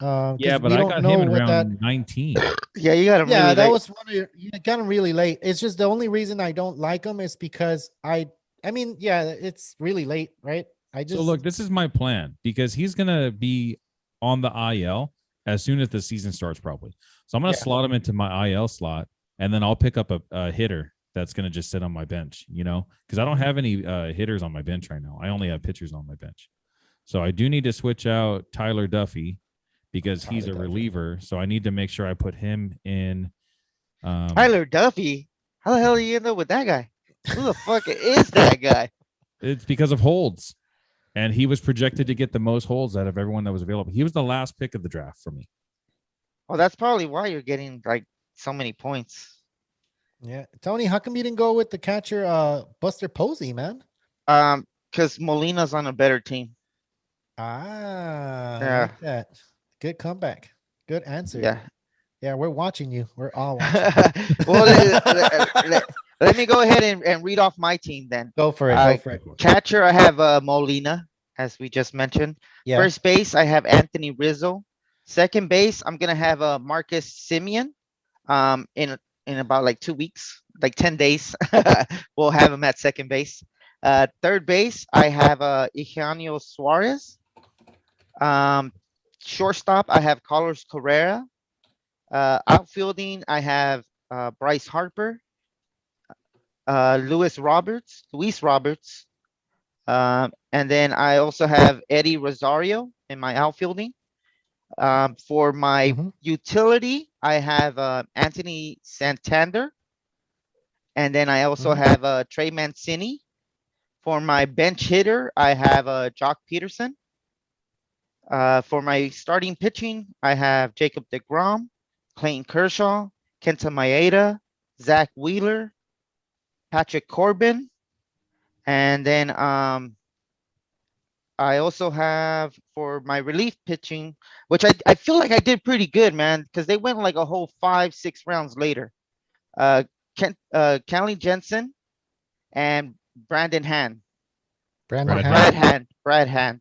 'Cause Yeah, but we I don't got know him in what round 19. Yeah, you got him. Yeah, really that late. was one of you got him really late. It's just the only reason I don't like him is because I mean, yeah, it's really late, right? I just So look, this is my plan because he's gonna be on the IL as soon as the season starts, probably. So I'm gonna Yeah. slot him into my IL slot, and then I'll pick up a hitter that's gonna just sit on my bench, because I don't have any hitters on my bench right now. I only have pitchers on my bench. So I do need to switch out Tyler Duffy because he's a Tyler Duffy. reliever. So I need to make sure I put him in. Tyler Duffy. How the hell do you end up with that guy? Who the fuck is that guy? It's because of holds. And he was projected to get the most holds out of everyone that was available. He was the last pick of the draft for me. Well, that's probably why you're getting like so many points. Yeah, Tony, how come you didn't go with the catcher, Buster Posey, man? Because Molina's on a better team. I Yeah. like that. Good comeback. Good answer. Yeah. Yeah, we're watching you. We're all watching. Well, let me go ahead and read off my team then. Go for it. Uh, Go for it. Catcher, I have Molina. as we just mentioned. Yeah. First base, I have Anthony Rizzo. Second base, I'm gonna have Marcus Simeon. In about like 2 weeks, like 10 days, we'll have him at second base. Third base, I have Eugenio Suarez. Um, Shortstop, I have Carlos Correa. Outfielding, I have Bryce Harper, Luis Roberts, and then I also have Eddie Rosario in my outfielding. For my Mhm. utility, I have Anthony Santander, and then I also Mhm. have Trey Mancini. For my bench hitter, I have Jock Peterson. For my starting pitching, I have Jacob deGrom, Clayton Kershaw, Kenta Maeda, Zach Wheeler, Patrick Corbin, and then I also have for my relief pitching, which I feel like I did pretty good, man, because they went like a whole 5, 6 rounds later. Uh, Kenley Jensen and Brandon Hand, Brandon Brad Hand. Hand. Brad Hand.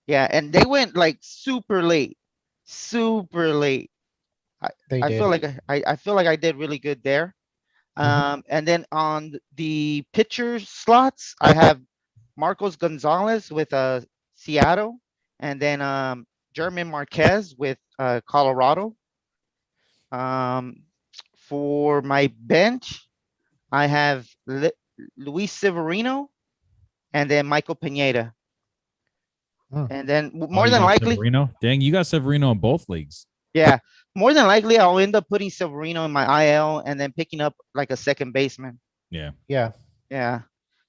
Yeah, and they went like super late, super late. I, They I feel did. like I feel like I did really good there. Mhm. And then on the pitcher slots, I have Marcos Gonzalez with Seattle, and then German Marquez with Colorado. Um, for my bench, I have Luis Severino and then Michael Pineda. Mm. And then Oh, more you than got likely, Severino. Dang, you got Severino in both leagues. yeah, more than likely I'll end up putting Severino in my IL and then picking up like a second baseman. Yeah. Yeah. Yeah,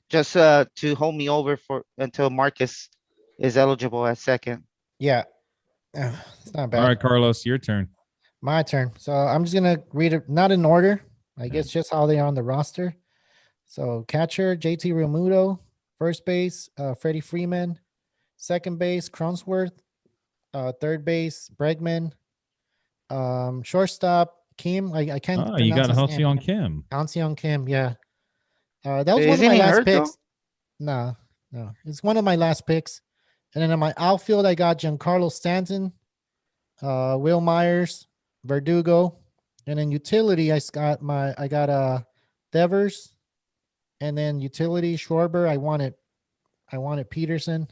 just to hold me over for until Marcus is eligible at second. Yeah. It's not All bad. right, Carlos, your turn. My turn. So I'm just gonna read it not in order. I Yeah. guess just how they are on the roster. So catcher JT Realmuto, first base Freddie Freeman, second base Cronksworth, third base Bregman, shortstop Kim. I can't Oh, you pronounce got his name. Halcyon Kim. Hanseon Kim. Yeah, that was one of Isn't my he last hurt though? picks. No, no, it's one of my last picks. And then in my outfield, I got Giancarlo Stanton, Will Myers, Verdugo, and then utility, I got Devers, and then utility Schwarber. I wanted Peterson.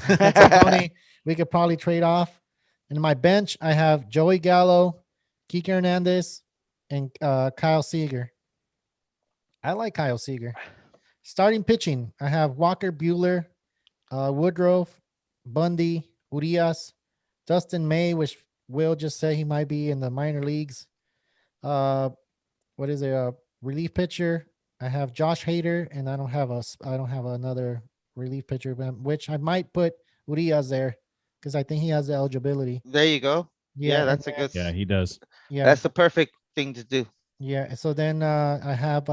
So Tony, we could probably trade off. And my bench, I have Joey Gallo, Kike Hernandez, and Kyle Seager. I like Kyle Seager. Starting pitching, I have Walker Bueller, Woodruff, Bundy, Urias, Dustin May, which Will just said he might be in the minor leagues. Uh, what is a relief pitcher? I have Josh Hader, and I don't have another relief pitcher, which I might put Urias there because I think he has the eligibility. There you go. Yeah, Yeah, and that's a then good. Yeah, he does. yeah, That's the perfect thing to do. yeah. So then I have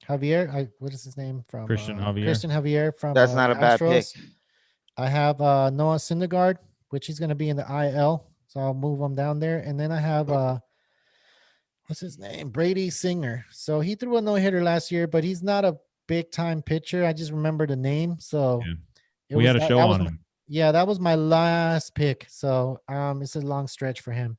Javier. What is his name from Christian Javier. Christian Javier from That's not the a bad pick. Astros. I have Noah Syndergaard, which he's going to be in the IL, so I'll move him down there. And then I have what's his name? Brady Singer. So he threw a no hitter last year, but he's not a big time pitcher. I just remember the name. So Yeah. it We was had a that. show That was on him. yeah, that was my last pick. So it's a long stretch for him.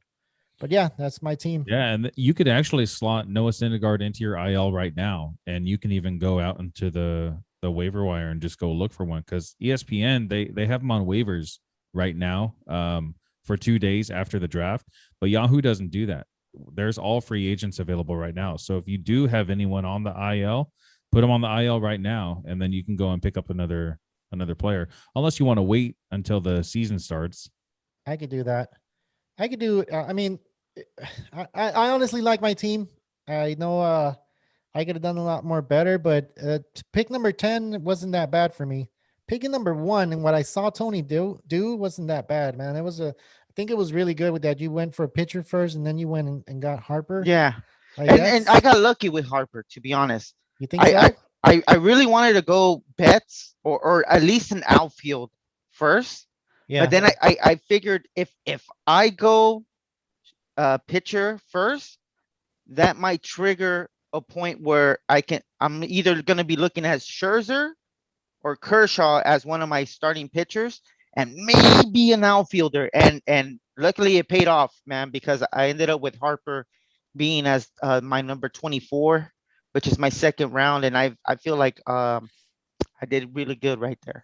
But yeah, that's my team. Yeah, and you could actually slot Noah Syndergaard into your IL right now, and you can even go out into the waiver wire and just go look for one because ESPN they have them on waivers right now for 2 days after the draft, but Yahoo doesn't do that. There's all free agents available right now. So if you do have anyone on the IL, put them on the IL right now, and then you can go and pick up another player, unless you want to wait until the season starts. I could do that. I could do. I mean, I honestly like my team. I know I could have done a lot more better, but pick number 10 wasn't that bad for me. Picking number 1 and what I saw Tony do wasn't that bad, man. I think it was really good with that. You went for a pitcher first, and then you went and got Harper. Yeah, Like and I got lucky with Harper, to be honest. You think I so? I really wanted to go Betts or at least an outfield first, Yeah. but then I figured if I go pitcher first, that might trigger a point where I'm either going to be looking at Scherzer or Kershaw as one of my starting pitchers and maybe an outfielder. And luckily it paid off, man, because I ended up with Harper being as my number 24, which is my second round. And I feel like I did really good right there.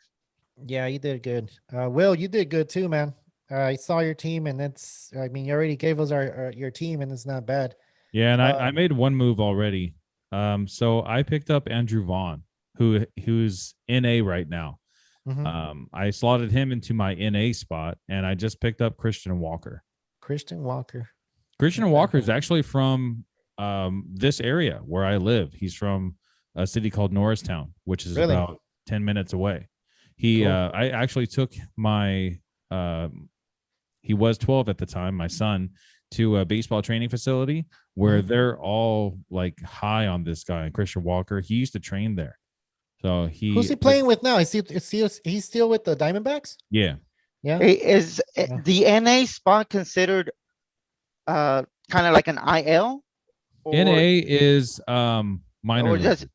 Yeah, you did good. Will, you did good too, man. I saw your team, and I mean, you already gave us your team, and it's not bad. Yeah, and I made one move already. So I picked up Andrew Vaughn, who's NA right now. Mhm. I slotted him into my NA spot, and I just picked up Christian Walker. Christian Walker. Christian Okay. Walker is actually from this area where I live. He's from a city called Norristown, which is Really? about 10 minutes away. He, Cool. I actually took my, he was 12 at the time, my son, to a baseball training facility where they're all like high on this guy, Christian Walker. He used to train there. So Who's he playing with now? Is he's still with the Diamondbacks? Yeah. Yeah. Is Yeah. the NA spot considered kind of like an IL? NA is minor Or league. does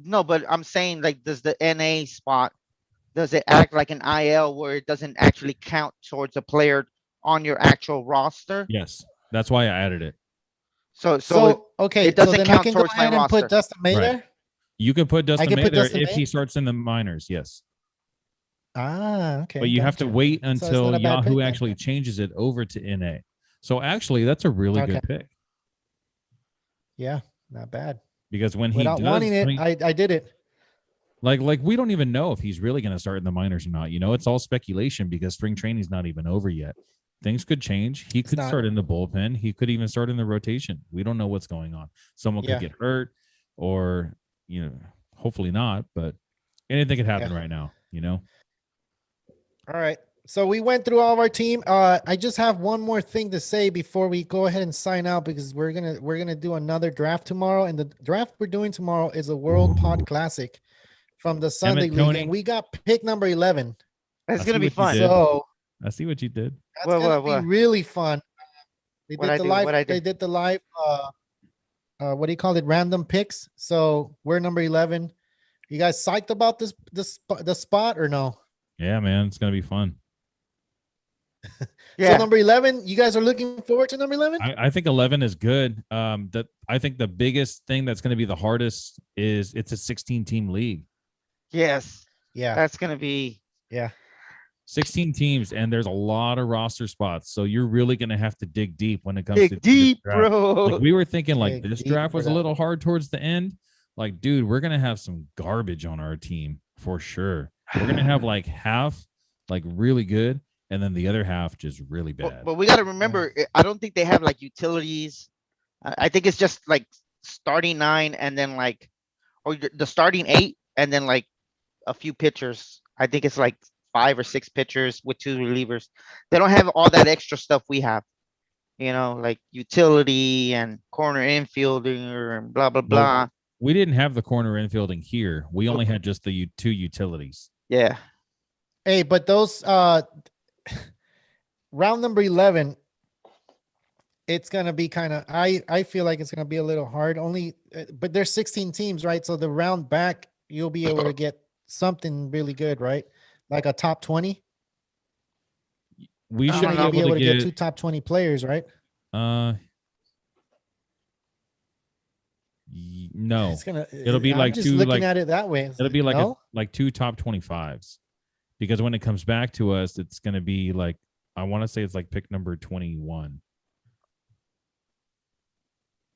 no, but I'm saying, like, does the NA spot, does it act like an IL where it doesn't actually count towards a player on your actual roster? Yes, that's why I added it. So okay, it doesn't so then I count can go towards my ahead and put roster. Dustin May Right. there. You can put Dustin can May put there Dustin if May? he starts in the minors. Yes. Okay. But you have to gotcha. wait So it's not until a bad Yahoo pick then. actually changes it over to NA. So actually, that's a really Okay. good pick Yeah, not bad. because when he Without does, wanting it, I did it. like we don't even know if he's really going to start in the minors or not. You know, it's all speculation because spring training's not even over yet. Things could change. He could not. start in the bullpen. He could even start in the rotation. We don't know what's going on. Someone Yeah. could get hurt, or hopefully not. But anything could happen right now. All right. So we went through all of our team. I just have one more thing to say before we go ahead and sign out because we're gonna do another draft tomorrow, and the draft we're doing tomorrow is a World Pod Classic from the Sunday League, Tony. and we got pick number 11. It's gonna be fun. So I see what you did. that's gonna be really fun. They did the live. What do you call it? Random picks. So we're number 11. You guys psyched about the spot or no? Yeah, man, it's gonna be fun. Yeah. So number 11, you guys are looking forward to number 11? I think 11 is good. I think the biggest thing that's going to be the hardest is it's a 16-team league. Yes. Yeah. That's gonna be 16 teams, and there's a lot of roster spots. So you're really going to have to dig deep when it comes to deep, this draft. bro. Like we were thinking, like Dig this deep draft for was a that. little hard towards the end. Like, dude, we're going to have some garbage on our team for sure. We're going to have like half like really good, and then the other half just really bad. But we got to remember, I don't think they have like utilities. I think it's just like starting 9 and then like, or the starting 8 and then like a few pitchers. I think it's like 5 or 6 pitchers with 2 relievers. They don't have all that extra stuff we have, like utility and corner infielder and blah, blah, blah. We didn't have the corner infielding here. We only had just the 2 utilities. Yeah. Hey, but those round number 11, it's gonna be kind of. I feel like it's gonna be a little hard. But there's 16 teams, right? So the round back, you'll be able to get something really good, right? Like a top 20. We should be able to get 2 top 20 players, right? No, it'll be I'm like just 2 looking at it that way. It'll be like No? like 2 top 25s, because when it comes back to us, it's going to be like, I want to say it's like pick number 21,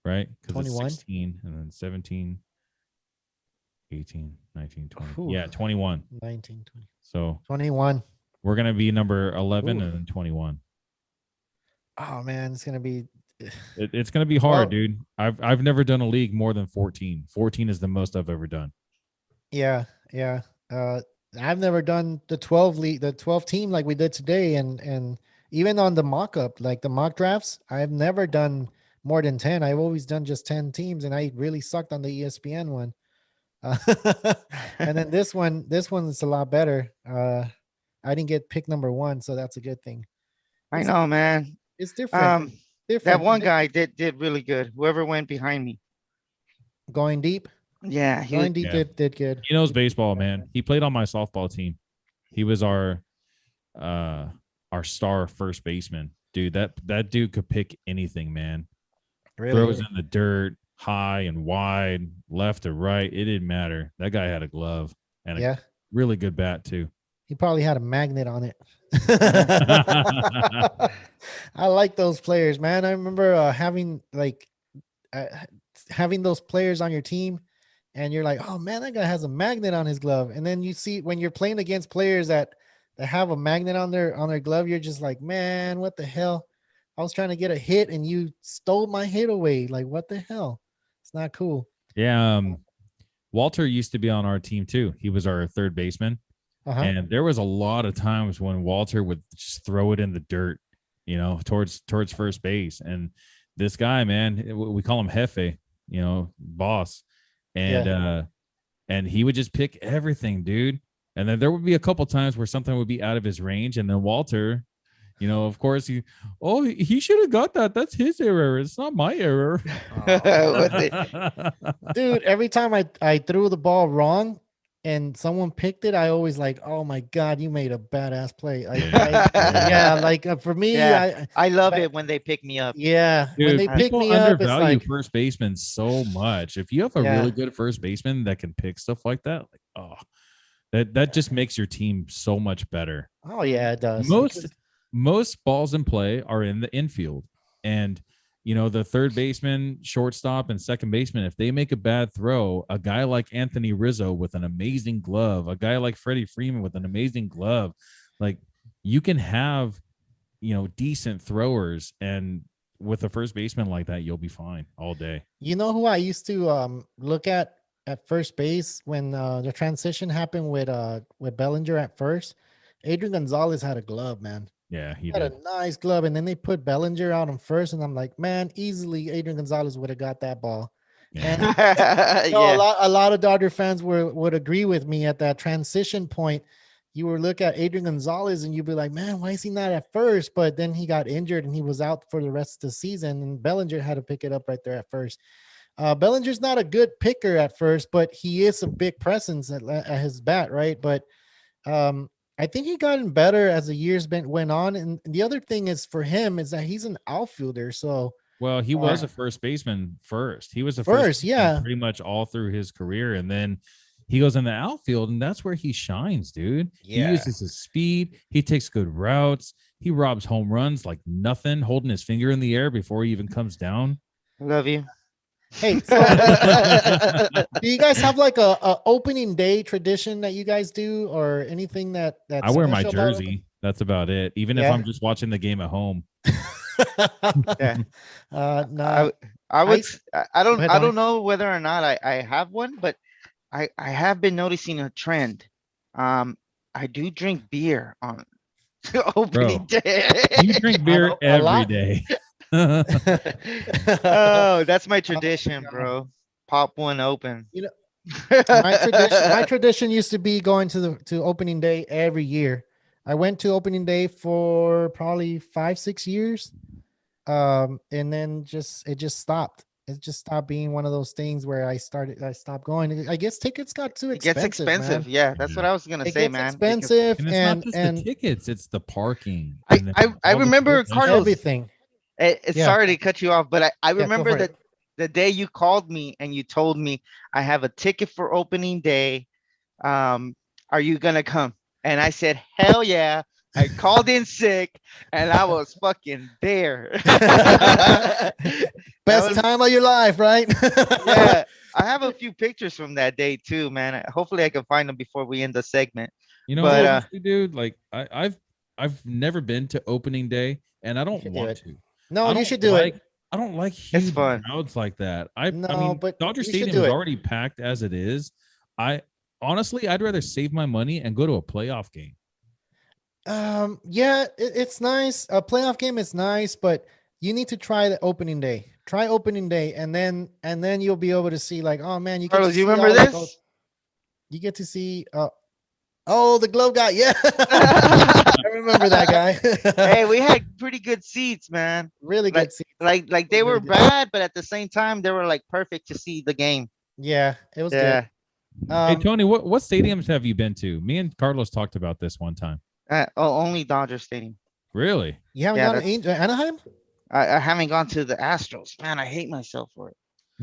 right? Because it's 16 and then 17, 18, 19, 20. Ooh. Yeah, 21. 19, 20. So 21. we're going to be number 11 Ooh. and then 21. Oh man, it's gonna be. It's going to be hard, dude. I've never done a league more than 14. 14 is the most I've ever done. Yeah. I've never done the 12 league, the 12 team like we did today, and even on the mock up, like the mock drafts, I've never done more than 10. I've always done just 10 teams, and I really sucked on the ESPN one. And then this one's a lot better. I didn't get pick number 1, so that's a good thing. I know, man. It's different. That one guy did really good. Whoever went behind me. Going deep. Yeah, Joined, he Yeah. did good. He knows baseball, man. He played on my softball team. He was our star first baseman. Dude, that dude could pick anything, man. Throws Really? in the dirt, high and wide, left or right. It didn't matter. That guy had a glove and a Yeah. really good bat too. He probably had a magnet on it. yeah. I like those players, man. I remember uh, having those players on your team, and you're like, oh man, that guy has a magnet on his glove. And then you see when you're playing against players that have a magnet on their glove, you're just like, man, what the hell? I was trying to get a hit and you stole my hit away. Like, what the hell? It's not cool. Yeah. Walter used to be on our team too. He was our third baseman. Uh-huh. And there was a lot of times when Walter would just throw it in the dirt, towards first base. And this guy, man, we call him Jefe, boss. And he would just pick everything, dude. And then there would be a couple times where something would be out of his range. And then Walter, of course, he should have got that. That's his error. It's not my error. Dude, every time I threw the ball wrong and someone picked it, I always like, oh my God, you made a badass play. For me, Yeah. I love but- it when they pick me up. yeah, Dude, when they pick people me up, it's undervalue like, first baseman so much. If you have a Yeah. really good first baseman that can pick stuff like that, that just makes your team so much better. oh yeah, it does. Most balls in play are in the infield, and the third baseman, shortstop, and second baseman, if they make a bad throw, a guy like Anthony Rizzo with an amazing glove, a guy like Freddie Freeman with an amazing glove, like you can have decent throwers, and with a first baseman like that, you'll be fine all day. You know who I used to look at first base when the transition happened with Bellinger at first? Adrian Gonzalez had a glove, man. Yeah, he Had did. a nice glove, and then they put Bellinger out on first, and I'm like, man, easily Adrian Gonzalez would have got that ball. And Yeah. a lot of Dodger fans would agree with me at that transition point. You would look at Adrian Gonzalez and you'd be like, man, why is he not at first? But then he got injured and he was out for the rest of the season, and Bellinger had to pick it up right there at first. Bellinger's not a good picker at first, but he is a big presence at his bat, right? But I think he gotten better as the years went on. And the other thing is for him is that he's an outfielder. So Well, he was a first baseman first. He was a First, yeah. pretty much all through his career, and then he goes in the outfield, and that's where he shines, dude. Yeah. He uses his speed. He takes good routes. He robs home runs like nothing, holding his finger in the air before he even comes down. Love you. hey, so do you guys have like a opening day tradition that you guys do, or anything that's I wear my special about jersey. That's about it. Even if Yeah. I'm just watching the game at home. Yeah. No, I would. I don't. Go ahead, I Donnie. don't know whether or not I have one, but I have been noticing a trend. I do drink beer on opening day. You drink beer a every lot. day. Oh, that's my tradition, bro. Pop one open. You know, my tradition used to be going to opening day every year. I went to opening day for probably 5-6 years. And then it just stopped. It just stopped being one of those things where I stopped going. I guess tickets got too It gets expensive. expensive. Man. Yeah, that's what I was gonna It say, gets man. because expensive, And it's not just and the tickets, it's the parking. I- and then I all the remember business. Carlos- everything. Yeah. Sorry to cut you off, but I go remember for that it. the day you called me and you told me I have a ticket for opening day. Are you gonna come? And I said, hell yeah. I called in sick and I was fucking there. Best was- time of your life, right? Yeah, I have a few pictures from that day too, man. Hopefully I can find them before we end the segment. You know, But, honestly, dude, like I've never been to opening day, and I don't should do want it. to. No, I you don't should do like, it. I don't like huge fun. crowds like that. I No, mean, but Dodger you should Stadium do is it. already packed as it is. Honestly, I'd rather save my money and go to a playoff game. Yeah, it's nice. A playoff game is nice, but you need to try the opening day. Try opening day, and then you'll be able to see, like, oh man, you get Carlos, to you see remember all, like, this? you get to see oh, the glove guy. Yeah. I remember that guy. Hey, we had pretty good seats, man. really good seats. Like they Really were good. bad, but at the same time, they were like perfect to see the game. Yeah, it was Yeah. good. Hey Tony, what stadiums have you been to? Me and Carlos talked about this one time. Only Dodger Stadium. Really? You haven't Yeah, gone to Anaheim? I haven't gone to the Astros. Man, I hate myself for it.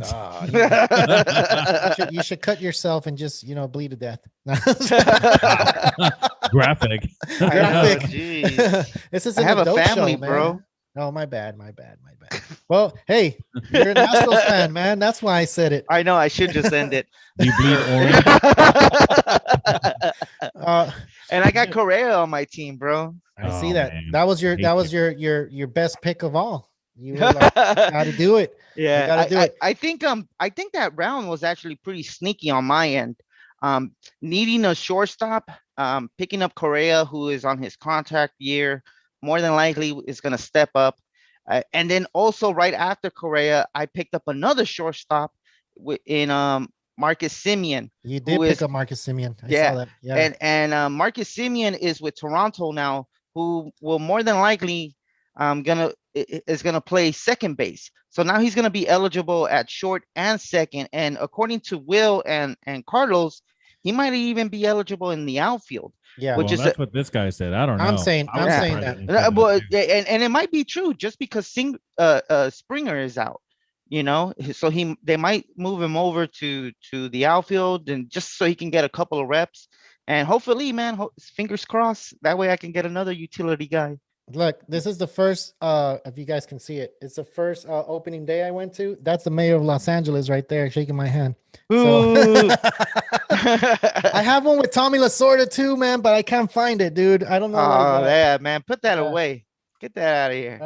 Ah, Wow. you should cut yourself and just bleed to death. Graphic. I know, Graphic. jeez. This is I an have a adult family, show, man. bro. Oh, my bad. Well, hey, you're an Astros fan, man. That's why I said it. I know. I should just end it. Do you bleed orange? Uh, And I got Correa on my team, bro. I see Oh, that. man. That was I hate your best pick of all. You were like, got to do it. Yeah, gotta do it. I think that round was actually pretty sneaky on my end. Needing a shortstop, picking up Correa, who is on his contract year, more than likely is going to step up. And then also right after Correa, I picked up another shortstop in Marcus Simeon. You did pick up Marcus Simeon. I saw that. Yeah. And Marcus Simeon is with Toronto now, who will more than likely is gonna play second base. So now he's gonna be eligible at short and second. And according to Will and Carlos, he might even be eligible in the outfield. Yeah. Which Well, is that's what this guy said. I don't know. I'm saying that. But and it might be true just because Springer is out, so they might move him over to the outfield and just so he can get a couple of reps. And hopefully, man, fingers crossed, that way I can get another utility guy. Look, this is the first, if you guys can see it, it's the first opening day I went to. That's the mayor of Los Angeles right there shaking my hand. So I have one with Tommy Lasorda too, man, but I can't find it, dude. I don't know. Oh, yeah, man. Put that away. Get that out of here.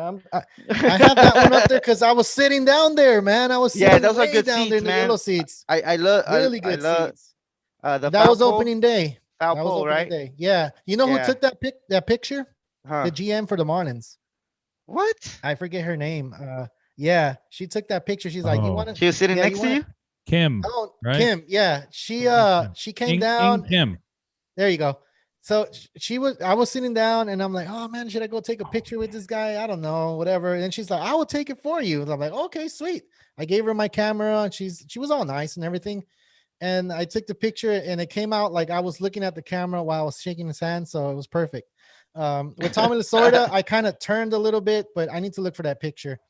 I have that one up there because I was sitting down there, man. I was sitting those are way good down seats, there in the man. yellow seats. I love really good seats. That was opening day. Foul that was pole, opening right? day. Yeah. You know who took that picture? Huh. The GM for the Marlins. What? I forget her name. Yeah, she took that picture. She's like, you want to? She was sitting next to you? Kim. Oh, right? Kim. Yeah, she came down. Kim. There you go. So I was sitting down and I'm like, oh man, should I go take a picture with this guy? I don't know, whatever. And she's like, I will take it for you. And I'm like, okay, sweet. I gave her my camera and she was all nice and everything. And I took the picture and it came out like I was looking at the camera while I was shaking his hand. So it was perfect. With Tommy Lasorda, I kind of turned a little bit, but I need to look for that picture.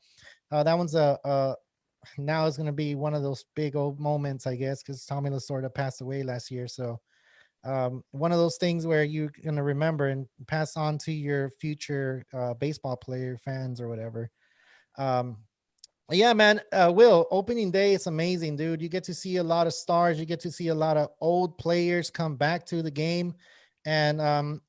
That one's now is going to be one of those big old moments, I guess, because Tommy Lasorda passed away last year. So one of those things where you're going to remember and pass on to your future baseball player fans or whatever. Yeah, man. Will, opening day, it's amazing, dude. You get to see a lot of stars. You get to see a lot of old players come back to the game. And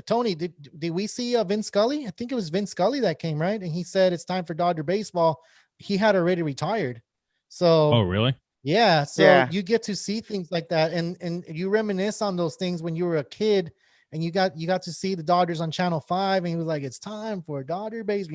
Tony, did we see Vince Scully? I think it was Vince Scully that came, right? And he said it's time for Dodger baseball. He had already retired. So, oh, really? Yeah. So you get to see things like that, and you reminisce on those things when you were a kid, and you got to see the Dodgers on Channel 5, and he was like, "It's time for Dodger base,"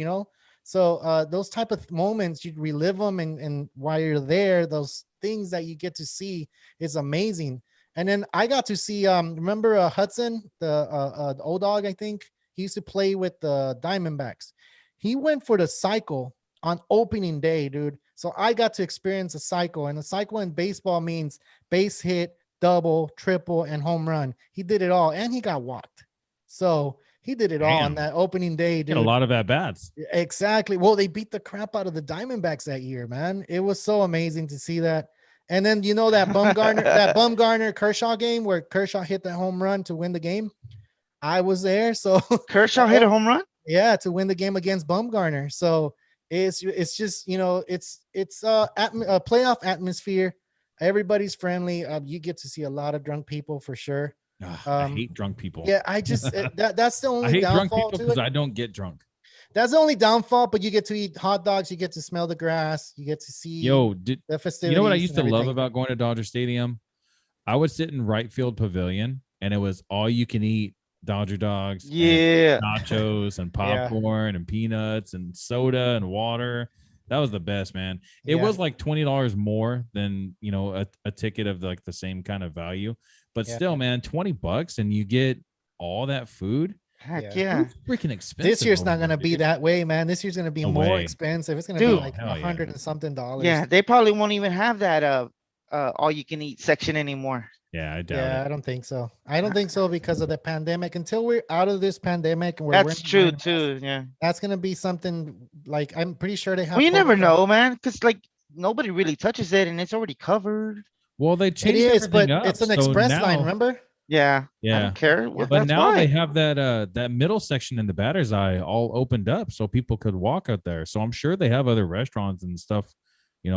So those type of moments, you relive them, and while you're there, those things that you get to see is amazing. And then I got to see, remember Hudson, the old dog, I think he used to play with the Diamondbacks. He went for the cycle on opening day, dude. So I got to experience a cycle, and a cycle in baseball means base hit, double, triple, and home run. He did it all, and he got walked. So he did it all on that opening day, dude. A lot of at-bats. Exactly. Well, they beat the crap out of the Diamondbacks that year, man. It was so amazing to see that. And then that Bumgarner Kershaw game where Kershaw hit that home run to win the game. I was there. So Kershaw hit a home run? Yeah, to win the game against Bumgarner. So it's just, it's a playoff atmosphere. Everybody's friendly. You get to see a lot of drunk people for sure. I hate drunk people. Yeah, I just that's the only I hate downfall drunk people because to it. I don't get drunk. That's the only downfall, but you get to eat hot dogs, you get to smell the grass, you get to see the festivities. You know what I used to love about going to Dodger Stadium? I would sit in right field pavilion, and it was all you can eat Dodger dogs, and nachos and popcorn and peanuts and soda and water. That was the best, man. It was like $20 more than a ticket of like the same kind of value, but still, man, $20 and you get all that food. Heck yeah. It's freaking expensive. This year's not gonna be that way, man. This year's gonna be more expensive. It's gonna be like $100 and something. Yeah, they probably won't even have that all you can eat section anymore. Yeah, I doubt Yeah, it. I don't think so. I don't think so because of the pandemic. Until we're out of this pandemic and we're That's not true wearing masks, too. Yeah. that's gonna be something like I'm pretty sure they Well, have you never protocol. know, man, because like nobody really touches it and it's already covered. Well, they It changed is, everything but up, it's an so express line, now, remember? Yeah. I yeah, don't care. Well, Yeah. but that's now they why. have that middle section in the batter's eye all opened up, so people could walk out there. So I'm sure they have other restaurants and stuff,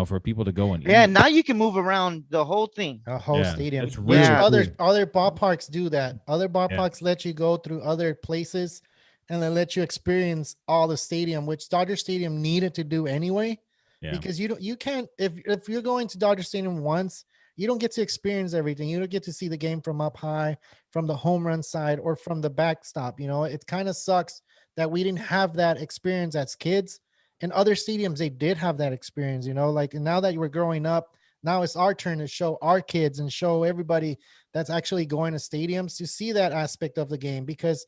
for people to go and Yeah. eat. Now you can move around the whole thing. A whole Yeah, stadium, it's which really Yeah. cool. other ballparks do that. Other Yeah, ballparks let you go through other places and they let you experience all the stadium, which Dodger Stadium needed to do anyway. yeah. Because you can't if you're going to Dodger Stadium once, you don't get to experience everything. You don't get to see the game from up high, from the home run side, or from the backstop. It kind of sucks that we didn't have that experience as kids. In other stadiums, they did have that experience, like, and now that we're growing up, now it's our turn to show our kids and show everybody that's actually going to stadiums to see that aspect of the game. Because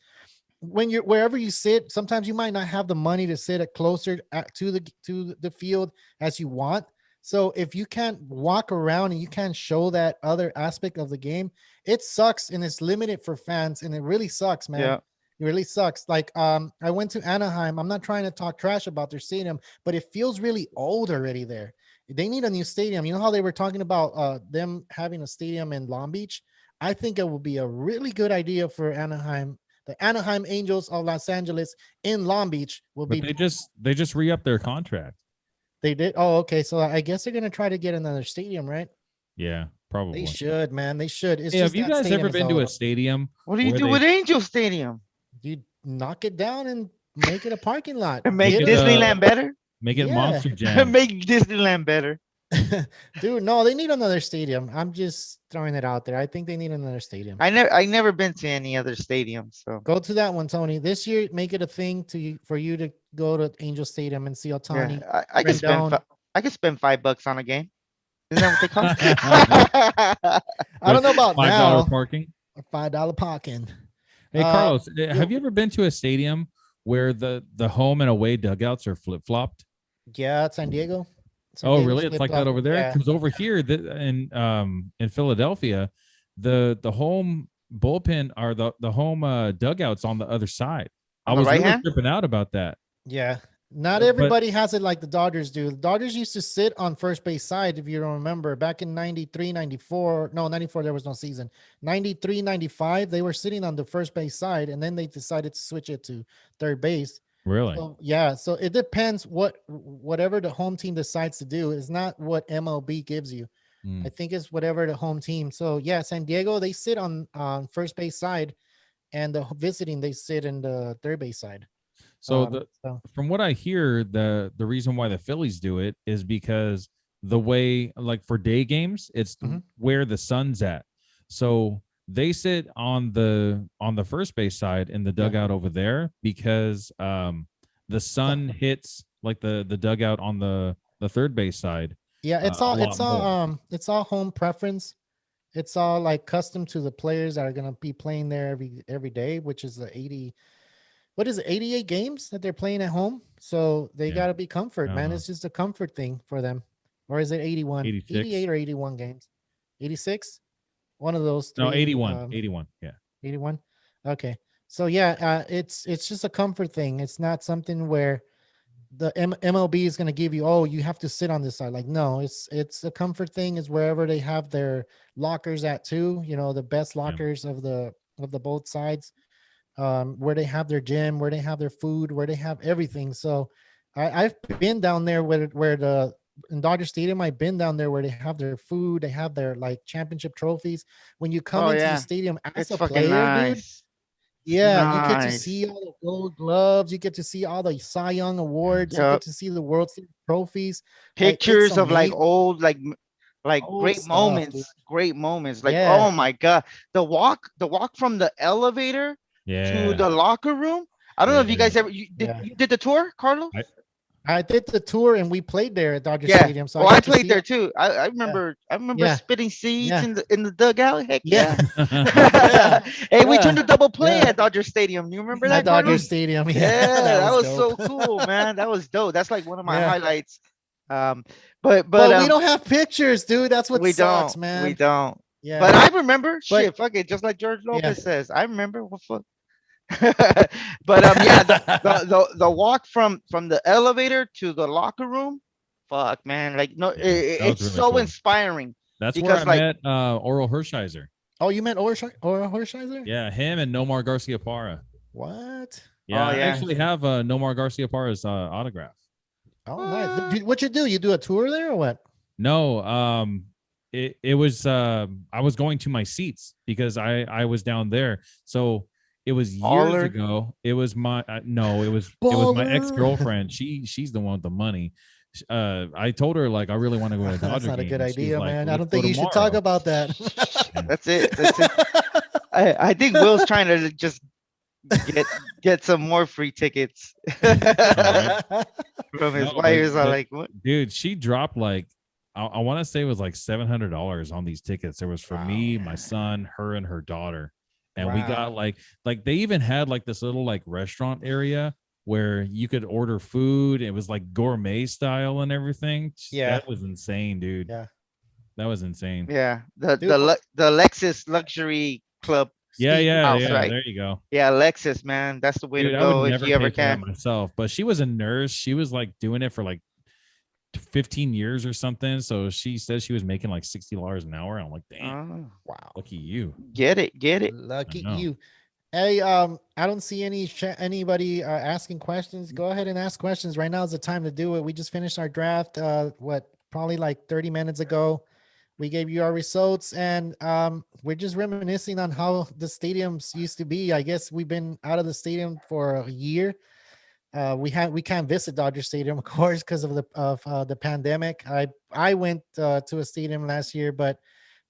when you're wherever you sit, sometimes you might not have the money to sit closer to the field as you want. So if you can't walk around and you can't show that other aspect of the game, it sucks and it's limited for fans, and it really sucks, man. Yeah. It really sucks. Like, I went to Anaheim. I'm not trying to talk trash about their stadium, but it feels really old already there. They need a new stadium. You know how they were talking about them having a stadium in Long Beach? I think it would be a really good idea for Anaheim. The Anaheim Angels of Los Angeles in Long Beach will But be. they just re-upped their contract. They did. Oh, okay. So I guess they're gonna try to get another stadium, right? Yeah, They probably. should, man. They should. It's Hey, have just you that guys stadium ever is been to a old. stadium What do you where do they with Angel Stadium? You knock it down and make it a parking lot. And make Get it, Disneyland better? make it Yeah. Monster Jam? Make Disneyland better. Dude, no, they need another stadium. I'm just throwing it out there. I think they need another stadium. I never been to any other stadium, so Go to that one, Tony. This year, make it a thing for you to go to Angel Stadium and see Otani. yeah, I could spend Rendon. I could spend $5 on a game. Isn't that what they cost? I don't know about $5 now. parking. $5 parking. Hey, Carlos, have you- you ever been to a stadium where the home and away dugouts are flip flopped? Yeah, San Diego. San Oh, Diego's really? It's like that flip-flop. over there? Yeah. Because over here, in Philadelphia, the home bullpen are the home dugouts on the other side. I On the was right really hand? tripping out about that. Yeah. Not But everybody has it like the Dodgers do. The Dodgers used to sit on first base side, if you don't remember, back in 93, 94. No, 94, there was no season. 93, 95, they were sitting on the first base side, and then they decided to switch it to third base. Really? So, yeah, so it depends whatever the home team decides to do. Is not what MLB gives you. Mm. I think it's whatever the home team. So, yeah, San Diego, they sit on first base side, and the visiting, they sit in the third base side. So So from what I hear, the reason why the Phillies do it is because the way, like for day games, it's Mhm. where the sun's at. So they sit on the first base side in the dugout over there because the sun hits like the dugout on the third base side. yeah, it's a all lot more. it's all home preference. It's all like custom to the players that are gonna be playing there every day, which is the 80. What is it, 88 games that they're playing at home? So they Yeah. gotta be comfort, man. Uh-huh. It's just a comfort thing for them. Or is it 81? 86. 88 or 81 games? 86? One of those three. No, 81. 81. Yeah. 81. Okay. So yeah, it's just a comfort thing. It's not something where the MLB is going to give you, oh, you have to sit on this side. Like, no, it's a comfort thing. Is wherever they have their lockers at too. The best lockers of the both sides, where they have their gym, where they have their food, where they have everything. So I've been down there where in Dodger Stadium, I've been down there where they have their food, they have their like championship trophies. When you come Oh into the yeah, stadium as it's a fucking player, dude, nice. yeah, you get to Nice. see all the gold gloves, you get to see all the Cy Young awards, you Yep. get to see the World Series trophies. Like, it's Pictures of like amazing. old, like Old great stuff, dude. moments, great moments. Like, Yeah. oh my god, the walk from the elevator to Yeah. the locker room. I don't know if you Yeah. guys ever Yeah. you did the tour, Carlos? I did the tour and we played there at Dodger Yeah. Stadium. So Oh, I I got to played see there all- too. I remember Yeah. spitting seeds Yeah. in the dugout. Heck Yeah. yeah. Hey, we turned Yeah. a double play Yeah. at Dodger Stadium. You remember At that, Dodger Carlos? Stadium. Yeah, Yeah, that was so dope. cool, man. That was dope. That's like one of my Yeah. highlights But But we don't have pictures, dude. That's what we sucks, don't. man. We don't. Yeah. But I remember. But- Shit, fuck it. Just like George Yeah. Lopez says, I remember. What fuck. But yeah, the walk from the elevator to the locker room, fuck man, like no, that was it's really so cool. inspiring. That's where I Because, like- met Oral Hershiser. Oh, you meant Hershiser? Yeah, him and Nomar Garcia Parra. What? Yeah, Oh, I yeah. actually have Nomar Garcia Parra's autograph. Oh, nice. What you do? You do a tour there or what? No, it was I was going to my seats because I was down there. So it was years Baller. ago. It was my no, it was my Baller. ex-girlfriend. She's the one with the money. I told her like I really want to go to a Dodger That's not a game, good and she's idea, like, man. "Let's I don't go think you should talk tomorrow." about that. That's it. That's it. I think Will's trying to just get some more free tickets right. from his No, wires. but- Are like, what? Dude, she dropped like I want to say it was like $700 on these tickets. There was for me, my son, her, and her daughter, and we Wow. got like they even had like this little like restaurant area where you could order food. It was like gourmet style and everything. Yeah. That was insane, dude. Yeah. That was insane. Yeah, the Dude. the Lexus luxury club. Yeah, Steve yeah, House, yeah. right? There you go. Yeah, Lexus, man, that's the way Dude, to I go would if never you ever pay for that can. myself, but she was a nurse. She was like doing it for like 15 years or something. So she said she was making like $60 an hour. I'm like, damn, Oh, Wow. lucky you. get it. Lucky I know. you. Hey, I don't see anybody asking questions. Go ahead and ask questions. Right now is the time to do it. We just finished our draft. Probably like 30 minutes ago. We gave you our results, and we're just reminiscing on how the stadiums used to be. I guess we've been out of the stadium for a year. We can't visit Dodger Stadium, of course, because of the pandemic. I went to a stadium last year, but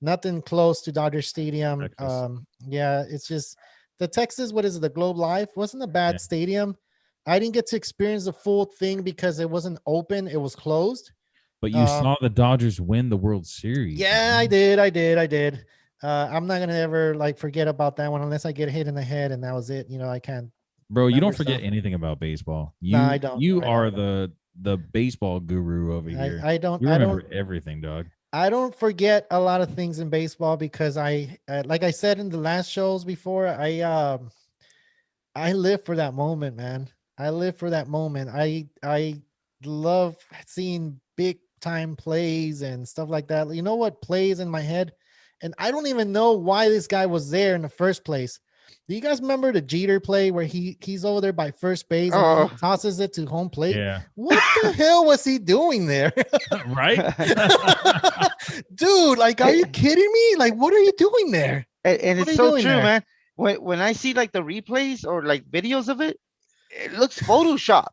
nothing close to Dodger Stadium. Texas. Yeah, it's just the Texas. What is it? The Globe Life wasn't a bad Yeah. stadium. I didn't get to experience the full thing because it wasn't open. It was closed. But you saw the Dodgers win the World Series. Yeah, I did. I'm not gonna ever like forget about that one unless I get hit in the head, and that was it. You know, I can't. Bro, you remember don't forget stuff. anything about baseball. No, I don't. You I are don't. the baseball guru over here. I don't. You I remember don't. everything, dog. I don't forget a lot of things in baseball because like I said in the last shows before, I live for that moment, man. I live for that moment. I love seeing big time plays and stuff like that. You know what plays in my head? And I don't even know why this guy was there in the first place. Do you guys remember the Jeter play where he's over there by first base and Oh. he tosses it to home plate? Yeah. What the hell was he doing there? Right? Dude, like, are you kidding me? Like, what are you doing there? And What are it's you so doing true, there? man. When I see like the replays or like videos of it, it looks Photoshop.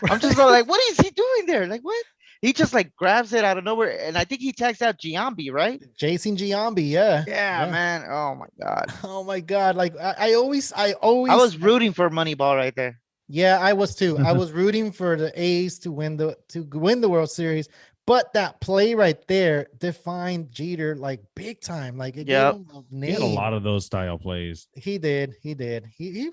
I'm just like, what is he doing there? Like, what? He just like grabs it out of nowhere, and I think he tags out Giambi, right? Jason Giambi, yeah. Yeah, man. Oh my god. Oh my god. Like I always I was rooting for Moneyball right there. yeah, I was too. I was rooting for the A's to win the World Series, but that play right there defined Jeter like big time. Like it Yep. gave him a He name. had a lot of those style plays. He did. He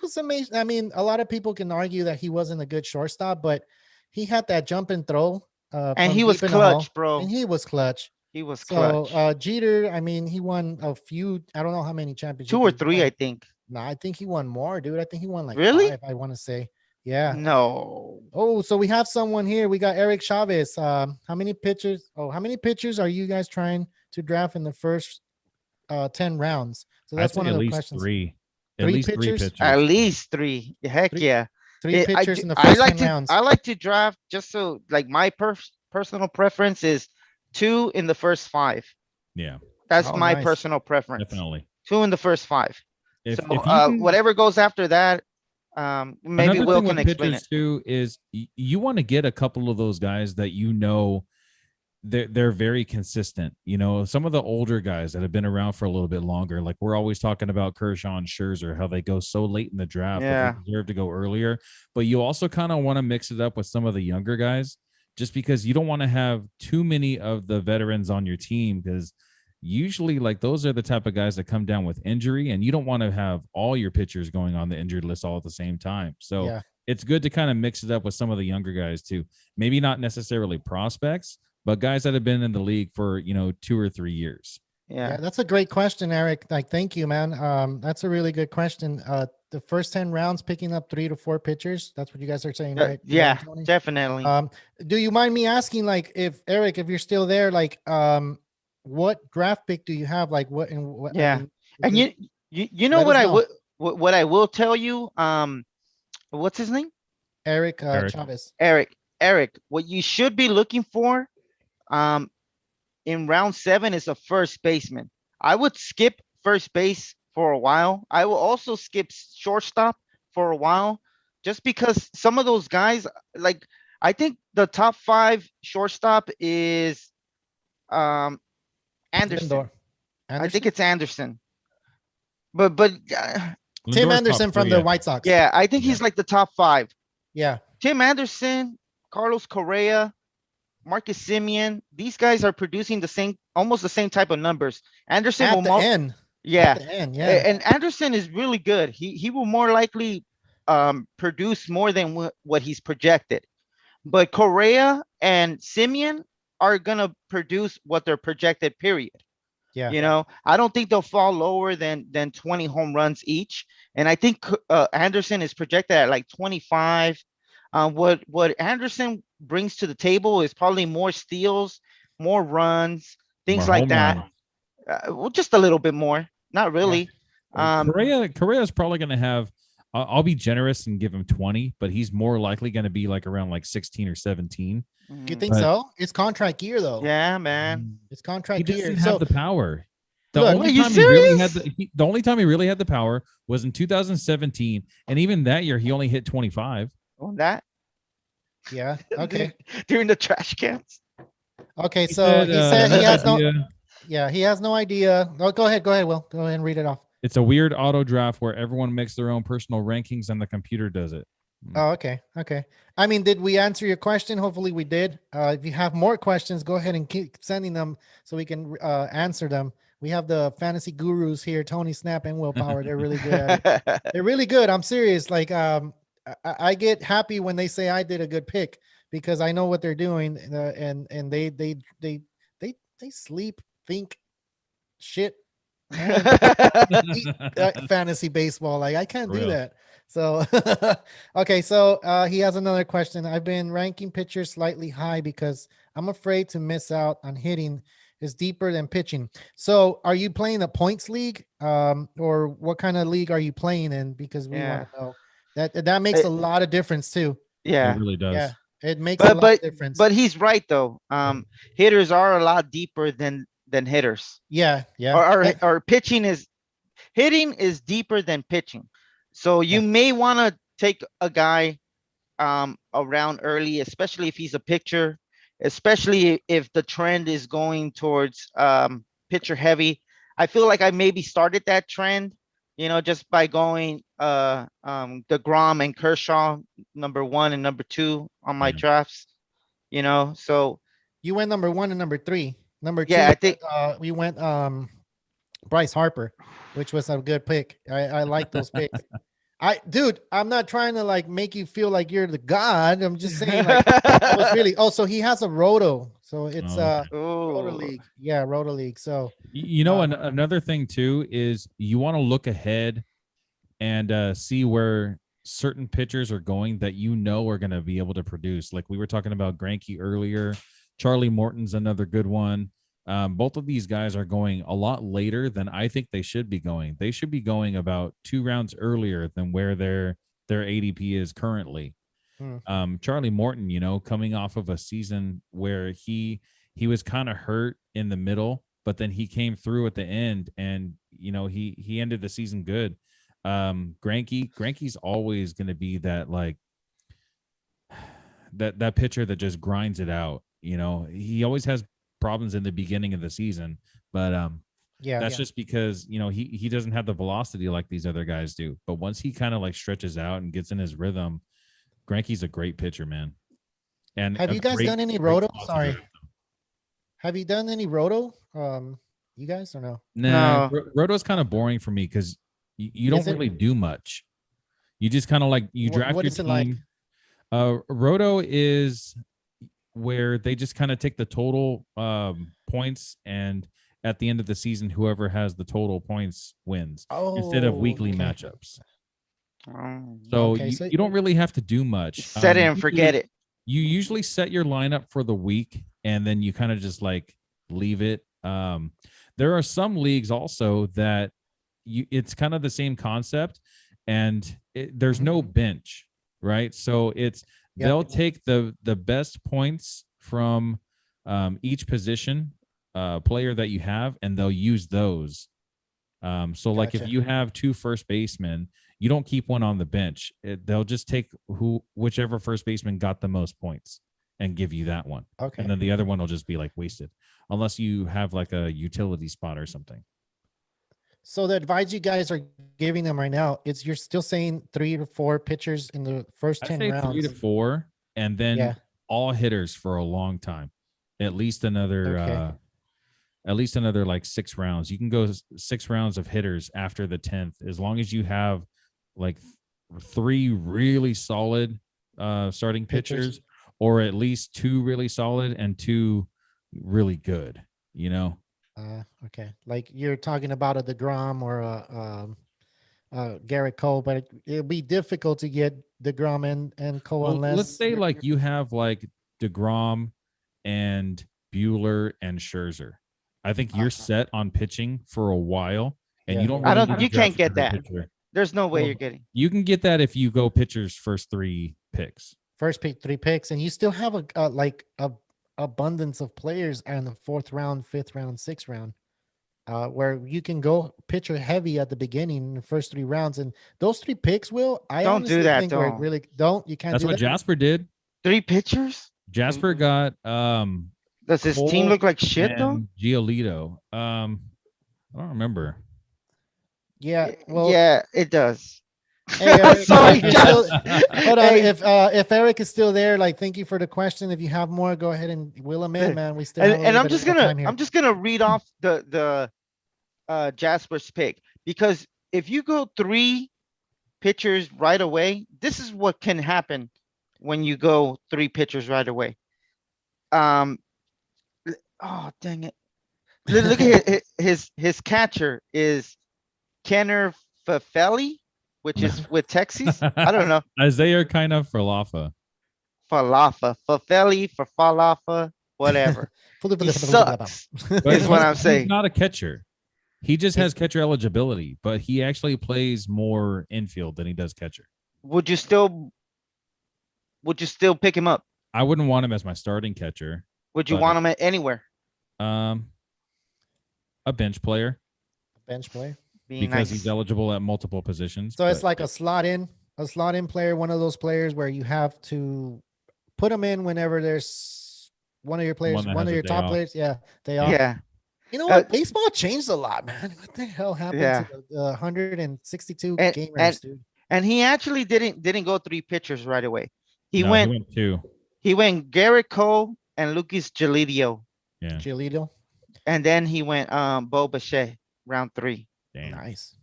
was amazing. I mean, a lot of people can argue that he wasn't a good shortstop, but he had that jump and throw. And from he was deep in the hole, clutch, bro. and he was clutch. He was So clutch. Jeter, I mean, he won a few. I don't know how many championships. 2 or he 3, won. I think. No, I think he won more, dude. I think he won like Really? 5, I want to say. Yeah. No. Oh, so we have someone here. We got Eric Chavez. How many pitchers? How many pitchers are you guys trying to draft in the first 10 rounds? So that's I'd say one of at the least questions. 3. At Three least pitchers? 3 pitchers. At least 3. Heck Three- yeah. 3 I pitchers do- in the I first like 10 to rounds. I like to draft just so like my personal preference is 2 in the first 5. Yeah, That's Oh, my nice. personal preference. definitely. 2 in the first 5. If, So if you can- whatever goes after that, maybe another Will thing can with explain pitchers it. too is you want to get a couple of those guys that you know they're very consistent. You know, some of the older guys that have been around for a little bit longer, like we're always talking about Kershaw and Scherzer, how they go so late in the draft Yeah. that they deserve to go earlier. But you also kind of want to mix it up with some of the younger guys, just because you don't want to have too many of the veterans on your team, because usually like those are the type of guys that come down with injury, and you don't want to have all your pitchers going on the injured list all at the same time. So Yeah. it's good to kind of mix it up with some of the younger guys too. Maybe not necessarily prospects, but guys that have been in the league for, 2 or 3 years. Yeah, that's a great question, Eric. Like, thank you, man. That's a really good question. The first 10 rounds, picking up 3 to 4 pitchers. That's what you guys are saying, right? Yeah, Tony? definitely. Do you mind me asking, like, if Eric, if you're still there, like, what draft pick do you have? Like, what and what? Yeah, I mean, and you know let what us I know. would what I will tell you. What's his name? Eric, Eric. Chavez. Eric. What you should be looking for, in round 7 is a first baseman. I would skip first base for a while. I will also skip shortstop for a while, just because some of those guys, like, I think the top 5 shortstop is Anderson. Lindor. I think Anderson? it's Anderson. But Tim Lindor's Anderson top from 3, the I White Sox. yeah, I think he's like the top 5. Yeah. Tim Anderson, Carlos Correa, Marcus Simeon, these guys are producing almost the same type of numbers. Anderson At the end. yeah, At the end, yeah. and Anderson is really good. He will more likely produce more than what he's projected. But Correa and Simeon are gonna produce what they're projected. Period. Yeah. I don't think they'll fall lower than 20 home runs each. And I think Anderson is projected at like 25. What Anderson brings to the table is probably more steals, more runs, things More like home that. runs. Well, just a little bit more, not really. Correa is probably going to have. I'll be generous and give him 20, but he's more likely going to be like around like 16 or 17. You think so? It's contract year, though. Yeah, man. It's contract He year. doesn't have the power. The Look, only are you time he really had serious? the only time he really had the power was in 2017, and even that year he only hit 25. On that. Yeah. Okay. During the trash cans. Okay. So he said he has no. idea. Yeah, he has no idea. Oh, go ahead. Will. Go ahead and read it off. It's a weird auto draft where everyone makes their own personal rankings and the computer does it. Oh, okay. I mean, did we answer your question? Hopefully we did. If you have more questions, go ahead and keep sending them so we can answer them. We have the fantasy gurus here, Tony, Snap, and Willpower. They're really good at it. They're really good. I'm serious. Like, I get happy when they say I did a good pick because I know what they're doing, and they sleep, think, shit, and eat, fantasy baseball. Like, I can't do that. So, okay. So he has another question. I've been ranking pitchers slightly high because I'm afraid to miss out on hitting is deeper than pitching. So are you playing a points league? Or what kind of league are you playing in? Because we want to know that makes a lot of difference too. Yeah. It really does. Yeah. It makes a lot of difference. But he's right though. Hitters are a lot deeper than hitters. Yeah. Yeah. Or hitting is deeper than pitching. So you may want to take a guy around early, especially if he's a pitcher, especially if the trend is going towards pitcher heavy. I feel like I maybe started that trend, just by going DeGrom and Kershaw number 1 and number 2 on my drafts. So you went number 1 and number 3. Number 2, I think we went Bryce Harper, which was a good pick. I like those picks. Dude, I'm not trying to like make you feel like you're the god. I'm just saying, like, I was really. Oh, so he has a roto, so it's Roto League. Yeah, Roto League. So another thing too is you want to look ahead and see where certain pitchers are going that are going to be able to produce. Like we were talking about Greinke earlier. Charlie Morton's another good one. Both of these guys are going a lot later than I think they should be going. They should be going about 2 rounds earlier than where their ADP is currently. Charlie Morton, coming off of a season where he was kind of hurt in the middle, but then he came through at the end and, he ended the season good. Greinke's always going to be that, like, that pitcher that just grinds it out. He always has problems in the beginning of the season, but that's just because he doesn't have the velocity like these other guys do. But once he kind of like stretches out and gets in his rhythm, Greinke's a great pitcher, man. And have you guys done any roto? Sorry, have you done any roto? You guys or no? Nah, No. Roto's kind of boring for me because you don't Is it? really do much. You just kind of like you draft What your is it like? team. Roto is where they just kind of take the total points, and at the end of the season, whoever has the total points wins instead of Oh, weekly okay. matchups. So Okay, so you don't really have to do much. Set it and forget it. You usually set your lineup for the week, and then you kind of just like leave it. There are some leagues also that it's kind of the same concept, and there's no bench, right? So they'll take the best points from each position player that you have, and they'll use those. So like if Gotcha. you have 2 first basemen, you don't keep one on the bench. They'll just take whichever first baseman got the most points and give you that one. Okay. And then the other one will just be like wasted unless you have like a utility spot or something. So the advice you guys are giving them right now, you're still saying 3 to 4 pitchers in the first I 10 say rounds. 3 to 4, and then all hitters for a long time. At least another like 6 rounds. You can go 6 rounds of hitters after the 10th, as long as you have like 3 really solid starting pitchers, or at least 2 really solid and 2 really good, you know? Okay. Like you're talking about a DeGrom or Garrett Cole, but it'll be difficult to get DeGrom and Cole Well, unless let's say like you have like DeGrom and Bueller and Scherzer. I think you're set on pitching for a while, and you don't really need to You draft can't get another that. pitcher. There's no way Well, you're getting. You can get that if you go pitchers first 3 picks. first pick 3 picks, and you still have a abundance of players in the 4th round, 5th round, 6th round, where you can go pitcher heavy at the beginning in the first 3 rounds, and those 3 picks I Don't honestly do that, think we're don't. really you can't That's do what that. Jasper did. 3 pitchers? Jasper got Does his team Cole look like shit though? and Giolito. I don't remember. Yeah, well, Yeah, it does. hey, Eric, Sorry, if you're still, Josh. hold on. Hey. If Eric is still there, like, thank you for the question. If you have more, go ahead and wheel them in, man. We still have a little bit of time here. I'm just gonna read off the Jasper's pick, because if you go 3 pitchers right away, this is what can happen when you go 3 pitchers right away. Oh dang it! Look at his catcher is Kenner Fafeli, which is with Texas. I don't know. Isaiah kind of Falafa. Fafeli, Falafa, whatever. He sucks, is what I'm saying. He's not a catcher. He just has catcher eligibility, but he actually plays more infield than he does catcher. Would you still pick him up? I wouldn't want him as my starting catcher. Would you want him anywhere? A bench player. Bench player. Because he's eligible at multiple positions. So it's like a slot in player, one of those players where you have to put them in whenever there's one of your players, one of your top players. Yeah, they are. Yeah. You know what? Baseball changed a lot, man. What the hell happened to the 162 gamers, dude? And he actually didn't go 3 pitchers right away. He No, went he went 2. He went Garrett Cole and Lucas Giolito. Yeah. Giolito. And then he went Bo Bichette, round 3. Damn. Nice.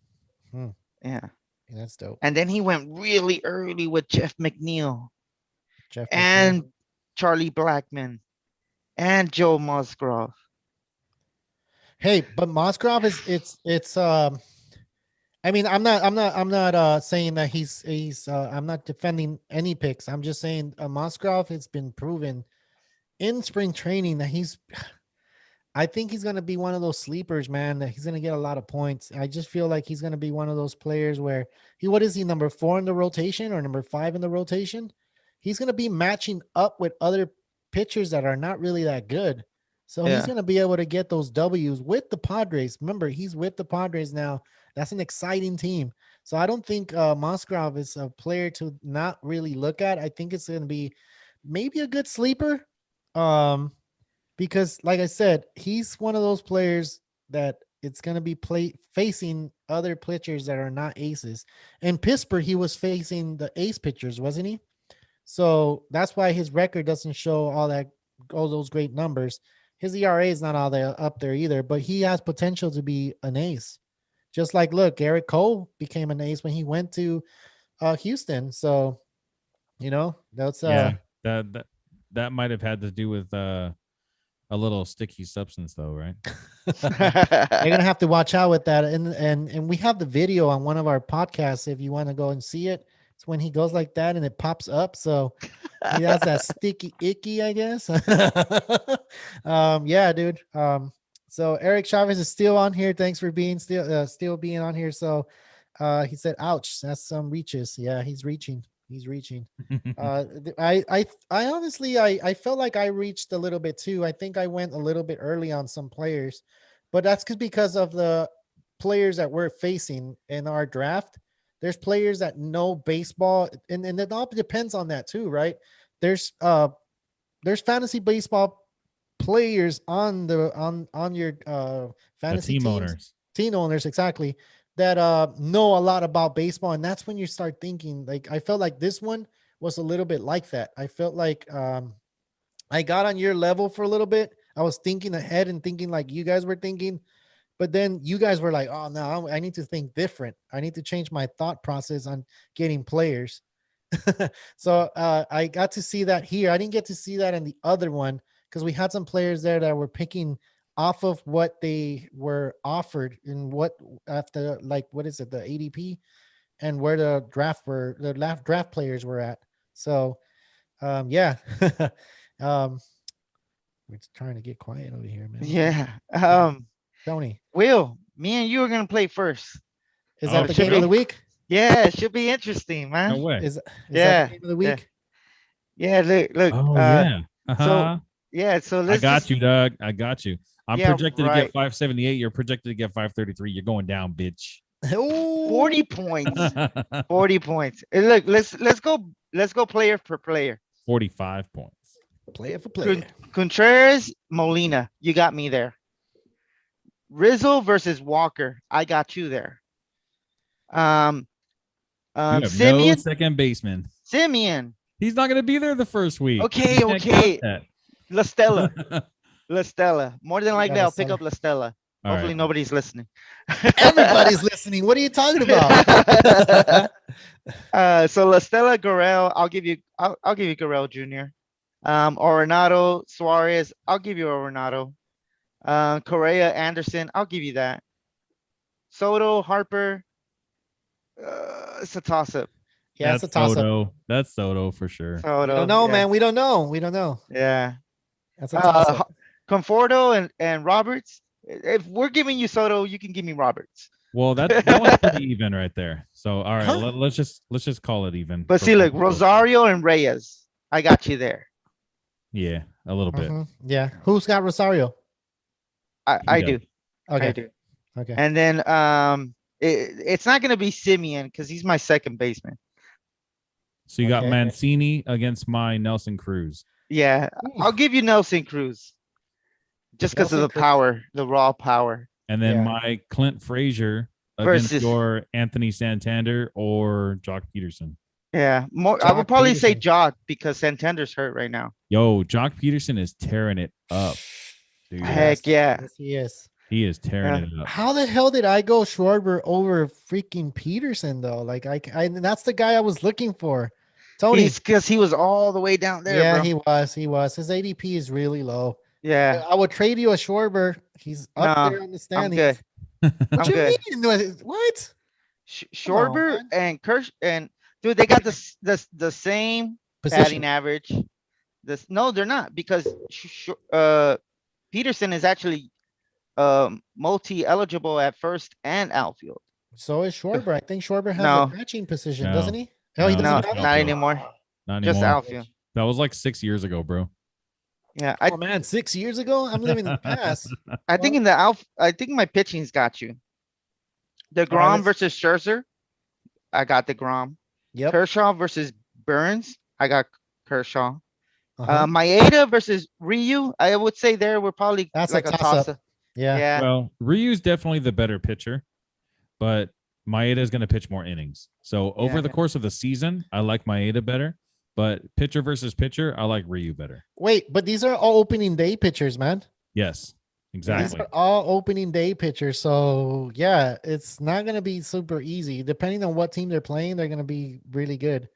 Yeah. That's dope. And then he went really early with Jeff McNeil and Charlie Blackmon and Joe Musgrove. Hey, but Musgrove it's I mean, I'm not saying that he's I'm not defending any picks. I'm just saying Musgrove has been proven in spring training that I think he's going to be one of those sleepers, man, that he's going to get a lot of points. I just feel like he's going to be one of those players where what is he, number 4 in the rotation or number 5 in the rotation? He's going to be matching up with other pitchers that are not really that good. So he's going to be able to get those W's with the Padres. Remember, he's with the Padres now. That's an exciting team. So I don't think Musgrove is a player to not really look at. I think it's going to be maybe a good sleeper. Because like I said, he's one of those players that it's going to be facing other pitchers that are not aces. In Pittsburgh, he was facing the ace pitchers, wasn't he? So that's why his record doesn't show all those great numbers. his ERA is not all the up there either, but he has potential to be an ace. Just like, look, Garrett Cole became an ace when he went to Houston. So, that's Yeah, that might have had to do with a little sticky substance, though, right? you're gonna have to watch out with that. And we have the video on one of our podcasts if you want to go and see it. It's when he goes like that and it pops up. So he has that sticky icky, I guess. Yeah, dude. So Eric Chavez is still on here. Thanks for being still being on here. So he said, ouch, that's some reaches. Yeah, he's reaching. I honestly I felt like I reached a little bit too. I think I went a little bit early on some players, but that's because of the players that we're facing in our draft. There's players that know baseball, and it all depends on that too, right? There's fantasy baseball players on your fantasy team owners, exactly, that know a lot about baseball, and that's when you start thinking. Like, I felt like this one was a little bit like that. I felt like I got on your level for a little bit. I was thinking ahead and thinking like you guys were thinking, but then you guys were like, oh no, I need to think different. I need to change my thought process on getting players. So I got to see that here. I didn't get to see that in the other one because we had some players there that were picking off of what they were offered and what after, like, what is it, the ADP, and where the draft players were at. So yeah. We're trying to get quiet over here, man. Yeah. Tony, Will, me and you are gonna play first. is that the should game of be- the week? Yeah, it should be interesting, man. No way. Is that Yeah, the game of the week? Yeah, look. Oh yeah. So yeah, so I let's got you, Doug. I got you. I'm Yeah, projected to right. get 578. You're projected to get 533. You're going down, bitch. 40 points. 40 points. And look, let's go player per player. 45 points. Player for player. Contreras, Molina, you got me there. Rizzo versus Walker, I got you there. You have no Simeon. second baseman. Simeon. He's not going to be there the first week. Okay, You can't okay. count La Stella. that. La Stella. More than likely, La I'll pick Stella. up La Stella. All Hopefully, right. nobody's listening. Everybody's listening. What are you talking about? So La Stella, Gurriel, I'll give you Gurriel Jr. Arenado, Suarez, I'll give you Arenado. Correa, Anderson, I'll give you that. Soto, Harper, it's a toss-up. Yeah, That's it's a toss-up. Soto. That's Soto for sure. Soto, We don't know, yeah. man. We don't know. Yeah. That's a toss-up. Conforto and Roberts. If we're giving you Soto, you can give me Roberts. Well, that one's pretty even right there. So all right, Huh? let's just call it even. But for see, look, both. Rosario and Reyes, I got you there. Yeah, a little bit. Mhm. Yeah. Who's got Rosario? I does. do. Okay. I do. Okay. And then it's not gonna be Simeon because he's my second baseman. So you got Okay. Mancini against my Nelson Cruz. Yeah, I'll give you Nelson Cruz. Just because of Nelson the Cruz. power, the raw power. And then Yeah. my Clint Frazier against Versus- your Anthony Santander or Jock Peterson. Yeah, more. I Jock would probably say Peterson. Jock because Santander's hurt right now. Yo, Jock Peterson is tearing it up. Dude. Heck yeah. Yes, he is. He is tearing it up. How the hell did I go Schwarber over freaking Peterson though? Like I that's the guy I was looking for. Tony. He's because he was all the way down there, Yeah, bro. he was. His ADP is really low. Yeah, I would trade you a Schwarber. He's up No, there on the I'm standings. good. What I'm you good. mean? What? Come on, Schwarber man. and Kirsch and dude, they got the same Position. batting average. No, they're not because Peterson is actually multi-eligible at first and outfield. So is Schwarber. I think Schwarber has No. a catching position, No. doesn't he? Oh, he No, doesn't No, have not it? anymore. Not Just anymore. outfield. That was like 6 years ago, bro. Yeah, Oh man, 6 years ago? I'm living in the past. I think in the I think my pitching's got you. The All right, Grom let's- versus Scherzer, I got the Grom. Yep. Kershaw versus Burns, I got Kershaw. Uh-huh. Maeda versus Ryu, I would say there we're probably That's a like a toss-up. toss-up. Yeah. Yeah. Well, Ryu's definitely the better pitcher, but Maeda is going to pitch more innings. So over Yeah. the course of the season, I like Maeda better, but pitcher versus pitcher, I like Ryu better. Wait, but these are all opening day pitchers, man. Yes, These exactly. are all opening day pitchers. So yeah, it's not gonna be super easy. Depending on what team they're playing, they're gonna be really good.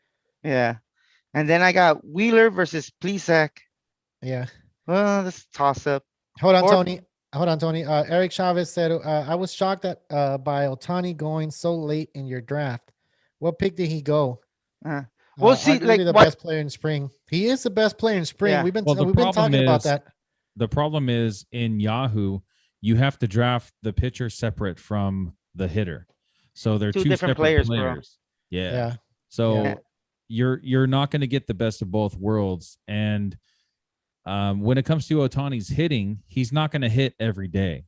Yeah. And then I got Wheeler versus Plesac. Yeah. Well, this toss up. Hold on, Fourth. Tony. Hold on, Tony. Eric Chavez said, I was shocked that by Otani going so late in your draft. What pick did he go? Uh, we'll see. Like Arguably the what? best player in spring. He is the best player in spring. Yeah. Well, We've been talking about that. the problem is in Yahoo, you have to draft the pitcher separate from the hitter. So they're Two two different separate players, bro. Yeah. Yeah. So Yeah. you're not going to get the best of both worlds. And when it comes to Otani's hitting, he's not going to hit every day.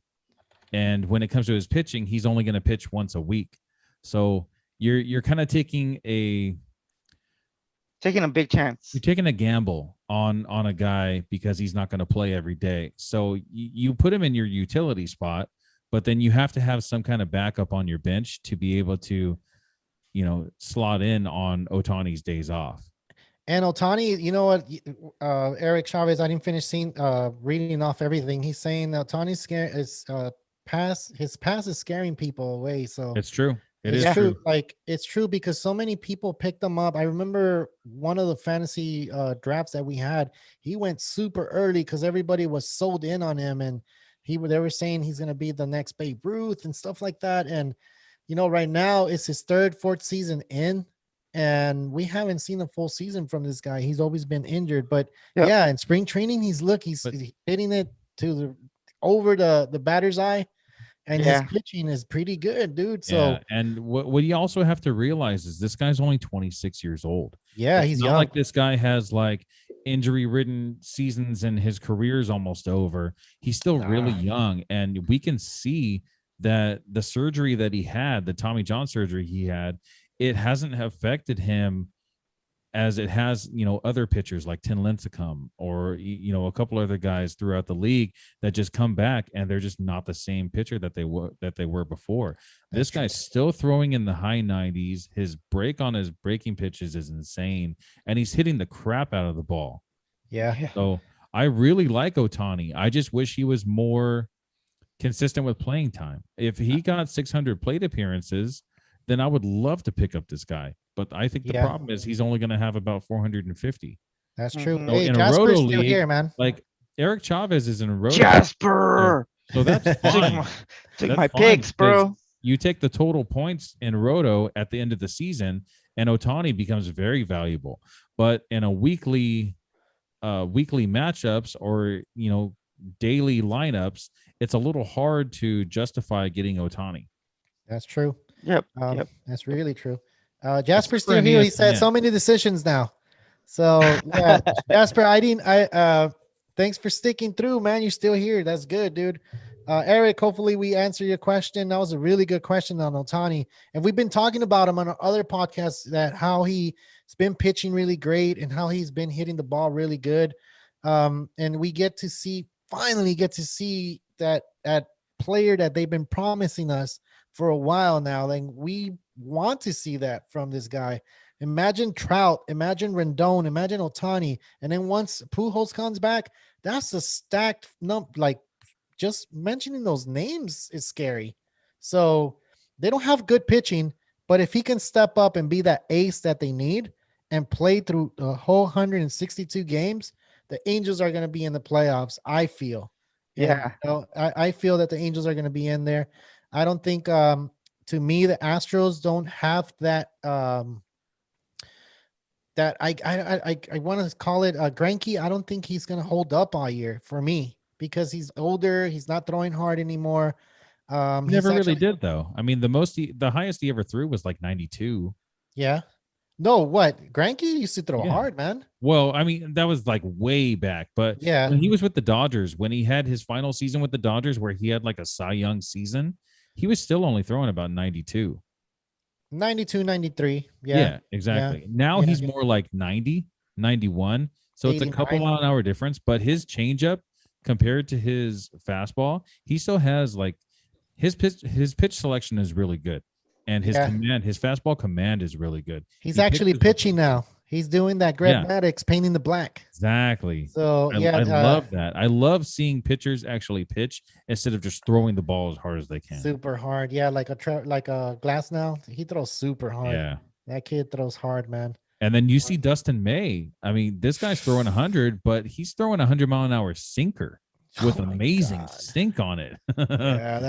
And when it comes to his pitching, he's only going to pitch once a week. So you're kind of taking a big chance. you're taking a gamble on a guy because he's not going to play every day. So you put him in your utility spot, but then you have to have some kind of backup on your bench to be able to, slot in on Otani's days off. And Otani, you know what, Eric Chavez, I didn't finish reading off everything. He's saying Otani's his pass is scaring people away. So It's true. It's It's true. true. Like it's true because so many people picked him up. I remember one of the fantasy drafts that we had. He went super early because everybody was sold in on him, and they were saying he's going to be the next Babe Ruth and stuff like that. And right now it's his third, fourth season in, and we haven't seen a full season from this guy. He's always been injured, but yeah, in spring training he's hitting it to over the batter's eye. And his pitching is pretty good, dude. So, and what you also have to realize is this guy's only 26 years old. Yeah, he's not young. Like this guy has like injury-ridden seasons and his career is almost over. He's still really young, and we can see that the surgery that he had, the Tommy John surgery he had, it hasn't affected him as it has, other pitchers like Tin Lincecum or, a couple other guys throughout the league that just come back and they're just not the same pitcher that they were before. This guy's still throwing in the high 90s. His break on his breaking pitches is insane, and he's hitting the crap out of the ball. Yeah. So I really like Otani. I just wish he was more consistent with playing time. If he got 600 plate appearances, then I would love to pick up this guy. But I think the problem is he's only going to have about 450. That's true. Mhm. So Hey, in a Jasper's roto still league, here, man. like Eric Chavez is in a roto. Jasper. So that's fine. Took That's my fine picks, bro. because You take the total points in roto at the end of the season, and Otani becomes very valuable. But in a weekly matchups or daily lineups, it's a little hard to justify getting Otani. That's true. Yep. That's really true. Jasper's for still here. He said ESPN. so many decisions now. So yeah, Jasper, thanks for sticking through, man. You're still here. That's good, dude. Eric, hopefully we answer your question. That was a really good question on Otani. And we've been talking about him on our other podcasts, that how he's been pitching really great and how he's been hitting the ball really good. And we finally get to see that player that they've been promising us for a while now. Like, we want to see that from this guy. Imagine Trout, imagine Rendon, imagine Otani. And then once Pujols comes back, that's a stacked number. Like, just mentioning those names is scary. So they don't have good pitching, but if he can step up and be that ace that they need and play through the whole 162 games, the Angels are going to be in the playoffs, I feel. Yeah. And, I feel that the Angels are going to be in there. I don't think, to me, the Astros don't have that, that I want to call it Greinke. I don't think he's going to hold up all year for me, because he's older. He's not throwing hard anymore. He never really did, though. I mean, the highest he ever threw was like 92. Yeah. No, what? Greinke used to throw hard, man. Well, I mean, that was like way back. But yeah, when he was with the Dodgers, when he had his final season with the Dodgers, where he had like a Cy Young season, he was still only throwing about 92. 92, 93. Yeah, exactly. Now he's more like 90, 91. So 89. It's a couple mile an hour difference. But his changeup compared to his fastball, he still has like his pitch selection is really good. And his fastball command is really good. He's actually pitching now. He's doing that Yeah. Maddox painting the black. Exactly. So I love that. I love seeing pitchers actually pitch instead of just throwing the ball as hard as they can. Super hard. Yeah, like a Glass now. He throws super hard. Yeah. That kid throws hard, man. And then you see Dustin May. I mean, this guy's throwing 100, but he's throwing 100-mile-an-hour sinker with amazing sink on it. Yeah,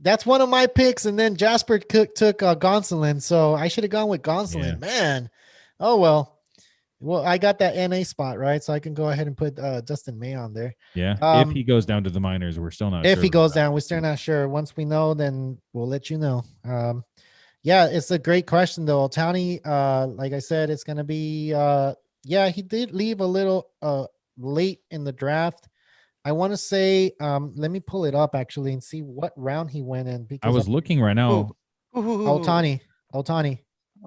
that's one of my picks. And then Jasper Cook took Gonsolin, so I should have gone with Gonsolin. Yeah. Man, oh well. Well, I got that NA spot, right? So I can go ahead and put Dustin May on there. Yeah, if he goes down to the minors, we're still not. If sure he goes down, we're still not sure. Once we know, then we'll let you know. Yeah, it's a great question though. Ohtani, like I said, it's gonna be yeah, he did leave a little late in the draft. I want to say, let me pull it up actually and see what round he went in. Because I was looking right now. Ohtani.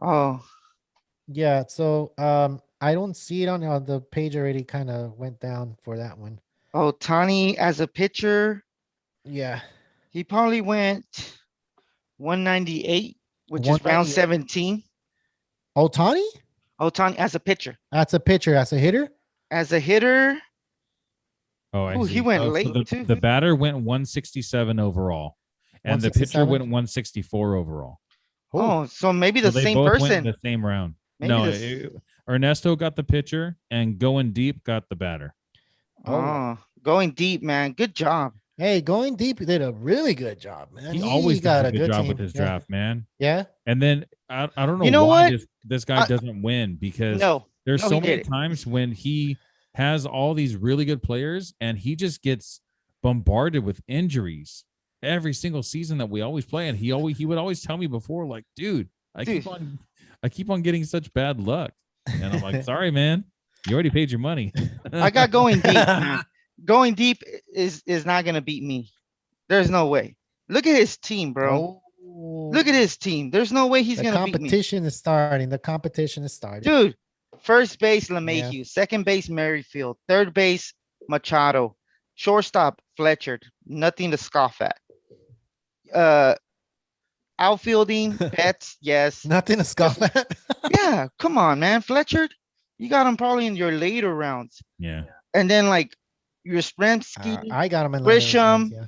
Oh, yeah. So I don't see it on the page already. Kind of went down for that one. Ohtani as a pitcher, Yeah. he probably went 198, which is round 17. Ohtani Ohtani as a pitcher. That's a pitcher. As a hitter. As a hitter, Oh, he went late so too. The batter went 167 overall, and the pitcher went 164 overall. Oh, so maybe the So they same both went in person. the same round. Maybe No, Ernesto got the pitcher, and Going Deep got the batter. Oh, going deep, man. Good job. Hey, Going Deep did a really good job, man. He always got does a good job team. with his draft, man. Yeah. And then I don't know, You know why what? this guy doesn't win, because there's No, so he many did it. times when he has all these really good players and he just gets bombarded with injuries every single season that we always play. And he would always tell me before, like, dude, I keep on getting such bad luck. And I'm like, sorry, man. You already paid your money. I got Going Deep, man. Going Deep is not gonna beat me. There's no way. Look at his team, bro. Look at his team. There's no way he's gonna beat me. The competition is starting. The competition is starting. Dude, first base LeMahieu, second base Merrifield, third base Machado, shortstop Fletcher. Nothing to scoff at. Outfielding Betts, yes. Nothing to scoff at. Yeah, come on, man. Fletcher, you got him probably in your later rounds. Yeah. And then like your Spremski, I got him in Grisham, yeah.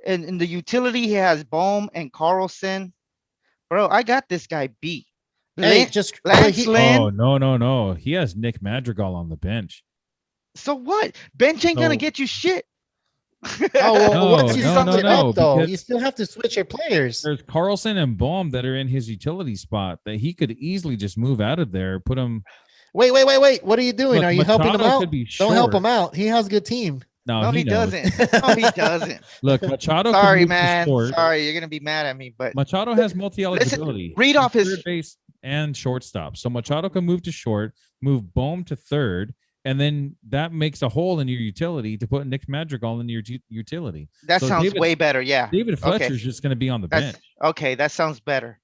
and in the utility he has Bohm and Carlson. Bro, I got this guy beat. Hey, Lance Lynn. Oh no. He has Nick Madrigal on the bench. So what? Bench ain't gonna get you shit. Oh, well, No, once you no, sum no, it no, up, though, because- you still have to switch your players. There's Carlson and Bohm that are in his utility spot that he could easily just move out of there, put him. Wait. What are you doing? Look, are you helping him Machado out? could be Don't help short. him out. He has a good team. No, he knows. doesn't. No, he doesn't. Look, Machado. Sorry, can move to man. short. Sorry, you're gonna be mad at me, but Machado has multi-eligibility. read off his third base and shortstop. So Machado can move to short, move Bohm to third, and then that makes a hole in your utility to put Nick Madrigal in your utility. That So sounds way better. Yeah. David Fletcher's just going to be on the bench. Okay, that sounds better.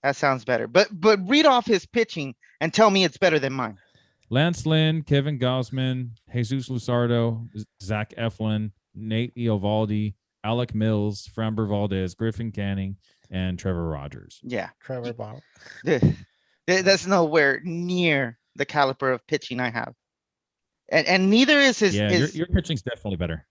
But read off his pitching and tell me it's better than mine. Lance Lynn, Kevin Gausman, Jesus Luzardo, Zach Eflin, Nate Eovaldi, Alec Mills, Framber Valdez, Griffin Canning, and Trevor Rogers. Yeah. Trevor Ball. That's nowhere near the caliber of pitching I have. And neither is his. Yeah, your pitching's definitely better.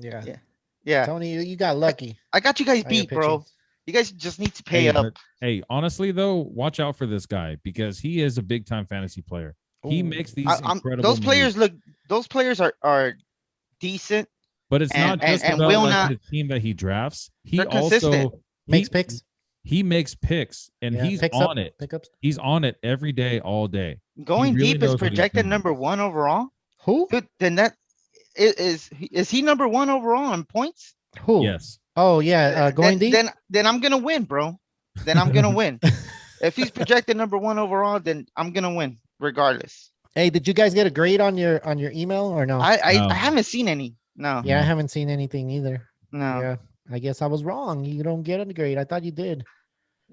Yeah. Tony, you got lucky. I got you guys beat, bro. You guys just need to pay up. Hey, honestly though, watch out for this guy because he is a big time fantasy player. He makes these incredible those players moves. those players are decent. But it's not just about the team that he drafts. He also makes picks. He makes picks and he's on it. Pickups. He's on it every day, all day. Going deep is projected number 1 overall. Who? Dude, then that is he number 1 overall in points? Who? Yes. Oh yeah, going deep. Then I'm gonna win, bro. Then I'm gonna win. If he's projected number 1 overall, then I'm gonna win regardless. Hey, did you guys get a grade on your email or no? No. I haven't seen any. No. Yeah, I haven't seen anything either. No. Yeah, I guess I was wrong. You don't get a grade. I thought you did.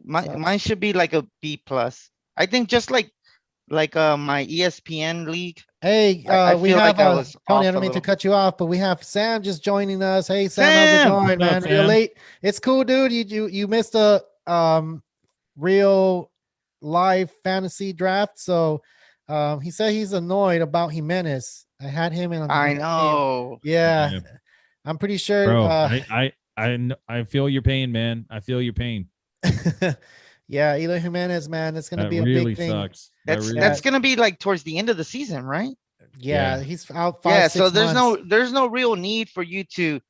Mine should be like a B plus. I think just like my ESPN league. Hey, we have Tony. I don't mean to cut you off, but we have Sam just joining us. Hey, Sam, how's it going, man? You're late. It's cool, dude. You missed a real live fantasy draft. So he said he's annoyed about Jimenez. I had him in on I his team. know. Yeah, Yeah. I'm pretty sure. Bro, I feel your pain, man. I feel your pain. Yeah, Eloy Jimenez, man, it's gonna That be a really big thing. sucks. That That's really that's gonna be like towards the end of the season, right? Yeah, Yeah. he's out 5-6 Yeah. So there's months. there's no real need for you to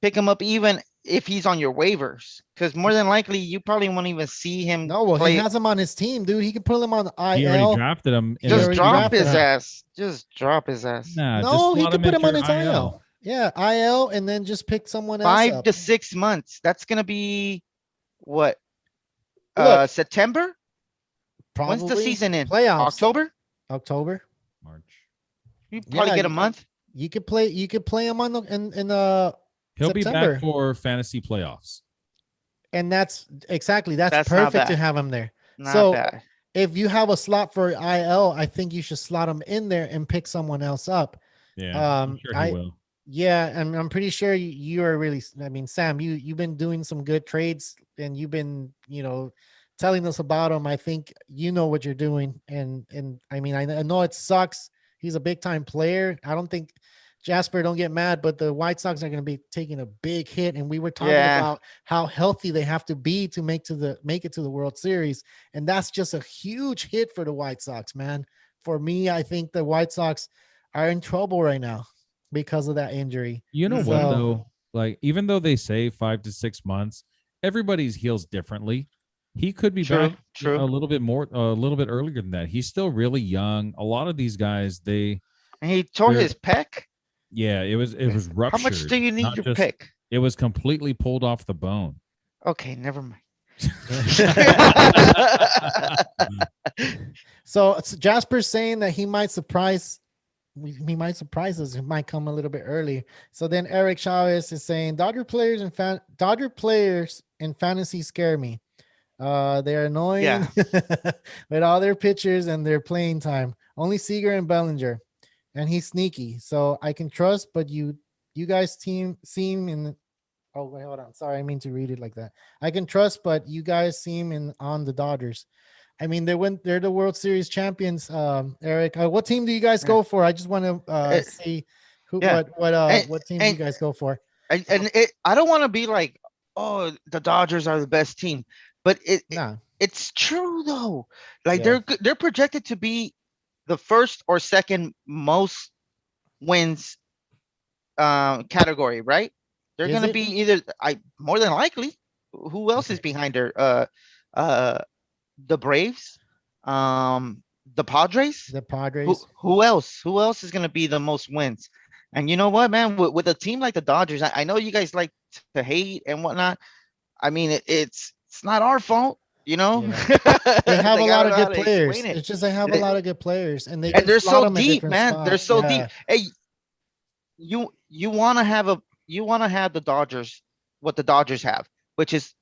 pick him up even if he's on your waivers, because more than likely you probably won't even see him No, well, he play. has him on his team, dude. He can put him on He already IL. drafted him. He Just already drop drafted his him. ass. Just drop his ass. Nah, just No, he slot could put him on into his IL. Yeah, IL, and then just pick someone else 5 up. to 6 months. That's gonna be what? Look, September? When's the probably season in? playoffs. October? October. March. You probably Yeah, get a month. You could play. You could play him on in He'll be September. back for fantasy playoffs. And that's exactly that's That's not perfect to bad. have him there. Not So bad. if you have a slot for IL, I think you should slot him in there and pick someone else up. Yeah, I'm sure he will. Yeah, and I'm pretty sure you are really. I mean, Sam, you've been doing some good trades, and you've been telling us about them. I think you know what you're doing, and I mean, I know it sucks. He's a big time player. I don't think Jasper, don't get mad, but the White Sox are going to be taking a big hit, and we were talking about how healthy they have to be to make it to the World Series, and that's just a huge hit for the White Sox, man. For me, I think the White Sox are in trouble right now because of that injury. You know what though? Like, even though they say 5 to 6 months, everybody's heals differently. He could be back a little bit earlier than that. He's still really young. A lot of these guys, and he tore his pec. Yeah, it was ruptured. How much do you need your pick? It was completely pulled off the bone. Okay, never mind. So Jasper's saying that he might surprise us. It might come a little bit early. So then Eric Chavez is saying Dodger players in fantasy scare me. They're annoying with all their pitchers and their playing time. Only Seager and Bellinger, and he's sneaky. So I can trust, but you guys seem in. Oh wait, hold on. Sorry, I mean to read it like that. I can trust, but you guys seem on the Dodgers. I mean, they're the World Series champions. Eric, what team do you guys go for? I just want to see what team do you guys go for? I don't want to be like, oh, the Dodgers are the best team, but it's true though. Like they're projected to be the first or second most wins category, right? They're going to be either more than likely. Who else is behind her? The Braves, the Padres. The Padres. Who else? Who else is going to be the most wins? And you know what, man? With a team like the Dodgers, I know you guys like to hate and whatnot. I mean, it's not our fault, you know. Yeah. They have a lot of good players. It's just they have a lot of good players, and they're so deep, man. Spots. They're so deep. Hey, you want to have the Dodgers, what the Dodgers have, which is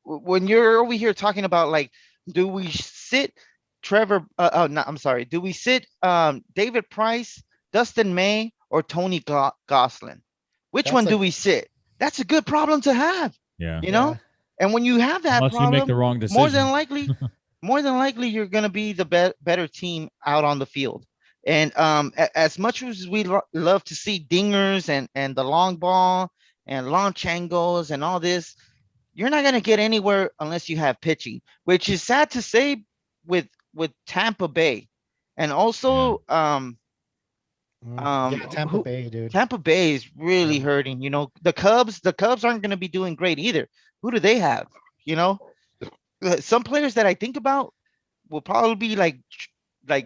when you're over here talking about like, do we sit Trevor? Do we sit David Price, Dustin May, or Tony Gosselin? Which one do we sit? That's a good problem to have. Yeah. You know? And when you have that problem, you make the wrong decision, more than likely you're going to be the better team out on the field. And as much as we love to see dingers and the long ball and launch angles and all this, you're not going to get anywhere unless you have pitching, which is sad to say with Tampa Bay. And also Tampa Bay, dude. Tampa Bay is really hurting. You know, the Cubs aren't going to be doing great either. Who do they have? You know, some players that I think about will probably be like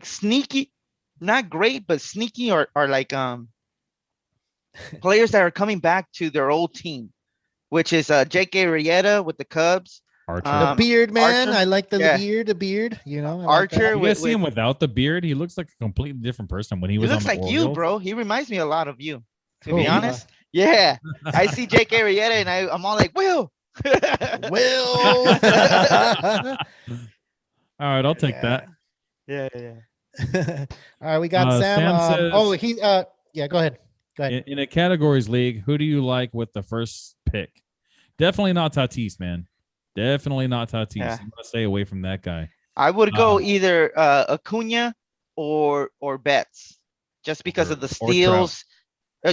sneaky, not great, but sneaky, or like players that are coming back to their old team, which is Jake Arrieta with the Cubs. The beard, man. Archer. I like the beard. You know, Archer. You guys see him without the beard? He looks like a completely different person when he was. He looks on the like Orioles. You, bro. He reminds me a lot of you. To be honest, yeah. I see Jake Arrieta and I'm all like, Will. Will. All right, I'll take that. Yeah. All right, we got Sam. Says, go ahead. In a categories league, who do you like with the first pick? Definitely not Tatis, man. Definitely not Tatis. You gotta stay away from that guy. I would go Uh, either Acuna or Betts, just because of the or Trout. steals.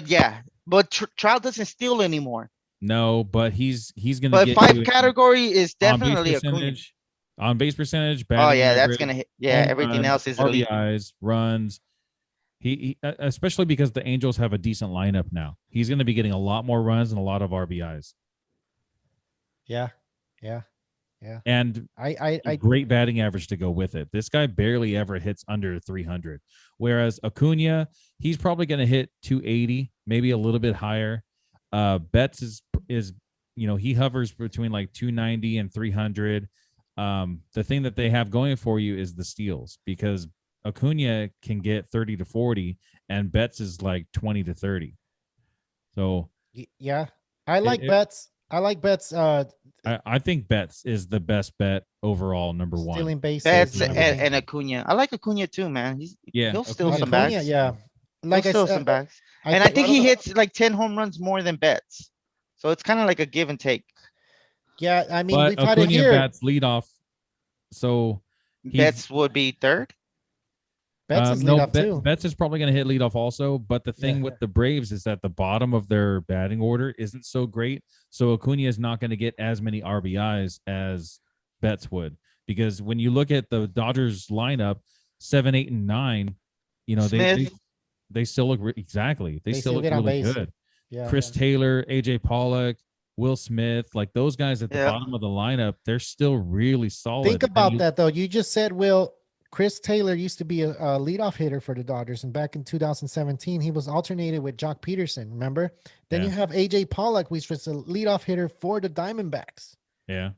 Yeah, but Trout doesn't steal anymore. No, but he's going to But get five you in category is on-base definitely Acuna. percentage, on-base percentage, Oh batting yeah, that's average, gonna hit. Yeah, home everything runs, else is elite. RBIs, runs. He especially because the Angels have a decent lineup now. He's going to be getting a lot more runs and a lot of RBIs. Yeah. And I great batting average to go with it. This guy barely ever hits under 300. Whereas Acuna, he's probably going to hit 280, maybe a little bit higher. Betts is he hovers between like 290 and 300. The thing that they have going for you is the steals, because Acuna can get 30 to 40 and Betts is like 20 to 30. So yeah, I like Betts. I like Betts. I think Betts is the best bet overall, number one. Stealing bases Betts and everything. and Acuna. I like Acuna too, man. He'll steal Acuna's some Acuna, bags. yeah. Like He'll I steal said, some bags. I And I think think he hits like 10 home runs more than Betts. So it's kind of like a give and take. Yeah, I mean, But we've had it Acuna here. bats leadoff, so Betts would be third. Betts is no, leadoff too. Betts is probably going to hit leadoff also. But the thing with the Braves is that the bottom of their batting order isn't so great. So Acuna is not going to get as many RBIs as Betts would, because when you look at the Dodgers lineup, 7, 8, and 9, they still look exactly. They still look really good. Yeah, Chris Taylor, AJ Pollock, Will Smith, like those guys at the bottom of the lineup, they're still really solid. Think about that though. You just said, Will, Chris Taylor used to be a leadoff hitter for the Dodgers, and back in 2017, he was alternated with Jock Peterson. Remember? Then you have AJ Pollock, which was a leadoff hitter for the Diamondbacks. Yeah.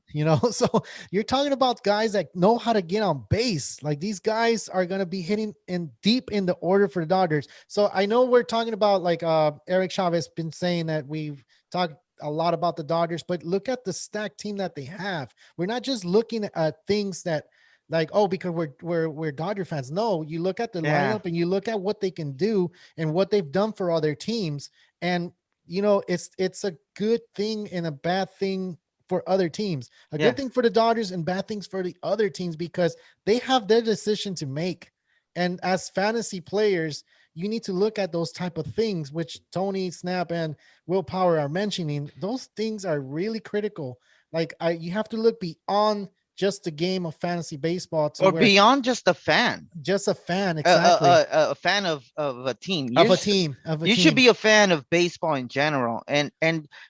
So you're talking about guys that know how to get on base. Like, these guys are going to be hitting in deep in the order for the Dodgers. So I know we're talking about, like, Eric Chavez been saying that we've talked a lot about the Dodgers, but look at the stacked team that they have. We're not just looking at things that, like, oh, because we're Dodger fans. No, you look at the lineup and you look at what they can do and what they've done for other teams. And, it's a good thing and a bad thing for other teams. A good thing for the Dodgers and bad things for the other teams, because they have their decision to make. And as fantasy players, you need to look at those type of things, which Tony, Snap, and Willpower are mentioning. Those things are really critical. Like, you have to look beyond just the game of fantasy baseball, or beyond just a fan. Just a fan, exactly. A fan of a team. You should be a fan of baseball in general. And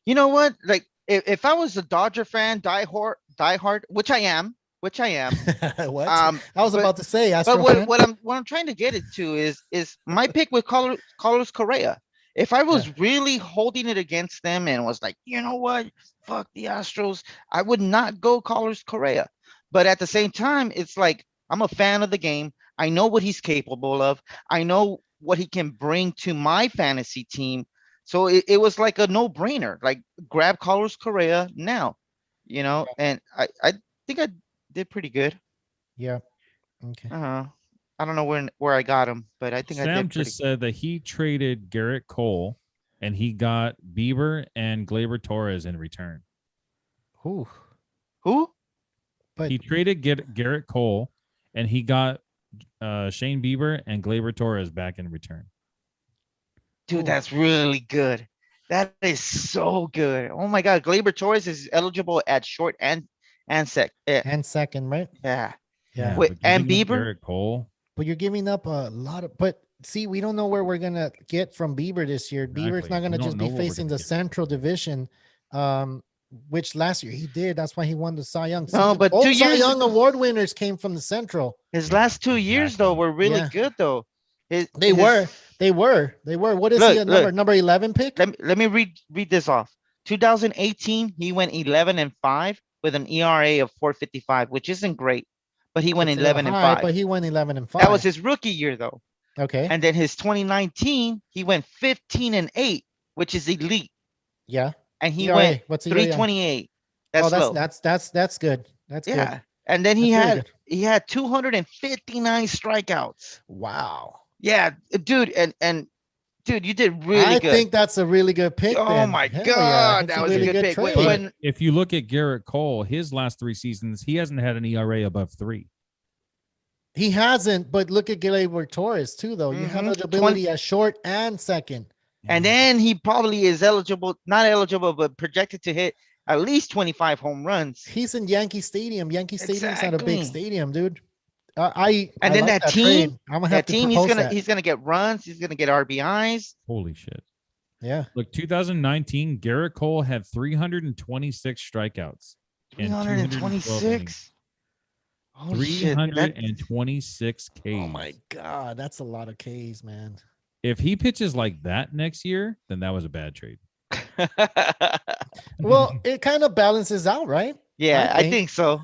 you know what? Like, if I was a Dodger fan, diehard, which I am. What? I was about to say. But what I'm trying to get it to is my pick with Carlos Correa. If I was really holding it against them and was like, you know what, fuck the Astros, I would not go Carlos Correa. But at the same time, it's like, I'm a fan of the game. I know what he's capable of. I know what he can bring to my fantasy team. So it was like a no-brainer. Like, grab Carlos Correa now, and I think I did pretty good. Yeah. Okay. I don't know where I got him, but I think I did. Sam just said that he traded Garrett Cole and he got Bieber and Gleyber Torres in return. Who? But he traded Garrett Cole and he got Shane Bieber and Gleyber Torres back in return. Dude, that's really good. That is so good. Oh my God, Gleyber Torres is eligible at short and second, right? Yeah. Wait, and Bieber, Garrett Cole. But you're giving up a lot of. But see, we don't know where we're gonna get from Bieber this year. Exactly. Bieber's not gonna just be facing the Central Division, which last year he did. That's why he won the Cy Young. No, but 2 years Cy Young award winners came from the Central. His last 2 years though were really good though. They were. What is he? Number 11 pick? Let me read this off. 2018, he went 11-5 with an ERA of 4.55, which isn't great, but he went 11-5. But he went 11-5. That was his rookie year though. Okay. And then his 2019, he went 15-8, which is elite. Yeah. And he went 3.28. That's low. That's good. That's good. And then he had 259 strikeouts. Wow. Yeah, dude, and dude, you did really good. I think that's a really good pick. Oh my God, that was a good pick. If you look at Garrett Cole, his last 3 seasons, he hasn't had an ERA above 3. He hasn't, but look at Gleyber Torres too, though. You have Mhm. eligibility at short and second. And then he probably is eligible, not eligible, but projected to hit at least 25 home runs. He's in Yankee Stadium. Yankee Stadium's not a big Exactly. stadium, dude. I And then like that that trade. team, I'm gonna have to propose that. he's gonna get runs. He's gonna get RBIs. Holy shit. Yeah. Look, 2019, Garrett Cole had 326 strikeouts and 212 innings. 326. Holy shit. 326 Ks. Oh my god, that's a lot of Ks, man. If he pitches like that next year, then that was a bad trade. Well, it kind of balances out, right? Yeah, I think so.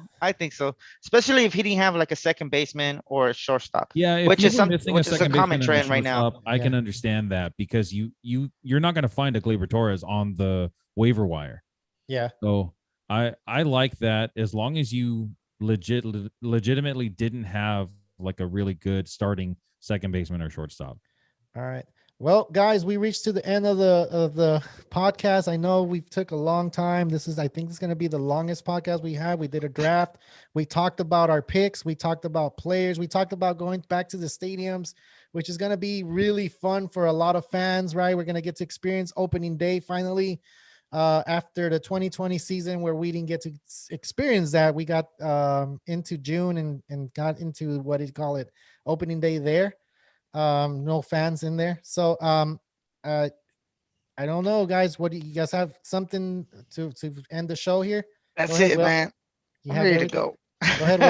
Especially if he didn't have like a second baseman or a shortstop. Yeah, if Which you is were some- missing which a is a second common baseman and a trend right now. shortstop, I can understand that because you're not going to find a Gleyber Torres on the waiver wire. Yeah. So I like that as long as you legitimately didn't have like a really good starting second baseman or shortstop. All right. Well, guys, we reached to the end of the podcast. I know we took a long time. I think this is going to be the longest podcast we had. We did a draft. We talked about our picks. We talked about players. We talked about going back to the stadiums, which is going to be really fun for a lot of fans, right? We're going to get to experience opening day finally. After the 2020 season where we didn't get to experience that, we got into June and got into what do you call it, opening day there. No fans in there, so I don't know, guys. What do you guys have something to end the show here? That's ahead, it, Will. man. You I'm have ready to everything? go. Go ahead,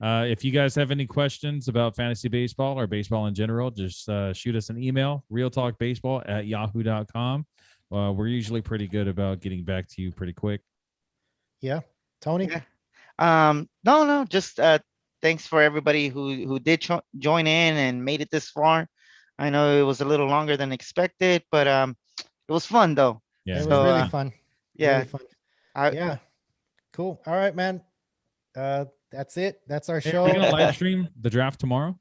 Will. If you guys have any questions about fantasy baseball or baseball in general, just shoot us an email, realtalkbaseball@yahoo.com. We're usually pretty good about getting back to you pretty quick. Yeah, Tony. Yeah. No, just thanks for everybody who did join in and made it this far. I know it was a little longer than expected, but it was fun though. Yeah, It So, was really fun. Yeah. Really fun. Yeah, cool. All right, man. That's it. That's our Hey, show. are we gonna live stream the draft tomorrow?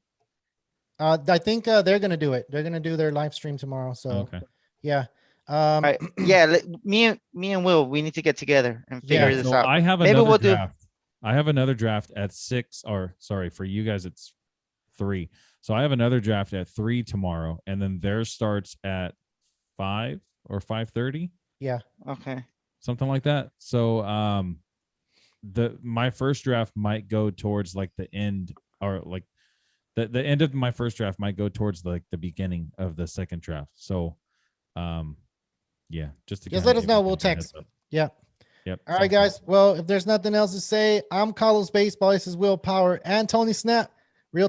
I think they're gonna do it. They're gonna do their live stream tomorrow. So Okay. yeah. All right. Yeah, me and Will, we need to get together and figure Yeah, this So out. I have Maybe another we'll do. draft. I have another draft at 6, or sorry, for you guys it's 3. So I have another draft at 3 tomorrow, and then theirs starts at 5 or 5:30, Yeah. Okay. something like that. So my first draft might go towards like the end, or like the end of my first draft might go towards like the beginning of the second draft. So yeah, just let us know. We'll text. Yeah. Yep. All right, guys. Well, if there's nothing else to say, I'm Carlos Baseball. This is Will Power and Tony Snap.